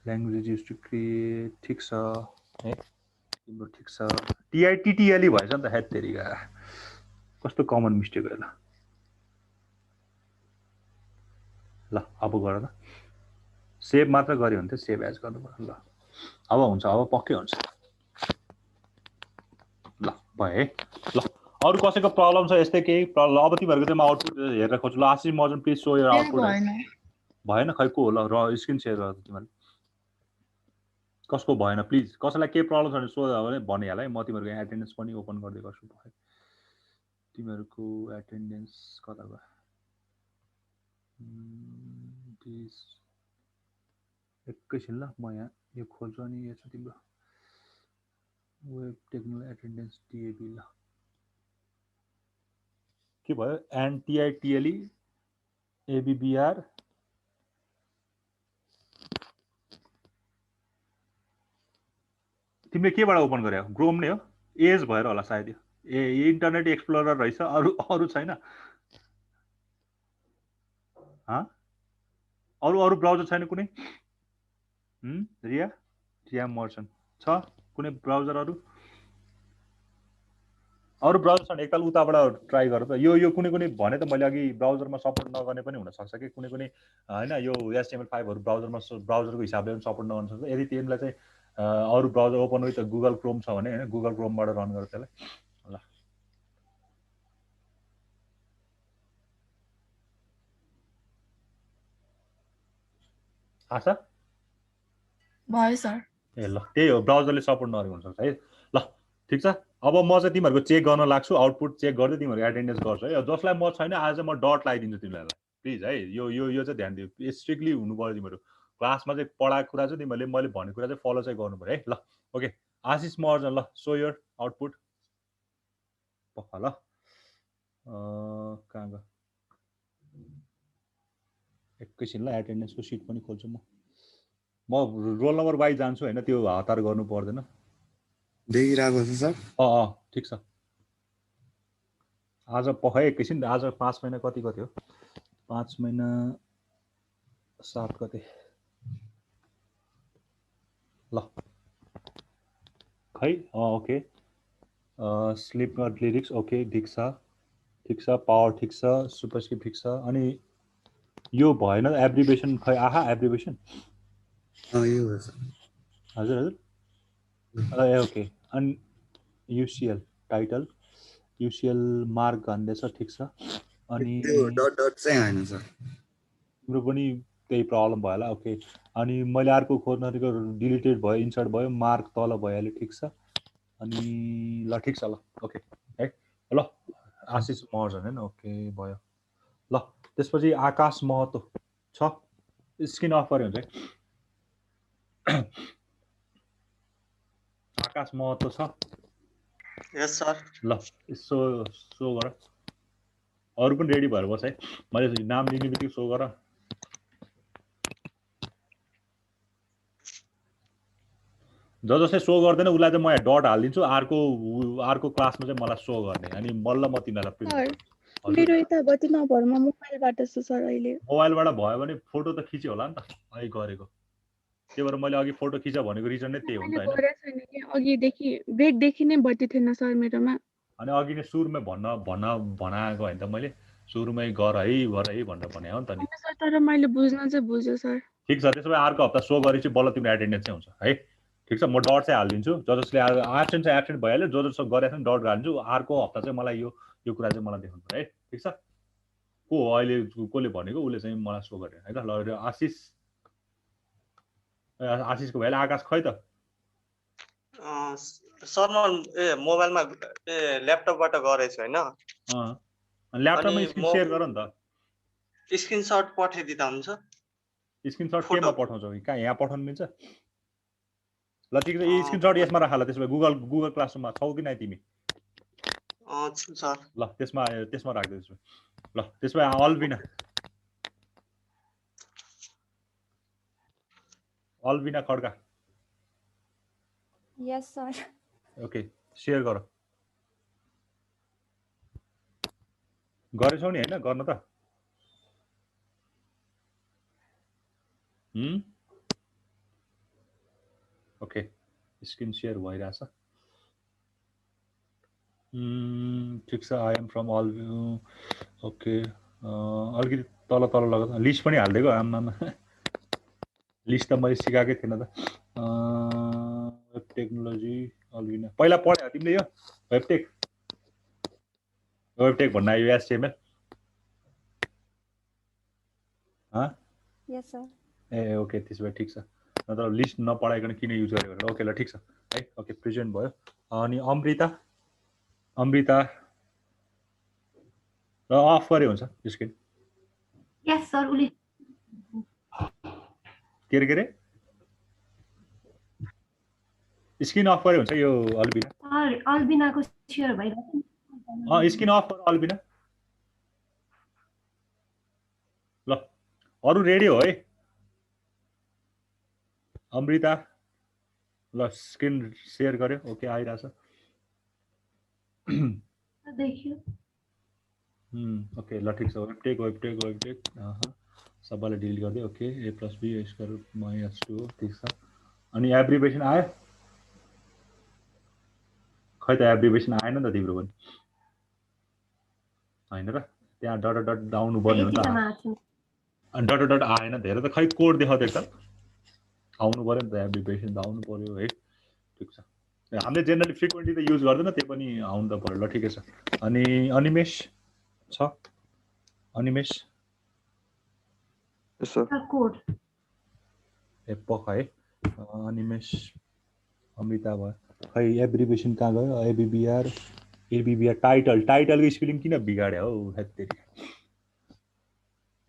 ल्याङ्ग्वेज युज टु क्रिएट ठिक छ है, तिम्रो ठिक छ। टिआइटिटिएलई भएछ नि त, हेड तेरिका कस्तो कमन मिस्टेक हो ल। ल अब गर त, सेभ मात्र गऱ्यो भने त सेभ एज गर्नु पर्यो। ल अब हुन्छ, अब पक्कै हुन्छ। ल भयो है। ल अरू कसैको प्रब्लम छ यस्तै केही प्रब्लम? अब तिमीहरूको चाहिँ म आउटपुट हेरेर खोज्छु। ल आशिष मर्जन प्लिज सो योर आउटपुट। भएन खै को हो? ल र स्क्रिन सेयर गर तिमीहरूले कसको भएन प्लिज। कसैलाई केही प्रब्लम छ भने सोध्यो भने भनिहाल है, म तिमीहरूको एटेन्डेन्स पनि ओपन गर्दै गर्छु। भयो तिमीहरूको एटेन्डेन्स कता गयो? एकैछिन ल, म यहाँ यो खोल्छु अनि यो छ तिम्रो वेब टेक्निकल एटेन्डेन्स टिएबी। ल के भयो? एनटिआइटिएलई एबीबीआर तिमीले केबाट ओपन गर्यो? क्रोम नै हो, एज भएर होला सायद यो। इन्टरनेट एक्सप्लोरर रहेछ, अरू छैन? अरू ब्राउजर छैन कुनै? रिया मर्चन छ कुनै ब्राउजर? अरू ब्राउजर छ भने एकताल उताबाट ट्राई गर त। यो कुनै भने त मैले अघि ब्राउजरमा सपोर्ट नगर्ने पनि हुनसक्छ कि कुनै होइन, यो HTML5हरू ब्राउजरको हिसाबले पनि सपोर्ट नगर्न सक्छ। यदि तिमीलाई चाहिँ अरू browser open with Google Chrome छ भने होइन, गुगल क्रोमबाट रन गर त्यसलाई। ल आशा भयो सर। ए ल त्यही हो, ब्राउजरले सपोर्ट नगरेको हुनसक्छ है। ल ठिक छ, अब म चाहिँ तिमीहरूको चेक गर्न लाग्छु, आउटपुट चेक गर्दै तिमीहरूको एटेन्डेन्स गर्छु है। जसलाई म छैन आज म डट लगाइदिन्छु तिमीहरूलाई प्लिज है। यो चाहिँ ध्यान दियो, स्ट्रिक्टली हुनु पऱ्यो तिमीहरू। क्लासमा चाहिँ पढाएको कुरा चाहिँ तिमीहरूले मैले भनेको कुरा चाहिँ फलो चाहिँ गर्नु पऱ्यो है। ल ओके आशिष मर्जन, ल सो योर आउटपुट पख। ल कहाँ गयो? एकैछिन ल, एटेन्डेन्सको सिट पनि खोल्छु म रोल नम्बर वाइज जान्छु होइन, त्यो हतार गर्नु पर्दैन। देखिरहेको छ सर? ठिक छ। आज पखाइ एकैछिन, आज 5 महिना कति हो? 5 महिना 7 गते। ल खै okay Slipknot lyrics okay ठिक छ, पावर ठिक छ, सुपरस्क्रिप्ट ठिक छ। अनि यो भएन एब्रिभेसन, खै आहा एब्रिभेसन यो हो सर। हजुर ओके। अनि युसिएल टाइटल युसिएल मार्क भन्दैछ ठिक छ। अनि त्यो डट चाहिँ हैन सर, तिम्रो पनि त्यही प्रब्लम भयो होला। ओके अनि मैले अर्को खोज्न डिलिटेड भयो, इन्सर्ट भयो, मार्क तल भइहाल्यो ठिक छ। अनि ल ठिक छ ल ओके है। ल आशिष मर्जन होइन, ओके भयो। ल त्यसपछि आकाश महतो छ, स्क्रिन अफ गरे हुन्छ है। आकाश महतो छ? यस सर। ल सो गर, अरू पनि रेडी भएर बस है। मैले नाम लिने बित्तिकै सो गर। जसले सो गर्दैन उसलाई चाहिँ म यहाँ डट हालिदिन्छु, अर्को क्लासमा चाहिँ मलाई सो गर्ने, अनि बल्ल म तिमीहरूलाई मेरो यताबाट नभएर म मोबाइलबाट छु सर। अहिले मोबाइलबाट भयो भने फोटो त खिच्यो होला नि त अहिले गरेको, त्यही भएर मैले अघि फोटो खिच भनेको रिजन नै त्यही हो नि त होइन। अघिदेखि ब्रेकदेखि नै बत्ती थिएन सर मेरोमा। अनि अघि नै सुरुमै बनाएको होइन त मैले, सुरुमै गर है भनेर भने हो नि त नि सर। तर मैले बुझ्न चाहिँ बुझ्यो सर। ठिक छ, त्यसो भए अर्को हप्ता सो गरेपछि बल्ल तिम्रो एटेन्डेन्स चाहिँ हुन्छ है। ठिक छ, म डट चाहिँ हालिदिन्छु, जसले एब्सेन्ट चाहिँ एब्सेन्ट भइहाल्यो, जसो गरेको छ नि डट हालिदिन्छु। अर्को हप्ता चाहिँ मलाई यो कुरा चाहिँ मलाई देखाउनु पर्यो है। ठिक छ, को हो अहिले कसले भनेको उसले चाहिँ मलाई सो गरेर है त। ल आशिषको भइहाल्यो, आकाश खै त? सर म मोबाइलमा ल्यापटपबाट गरेछु हैन ल्यापटपमा स्क्रिन शेयर गर नि त स्क्रिनशट पठाइदिँदा हुन्छ स्क्रिनशट फोटो। केमा पठाउँछौ कहाँ यहाँ पठाउनु मिल्छ ल ठिक छ यी स्क्रिनशट यसमा राख ल त्यसमा गुगल क्लासरुममा छौ कि नै तिमी सर ल त्यसमा राख्दै त्यसमा ल त्यसमा अल्बिना खड्का यस सर ओके शेयर गर गरेछौ नि हैन गर्न त ओके स्क्रिन शेयर भइरहेछ ठिक छ आई एम फ्रम अल ओके अलिकति तल लगा लिस्ट पनि हालिदिएको आमामा लिस्ट त मैले सिकाएकै थिएन त वेब टेक्नोलोजी अल्बिना पहिला पढ्यौ तिमीले यो वेबटेक भन्न आयो एचटीएमएल यस सर ए ओके त्यसो भए ठिक छ नत्र लिस्ट नपढाइकन किन युज गरेको ओके ल ठिक छ है ओके प्रेजेन्ट भयो अनि अमृता ल अफ गरे हुन्छ स्क्रिन यस सर उले के रे स्क्रिन अफ गरे हुन्छ यो अल्बिना अल्बिनाको शेयर भइरहेको स्क्रिन अफ गर अल्बिना ल अरु रेडी हो है अमृता ल स्क्रिन शेयर गर्यो ओके आइरहेछ देखियो ओके ल ठिक छ वेबटेक सबैलाई डिलिट गरिदियो ओके a + b स्क्वायर -2 ठिक छ अनि एब्रिभिएसन आयो खै त एब्रिभिएसन आएन नि त तिम्रो पनि हैन र त्यहाँ डट आउनु पर्ने हो नि त अनि डट आएन धेरै त खै कोड देखाउ त एकताल आउनु पर्यो नि त एब्रिभिएसन त आउनु पर्यो है ठिक छ हामीले जेनरली फ्रिक्वेन्टली त युज गर्दैन त्यो पनि आउनु त पर्यो ल ठिकै छ अनि अनिमेश छ अनिमेश कोड ए पख है अनिमेश अमृता भयो खै एब्रिभिएसन कहाँ गयो एबिबिआर टाइटलको स्पेलिङ किन बिगाड्यो हौ हेत्तेरी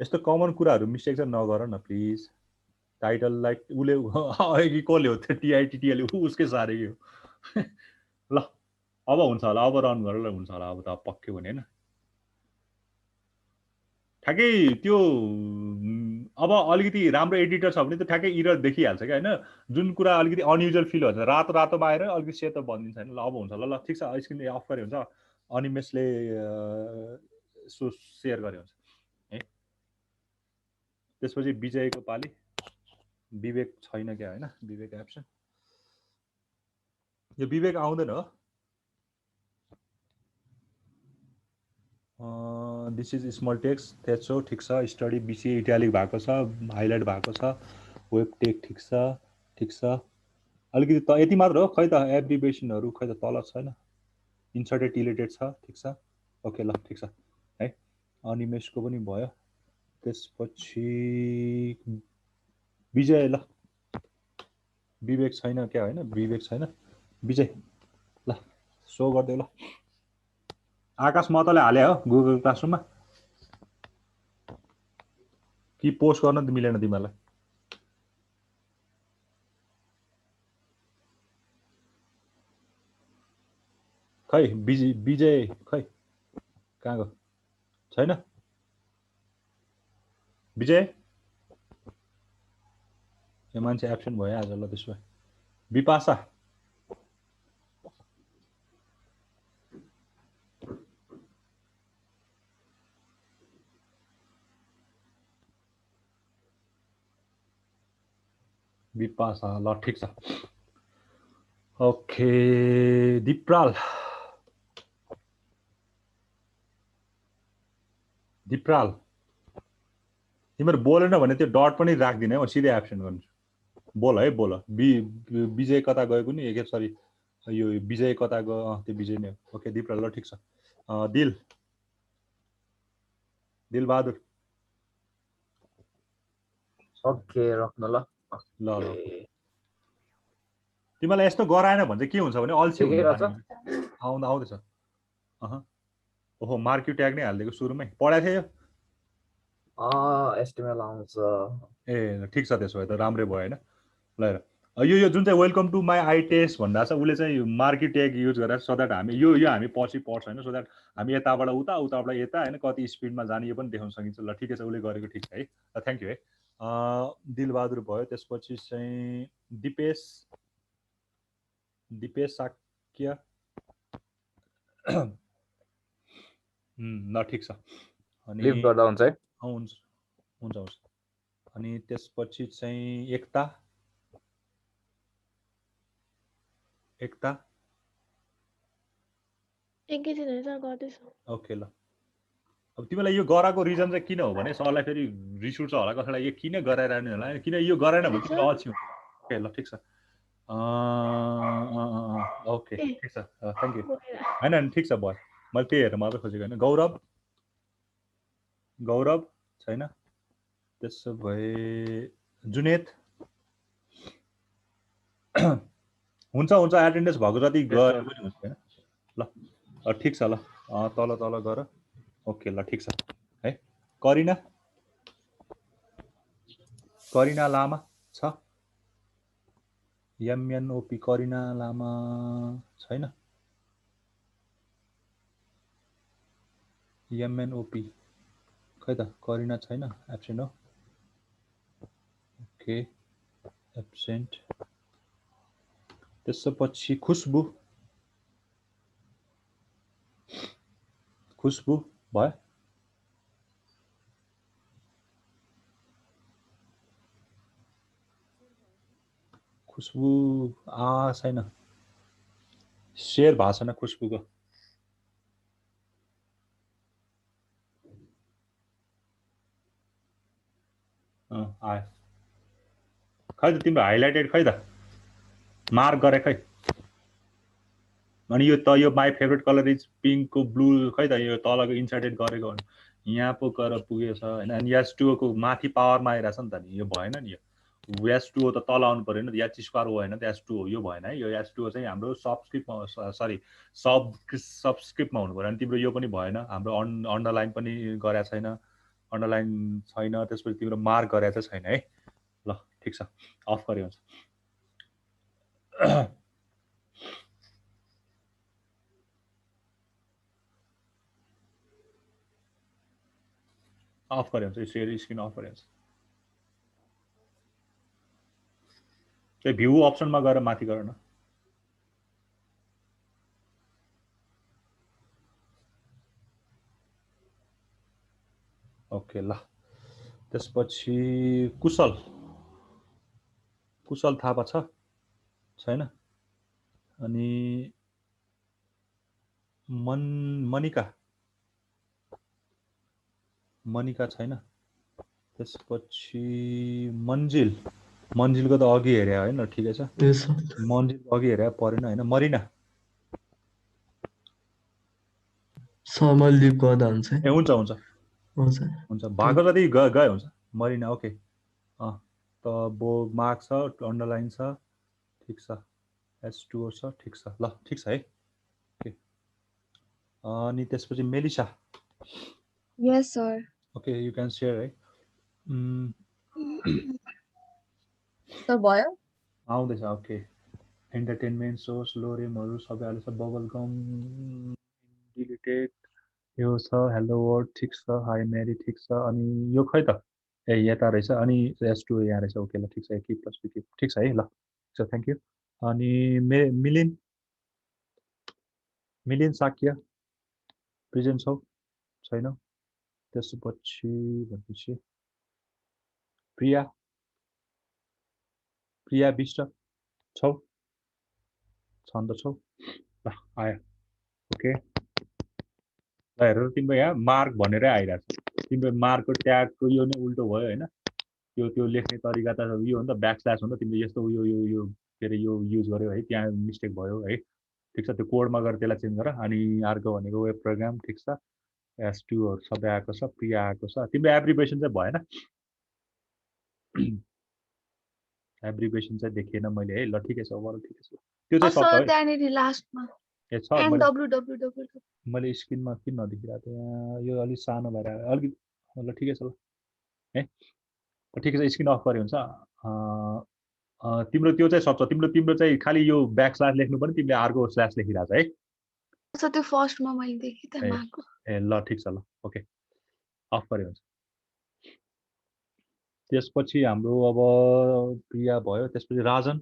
यस्तो कमन कुराहरू मिस्टेक चाहिँ नगर न प्लिज टाइटललाई उसले कसले हो त्यो टिआइटिटीले उसकै साह्रै हो ल अब हुन्छ होला अब रन गरेर हुन्छ होला अब त पक्क्यो भने होइन ठ्याक्कै त्यो अब अलिकति राम्रो एडिटर छ भने त ठ्याक्कै इरर देखिहाल्छ क्या होइन जुन कुरा अलिकति अनयुजुअल फिल हुन्छ रातोमा आएर अलिकति सेतो बनिदिन्छ होइन ल अब हुन्छ ल ठिक छ स्क्रिन अफ गरे हुन्छ अनिमेशले सेयर गरे हुन्छ है त्यसपछि विजयको पाली विवेक छैन क्या होइन विवेक एब्सेन्ट यो विवेक आउँदैन हो this is small text that's so ठिक छ स्टडी बिसिए इटालिक भएको छ हाइलाइट भएको छ वेब टेक ठिक छ अलिकति त यति मात्र हो खै त एब्रिभिएसनहरू खै त तल छैन इन्सर्टेड डिलिटेड छ ठिक छ ओके ल ठिक छ है अनिमेशको पनि भयो त्यसपछि विजय ल विवेक छैन क्या होइन विवेक छैन विजय ल सो गरिदेऊ ल आकाश मतले हाले हो गुगल क्लासरुममा कि पोस्ट गर्न त मिलेन तिमीहरूलाई खै विजय खै कहाँ गयो छैन विजय यो मान्छे एब्सेन्ट भयो आज ल त्यसो भए विपाशा ल ठिक छ ओके दिप्राल तिमीहरू बोलेन भने त्यो डट पनि राख्दिनँ है सिधै एब्सेन्ट गर्नु बोल है बोल विजय कता गएको नि एक सरी यो विजय कता गयो त्यो विजय नै हो ओके दिप्राल ल ठिक छ दिल बहादुर ओके राख्नु ल ल तिमीलाई यस्तो गराएन भने चाहिँ के हुन्छ भने अल्छी हुन्छ आउँदैछ ओहो मार्क्यु ट्याग नै हालिदिएको सुरुमै पढाएको थियो एस्टिमेल आउँछ ए ठिक छ त्यसो भए त राम्रै भयो होइन ल यो जुन चाहिँ welcome to my I test भन्दा छ उसले चाहिँ मार्क्यु ट्याग युज गरेर सो द्याट हामी यो हामी पछि पढ्छ होइन सो द्याट हामी यताबाट उताबाट यता होइन कति स्पिडमा जाने यो पनि देखाउन सकिन्छ ल ठिकै छ उसले गरेको ठिक छ है ल थ्याङ्क यू है दिलबहादुर भयो त्यसपछि चाहिँ दिपेश साक्य ल ठिक छ अनि लिभ गर्दा हुन्छ है हुन्छ हुन्छ हुन्छ अनि त्यसपछि चाहिँ एकता एकैछिन है सर गर्दैछु ओके ल अब तिमीलाई यो गराएको रिजन चाहिँ किन हो भने सरलाई फेरि रिस उठ्छ होला कसैलाई यो किन गराइरहने होला किन यो गराएन भने तिमीलाई अल्छी हुन्छ ओके ल ठिक छ ओके ठिक छ थ्याङ्क यू होइन ठिक छ भयो मैले त्यही हेरेर मात्रै खोजेको होइन गौरव छैन त्यसो भए जुनेद हुन्छ एटेन्डेन्स भएको जति गरे पनि हुन्छ होइन ल ठिक छ ल तल गर ओके ल ठिक छ है करिना लामा छ एमएनओपी करिना लामा छैन एमएनओपी खै त करिना छैन एब्सेन्ट हो ओके एब्सेन्ट त्यसपछि खुशबु भयो खुशबु छैन शेयर भएको छैन खुशबुको आयो खै त तिम्रो हाइलाइटेड खै त मार्क गरे खै अनि यो माई फेभरेट कलर इज पिङ्कको ब्लू खै त यो तलको इन्सर्टेड गरेको यहाँ पो गएर पुगेछ होइन अनि S2O को माथि पावरमा आइरहेछ नि त नि यो भएन नि यो S2O त तल आउनु पर्यो नि त H स्क्वायर हो होइन त S2O यो भएन है यो S2O चाहिँ हाम्रो सबस्क्रिप्टमा सरी सबस्क्रिप्टमा हुनु पर्यो अनि तिम्रो यो पनि भएन हाम्रो अन्डरलाइन पनि गरेको छैन अन्डरलाइन छैन त्यसपछि तिम्रो मार्क गरेको चाहिँ छैन है ल ठिक छ अफ गरे हुन्छ अफ गरे हुन्छ सेयर स्क्रिन अफ गरे हुन्छ त्यो भ्यू अप्सनमा गएर माथि गर न ओके ल त्यसपछि कुशल थापा छ छैन अनि मनिका छैन त्यसपछि मन्जिलको त अघि हेरे होइन ठिकै छ मन्जिलको अघि हेरे परेन होइन मरिना समल लिभ गर्दा हुन्छ ए हुन्छ भएको जति गए हुन्छ मरिना ओके त बो मार्क छ अन्डरलाइन छ ठिक छ S2O छ ठिक छ ल ठिक छ है ओके अनि त्यसपछि Melissa yes sir okay you can share है सर भयो आउँदैछ ओके एन्टरटेनमेन्ट सोर्स लोरेमहरू सबै हाल्छ बबल गम डिलिटेड यो छ हेलो वर्ल्ड ठिक छ हाई मेरी ठिक छ अनि यो खै त ए यता रहेछ अनि S2O यहाँ रहेछ ओके ल ठिक छ कीप प्लस कीप ठिक छ है ल ठिक छ थ्याङ्क यू अनि मिलिन साक्य प्रेजेन्ट छौ छैन त्यसपछि भनेपछि प्रिया विष्ट छौ छन्द छौ ल आयो ओके ल हेर तिम्रो यहाँ मार्क भनेरै आइरहेको छ तिम्रो मार्कको ट्यागको यो नै उल्टो भयो होइन त्यो लेख्ने तरिका त यो हो नि त ब्याकस्ल्यास हो नि त तिमीले यस्तो यो के अरे यो युज गर्यो है त्यहाँ मिस्टेक भयो है ठिक छ त्यो कोडमा गएर त्यसलाई चेन्ज गर अनि अर्को भनेको वेब प्रोग्राम ठिक छ S2O सबै आएको छ प्रिया आएको छ तिम्रो एप्रिभेसन चाहिँ भएन एब्रिभिएसन चाहिँ देखेन मैले है। ल ठिकै छ, ओभरअल ठिकै छ। त्यो चाहिँ सक्छ सर है। त्यहाँनिर लास्टमा ए छ मैले NWWW मैले स्क्रिनमा किन नदेखिरहेको थिएँ यहाँ, यो अलिक सानो भएर अलिकति। ल ठिकै छ ल है। ठिकै छ, स्क्रिन अफ गरे हुन्छ। तिम्रो त्यो चाहिँ सक्छ, तिम्रो चाहिँ खालि यो ब्याक स्ल्यास लेख्नु पनि तिमीले अर्को स्ल्यास लेखिरहेछ है। सर त्यो फर्स्टमा मैले देखेँ त्यहाँ माको ए ल ठिक छ ल, ओके अफ गरे हुन्छ। त्यसपछि हाम्रो अब प्रिया भयो, त्यसपछि राजन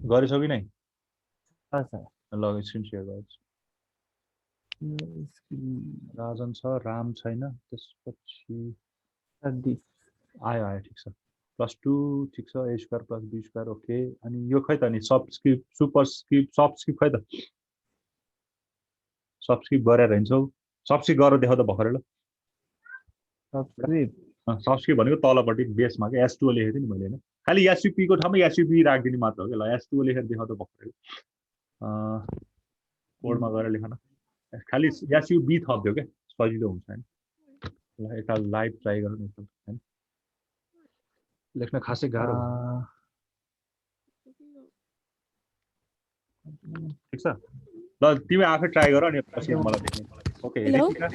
गरेछौ कि नै? ल स्क्रिन सेयर गर्छु। राजन छ, राम छैन, त्यसपछि आयो ठिक छ। +2 ठिक छ, a² + b² ओके। अनि यो खै त नि सबस्क्रिप्ट सुपरस्क्रिप्ट सबस्क्रिप्ट खै त? सबस्क्रिप्ट गरेर हिँड्छौ? सबस्क्रिप्ट गरेर देखाउ त भर्खरै ल। सबस्क्रिप्ट भनेको तलपट्टि बेसमा के S2 लेखेको थिएँ नि मैले हैन। खालि SUP को ठाउँमा SUP राखिदिनु मात्र हो के। ल S2 लेखेर देखाउ त भर्खरै। कोडमा गएर लेख न। खालि SUB थप्दियो के सजिलो हुन्छ हैन। ल एकताल लाइभ ट्राई गरौँ न एकताल हैन। लेख्न खासै गाह्रो ठिक छ। ल तिमी आफै ट्राई गर अनि पछि मलाई देख्नु। ओके रितिका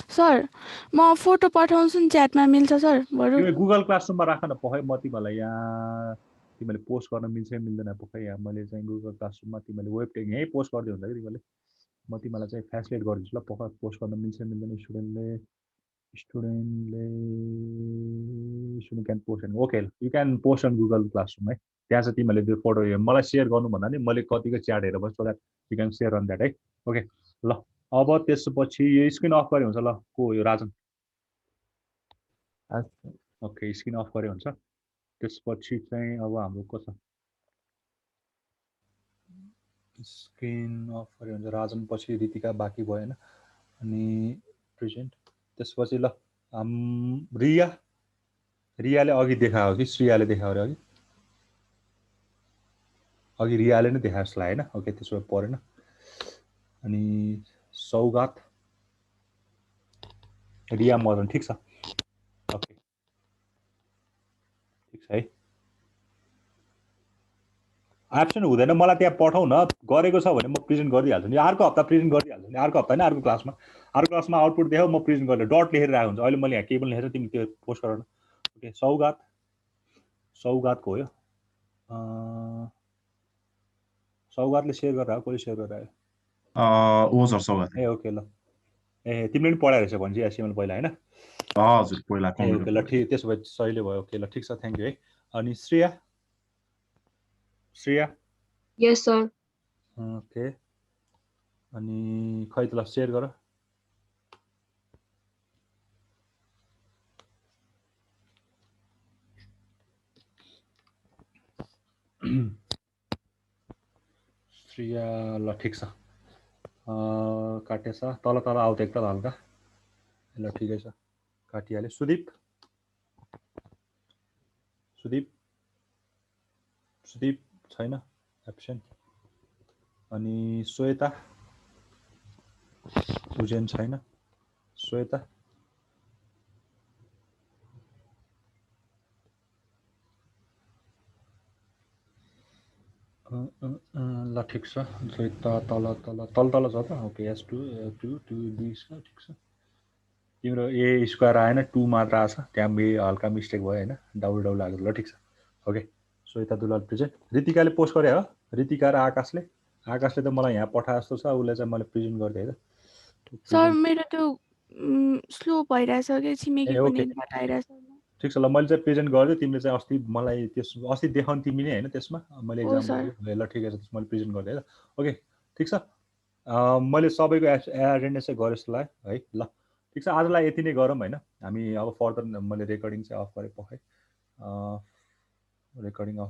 सर म फोटो पठाउँछु नि च्याटमा, मिल्छ सर? बरु तिमी गुगल क्लासरुममा राख न पखै, म तिमीलाई यहाँ तिमीले पोस्ट गर्न मिल्छ कि मिल्दैन पखै। यहाँ मैले चाहिँ गुगल क्लासरुममा तिमीले वेब टेक यहीँ पोस्ट गर्दै हुन्छ कि तिमीले। म तिमीलाई चाहिँ फ्यासिलिटेट गरिदिन्छु ल, पख पोस्ट गर्न मिल्छ मिल्दैन। Student can post and okay you can post on Google Classroom है। त्यहाँ चाहिँ तिमीले त्यो फोटो मलाई सेयर गर्नु भन्दा नि मैले कतिको च्याट हेरेर बस्छु, that you can share on that है। ओके ल अब त्यसपछि यो स्क्रिन अफ गरे हुन्छ। ल को यो राजन? ओके स्क्रिन अफ गरे हुन्छ। त्यसपछि चाहिँ अब हाम्रो को छ? स्क्रिन अफ गरे हुन्छ राजन, पछि रितिका बाँकी भयो हैन। अनि प्रेजेन्ट त्यसपछि ल रियाले अघि देखायो कि श्रियाले देखायो रे अघि रियाले नै देखायो जस्तो लाग्यो हैन। ओके त्यसो भए परेन। अनि सौगात रिया मदन ठिक छ। ओके ठिक छ है। एब्सेन्ट हुँदैन, मलाई त्यहाँ पठाउ न। गरेको छ भने म प्रेजेन्ट गरिदिइहाल्छु नि। अर्को हप्ता प्रेजेन्ट गरिदिइहाल्छु नि। अर्को हप्ता हैन, अर्को क्लासमा आउटपुट देखाउ, म प्रेजेन्ट गरेर डट लेखेर राखेको हुन्छ। अहिले मैले यहाँ केही पनि लेखेर तिमी त्यो पोस्ट गर न। ओके सौगातको हो यो। सौगातले सेयर गरेर कसले सेयर गरेर ओ सर सौगात। ए ओके ल। ए तिमीले पनि पढाइ रहेछ भनेपछि HTML पहिला हैन? हजुर पहिला ए ओके ल ठिक, त्यसो भए सहिले भयो। ओके ल ठिक छ, थ्याङ्क यू है। अनि श्रेया यस सर। ओके अनि खै त ल सेयर गर। श्रेया ल ठिक छ। काटेछ तल आउ त एकताल हल्का। ल ठिकै छ काटिहाले। सुदीप छैन, एब्सेन्ट। अनि श्वेता उजेन छैन। श्वेता ल ठिक छ। श्वेता तल छ त। ओके S2 2 छ ठिक छ। तिम्रो A² आएन, 2 मात्र आछ। त्यहाँ हल्का मिस्टेक भयो हैन, डाउल लाग्यो। ल ठिक छ। Okay Shweta Dulal present. रितिकाले पोस्ट गरे हो। रितिका र आकाशले त मलाई यहाँ पठाए जस्तो छ। उसले चाहिँ मैले प्रेजेन्ट गरिदिएँ है। सर मेरो त्यो स्लो भइरहेछ के, छिमेकीको नेटबाट आइरहेछ। ठिक छ ल, मैले चाहिँ प्रेजेन्ट गरिदिएँ। तिमीले चाहिँ अस्ति मलाई अस्ति देखाउनु तिमी नै हैन त्यसमा, मैले एक्जाम गरेँ। ल ठिकै छ, मैले प्रेजेन्ट गरिदिएँ है। ओके ठिक छ। मैले सबैको एटेन्डेन्स चाहिँ गरेँ जस्तो लाग्यो है। ल ठिक छ, आजलाई यति नै गरौँ हैन। हामी अब फर्दर मैले रेकर्डिङ चाहिँ अफ गरेँ पखै। Recording of